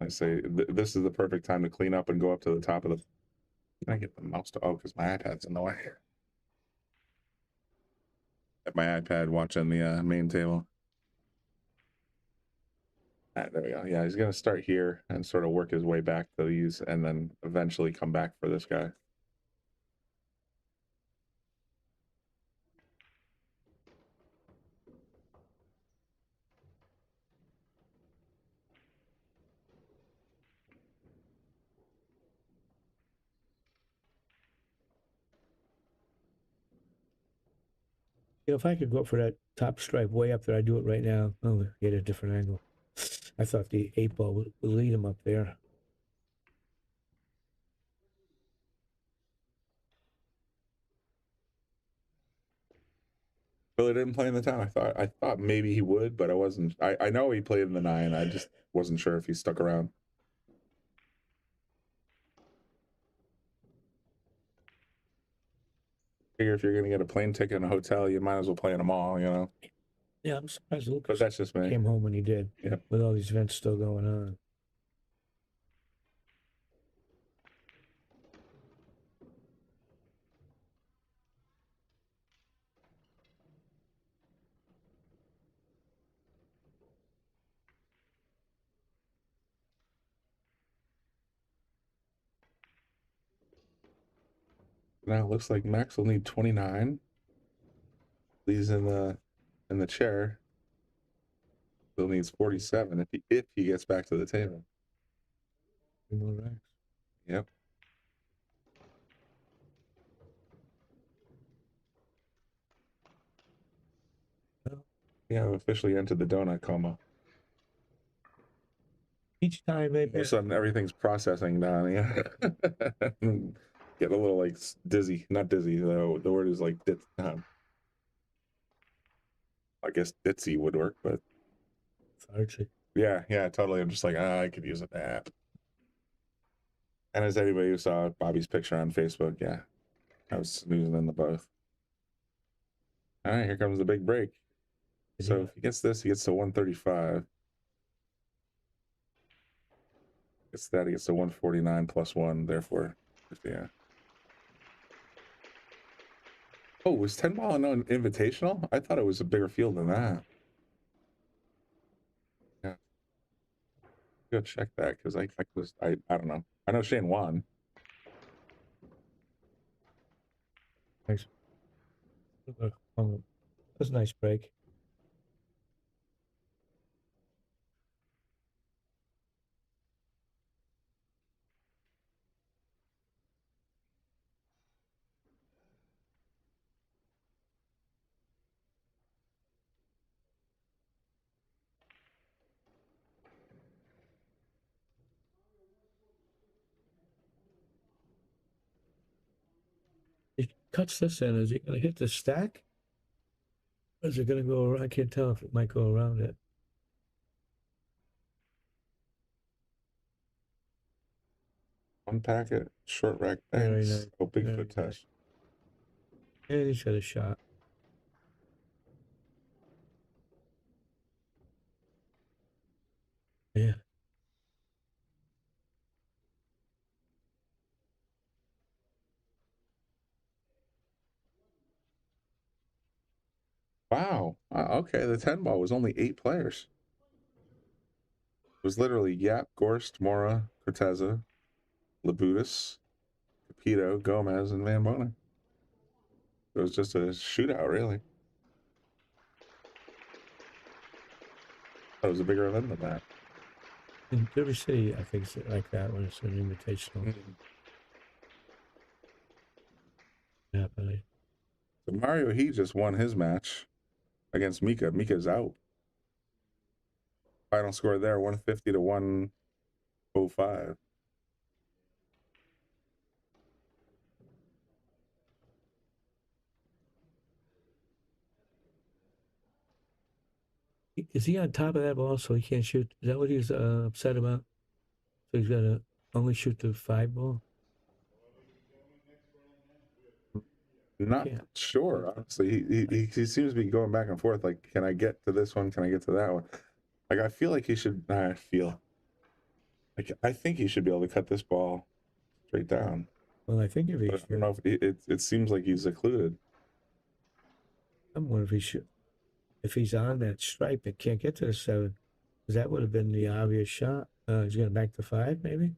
Speaker 11: I say this is the perfect time to clean up and go up to the top of the. Can I get the mouse to? Oh, because my iPad's in the way. At my iPad watching the main table. There we go. Yeah, he's gonna start here and sort of work his way back to these, and then eventually come back for this guy.
Speaker 12: You know, if I could go for that top stripe way up there, I'd do it right now. Oh, get a different angle. I thought the 8 ball would lead him up there.
Speaker 11: Billy didn't play in the 10. I thought maybe he would, but I wasn't. I know he played in the 9. I just wasn't sure if he stuck around. Figure if you're gonna get a plane ticket and a hotel, you might as well play in them all, you know.
Speaker 12: Yeah, I'm surprised Lucas
Speaker 11: But that's just me.
Speaker 12: came home when he did.
Speaker 11: Yeah.
Speaker 12: With all these events still going on.
Speaker 11: Now it looks like Max will need 29. Lee's in the chair. Still needs 47 if he gets back to the table.
Speaker 12: 2 more racks.
Speaker 11: Yep. Yeah, I've officially entered the donut coma.
Speaker 12: Each time they
Speaker 11: All of a sudden, everything's processing down. Yeah. Getting a little like dizzy. Not dizzy, though. The word is like I guess ditzy would work, but
Speaker 12: Archie.
Speaker 11: yeah, totally. I'm just like, I could use a nap. And as anybody who saw Bobby's picture on Facebook, yeah, I was snoozing in the both. All right, here comes the big break. So if he gets this, he gets to 135. It's that he gets the 149 plus 1, therefore, yeah. Oh, was 10 ball an invitational? I thought it was a bigger field than that. Yeah. Go check that because I don't know. I know Shane won.
Speaker 12: Nice. That's a nice break. He cuts this in. Is he going to hit the stack? Or is it going to go around? I can't tell if it might go around it.
Speaker 11: One packet, short rack
Speaker 12: Very
Speaker 11: banks.
Speaker 12: nice.
Speaker 11: Oh,
Speaker 12: Very
Speaker 11: Bigfoot test.
Speaker 12: And he's got a shot. Yeah.
Speaker 11: Wow. Okay, the 10 ball was only 8 players. It was literally Yap, Gorst, Mora, Corteza, Labutis, Capito, Gomez, and Van Bonen. It was just a shootout, really. That was a bigger event than that.
Speaker 12: In Derby City, I think it's like that when it's an invitational. Happening.
Speaker 11: So Mario, he just won his match against Mika. Mika's out. Final score there, 150 to 105.
Speaker 12: Is he on top of that ball so he can't shoot? Is that what he's upset about? So he's got to only shoot the 5 ball?
Speaker 11: Not sure, honestly. He seems to be going back and forth. Like, can I get to this one? Can I get to that one? Like, I feel like he should. I think he should be able to cut this ball straight down.
Speaker 12: Well, I think if he,
Speaker 11: I don't know if it seems like he's occluded.
Speaker 12: I'm wondering if he should. If he's on that stripe and can't get to the 7, because that would have been the obvious shot. He's going to back to 5, maybe.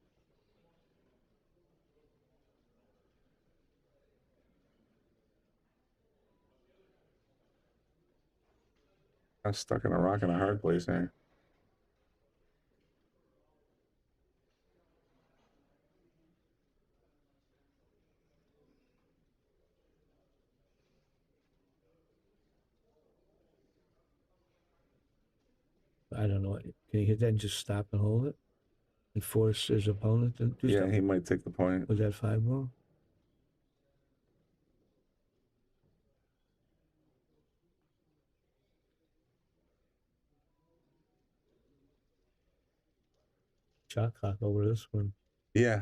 Speaker 11: I'm stuck in a rock and a hard place here.
Speaker 12: I don't know. Can he hit that and just stop and hold it? And force his opponent to do something?
Speaker 11: Yeah, he might take the point.
Speaker 12: With that 5 ball? Shot clock over this one.
Speaker 11: Yeah.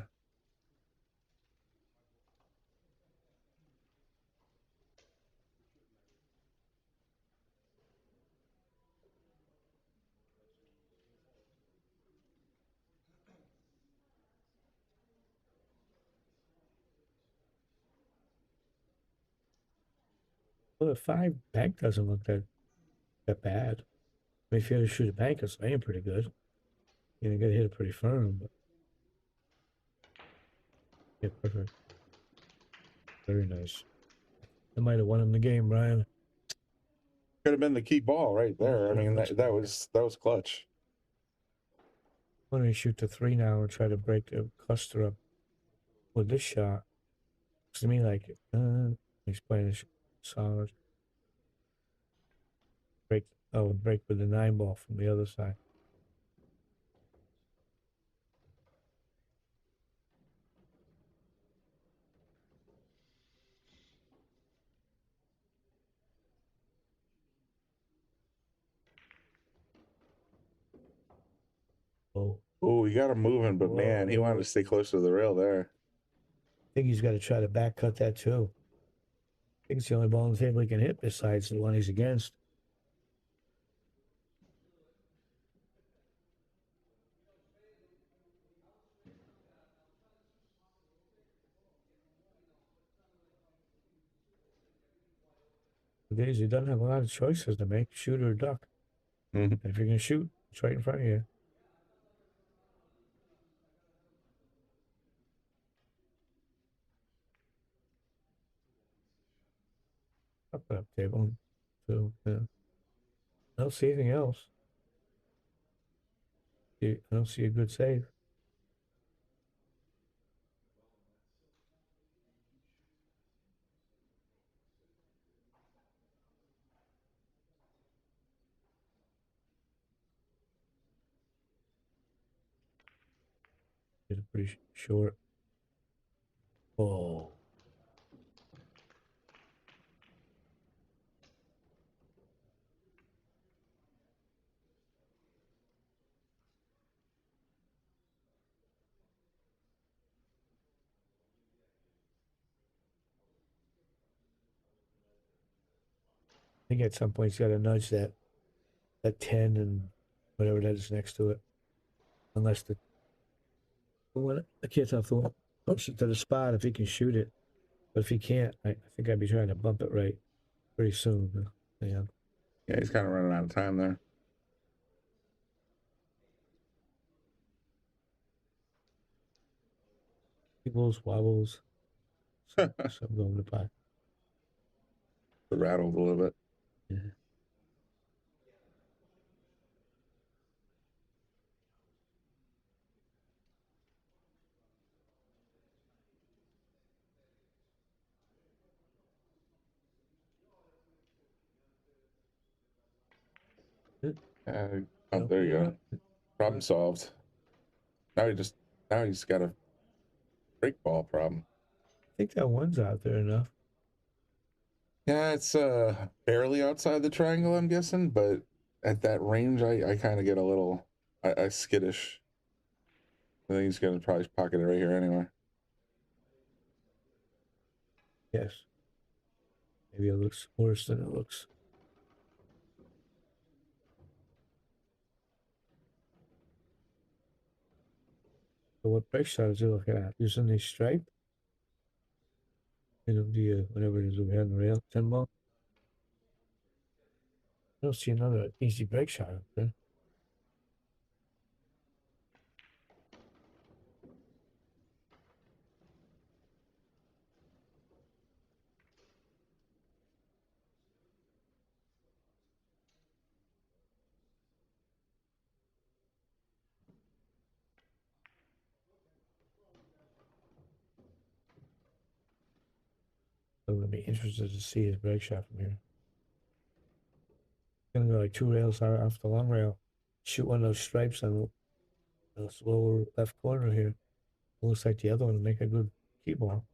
Speaker 12: Well, the 5 bank doesn't look that bad. I mean, if you had to shoot a bank, it's laying pretty good. You got to hit it pretty firm, but yeah, perfect. Very nice. That might have won him the game, Brian.
Speaker 11: Could have been the key ball right there. I mean, that was clutch.
Speaker 12: Why don't you shoot the 3 now and try to break the cluster up with this shot? Looks to me like he's playing solid. Break with the 9 ball from the other side.
Speaker 11: Oh, he got him moving, but man, he wanted to stay close to the rail there.
Speaker 12: I think he's got to try to back cut that too. I think it's the only ball on the table he can hit besides the one he's against. Nowadays, he doesn't have a lot of choices to make, shoot or duck.
Speaker 11: Mm-hmm.
Speaker 12: And if you're going to shoot, it's right in front of you. Up table. So, yeah. I don't see anything else. I don't see a good save. It's pretty short. Oh. I think at some point he's got to nudge that 10 and whatever that is next to it. Unless the kid's off the wall, push it to the spot if he can shoot it. But if he can't, I think I'd be trying to bump it right pretty soon. Yeah.
Speaker 11: Yeah, he's kind of running out of time there.
Speaker 12: Wobbles, wobbles. So I'm going to buy.
Speaker 11: It rattled a little bit.
Speaker 12: Yeah.
Speaker 11: Oh, there you go. Problem solved. Now he's got a break ball problem.
Speaker 12: I think that one's out there enough.
Speaker 11: Yeah, it's barely outside the triangle, I'm guessing, but at that range, I kind of get a little I skittish. I think he's gonna probably pocket it right here anyway.
Speaker 12: Yes. Maybe it looks worse than it looks. So what break shot is he looking at? Using the stripe? You know, whatever it is we had in the rail, 10 ball. I don't see another easy break shot up there. I'm gonna be interested to see his break shot from here. Gonna go like 2 rails off the long rail. Shoot one of those stripes on the lower left corner here. Looks like the other one to make a good key ball.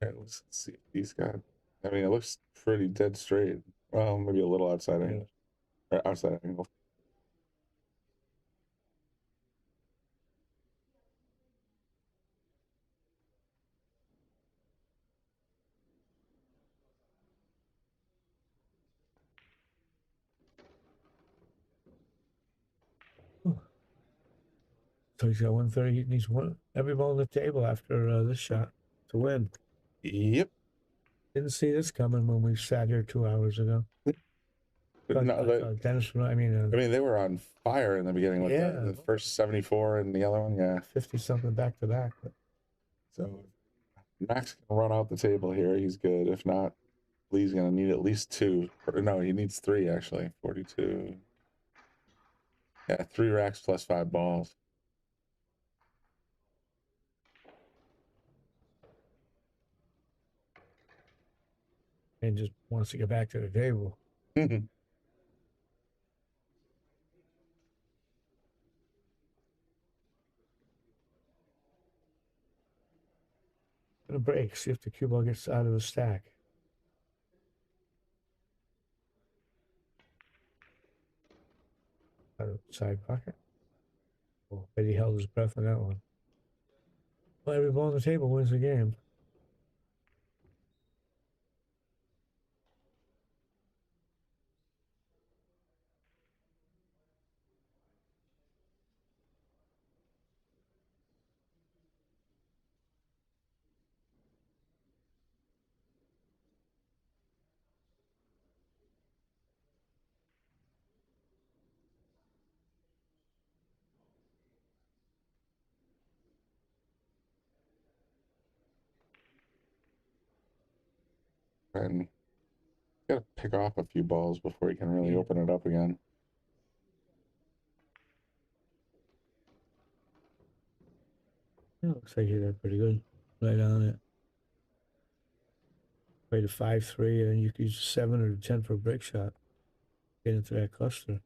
Speaker 11: Okay, let's see. He's got. I mean, it looks pretty dead straight. Well, maybe a little outside angle. Or outside angle.
Speaker 12: So he's got 130. He needs every ball on the table after this shot to win.
Speaker 11: Yep.
Speaker 12: Didn't see this coming when we sat here 2 hours ago. Dennis, I mean,
Speaker 11: they were on fire in the beginning with the first 74 and the other one, yeah.
Speaker 12: 50 something back to back.
Speaker 11: So Max can run out the table here. He's good. If not, Lee's gonna need at least 2. No, he needs 3 actually. 42. Yeah, 3 racks plus 5 balls.
Speaker 12: And just wants to get back to the table. Gonna break. See if the cue ball gets out of the stack. Out of the side pocket. Oh, bet he held his breath on that one. Well, every ball on the table wins the game.
Speaker 11: And gotta pick off a few balls before he can really open it up again.
Speaker 12: Yeah, looks like he did pretty good. Right on it. Played a 5-3, and you could use a 7 or a 10 for a break shot. Get into that cluster.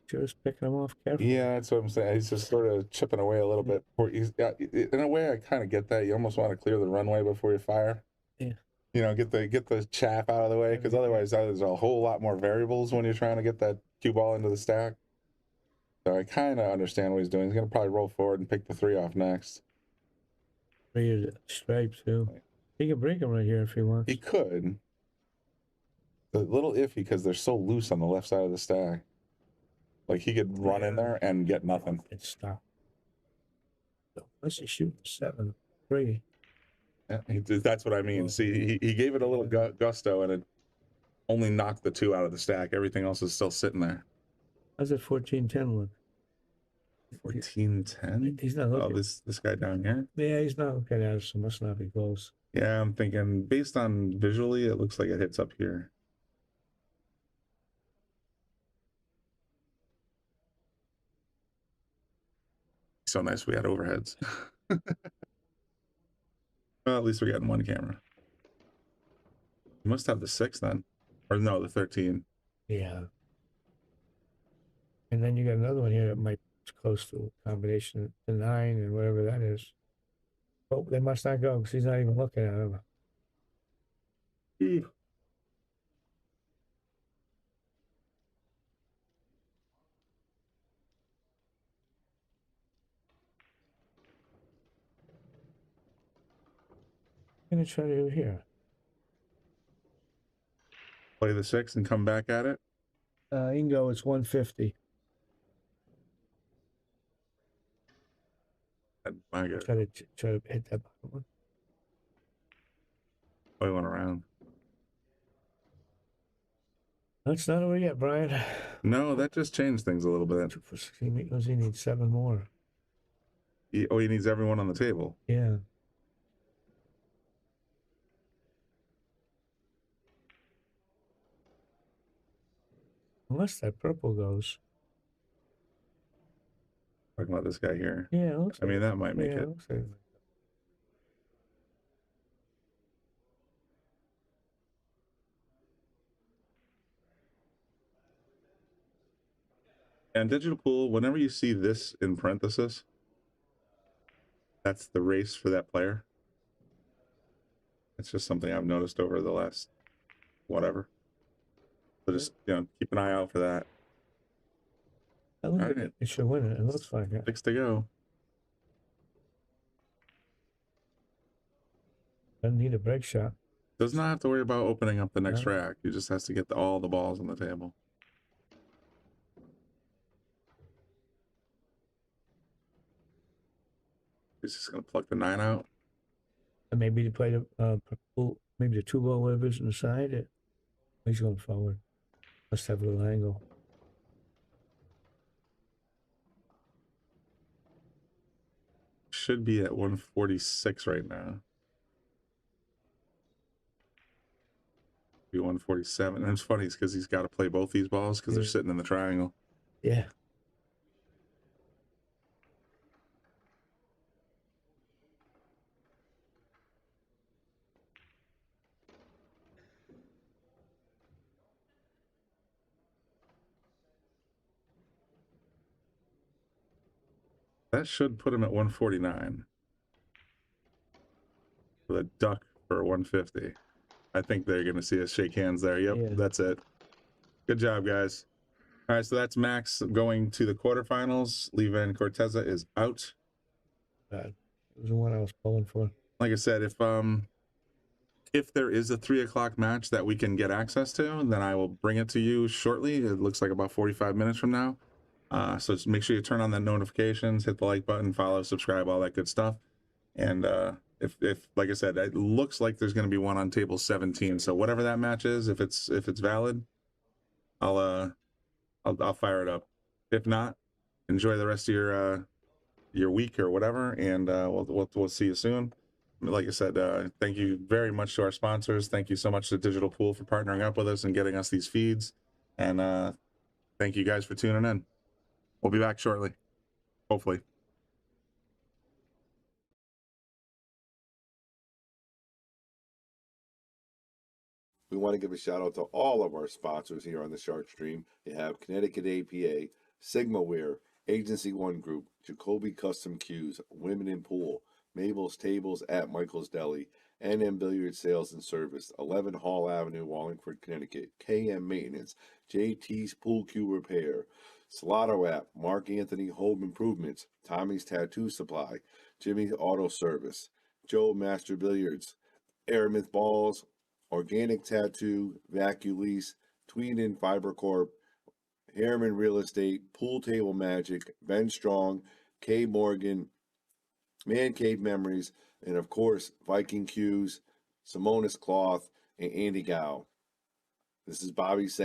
Speaker 12: Just picking him off carefully.
Speaker 11: Yeah, that's what I'm saying. He's just sort of chipping away a little bit. He's, in a way, I kind of get that. You almost want to clear the runway before you fire.
Speaker 12: Yeah.
Speaker 11: You know, get the chaff out of the way, because otherwise there's a whole lot more variables when you're trying to get that cue ball into the stack. So I kind of understand what he's doing. He's going to probably roll forward and pick the 3 off next.
Speaker 12: 3 stripes too. He can break them right here if he wants.
Speaker 11: He could. A little iffy because they're so loose on the left side of the stack. Like he could run in there and get nothing.
Speaker 12: It's stop. So unless he shoots 7-3.
Speaker 11: Yeah, that's what I mean. See, he gave it a little gusto, and it only knocked the 2 out of the stack. Everything else is still sitting there.
Speaker 12: How's it 14-10 look?
Speaker 11: 14-10?
Speaker 12: He's not looking.
Speaker 11: Oh, this guy down here?
Speaker 12: Yeah, he's not looking at us, so must not be close.
Speaker 11: Yeah, I'm thinking, based on visually, it looks like it hits up here. So nice we had overheads. Well, at least we got 1 camera. You must have the 6 then. Or no, the 13.
Speaker 12: Yeah. And then you got another one here that might be close to a combination of the 9 and whatever that is. Oh, they must not go because he's not even looking at them. I'm going to try to do here.
Speaker 11: Play the 6 and come back at it?
Speaker 12: Ingo, it's 150.
Speaker 11: My God.
Speaker 12: Try to hit that bottom one.
Speaker 11: Oh, he went around.
Speaker 12: That's not over yet, Brian.
Speaker 11: No, that just changed things a little bit.
Speaker 12: He needs 7 more.
Speaker 11: He needs everyone on the table.
Speaker 12: Yeah. Unless that purple goes.
Speaker 11: Talking about this guy here.
Speaker 12: Yeah, it looks
Speaker 11: I mean, that might make it.
Speaker 12: Looks like
Speaker 11: And digital pool, whenever you see this in parenthesis, that's the race for that player. It's just something I've noticed over the last whatever. So just, keep an eye out for that.
Speaker 12: All right. It should win it. It looks like it.
Speaker 11: 6 to go.
Speaker 12: Doesn't need a break shot.
Speaker 11: Does not have to worry about opening up the next rack. He just has to get all the balls on the table. He's just going to pluck the 9 out.
Speaker 12: And maybe to play the maybe the 2-ball whatever's on the side. He's going forward. Must have a little angle.
Speaker 11: Should be at 146 right now. Be 147. And it's funny because he's got to play both these balls because they're sitting in the triangle.
Speaker 12: Yeah.
Speaker 11: That should put him at 149. With a duck for 150. I think they're going to see us shake hands there. Yep, That's it. Good job, guys. All right, so that's Max going to the quarterfinals. Lee Van Corteza is out.
Speaker 12: It was the one I was pulling for.
Speaker 11: Like I said, if there is a 3 o'clock match that we can get access to, then I will bring it to you shortly. It looks like about 45 minutes from now. So just make sure you turn on the notifications, hit the like button, follow, subscribe, all that good stuff. And if like I said, it looks like there's going to be one on table 17. So whatever that match is, if it's valid, I'll fire it up. If not, enjoy the rest of your week or whatever, and we'll see you soon. Like I said, thank you very much to our sponsors. Thank you so much to Digital Pool for partnering up with us and getting us these feeds. And thank you guys for tuning in. We'll be back shortly, hopefully.
Speaker 13: We want to give a shout out to all of our sponsors here on the Shark Stream. You have Connecticut APA, Sigma Wear, Agency One Group, Jacoby Custom Cues, Women in Pool, Mabel's Tables at Michael's Deli, NM Billiard Sales and Service, 11 Hall Avenue, Wallingford, Connecticut, KM Maintenance, JT's Pool Cue Repair, Salotto app, Mark Anthony Home Improvements, Tommy's Tattoo Supply, Jimmy's Auto Service, Joe Master Billiards, Aramith Balls, Organic Tattoo, Vacuum Lease, Tweeden Fiber Corp, Harriman Real Estate, Pool Table Magic, Ben Strong, K Morgan, Man Cave Memories, and of course, Viking Cues, Simonis Cloth, and Andy Gow. This is Bobby saying,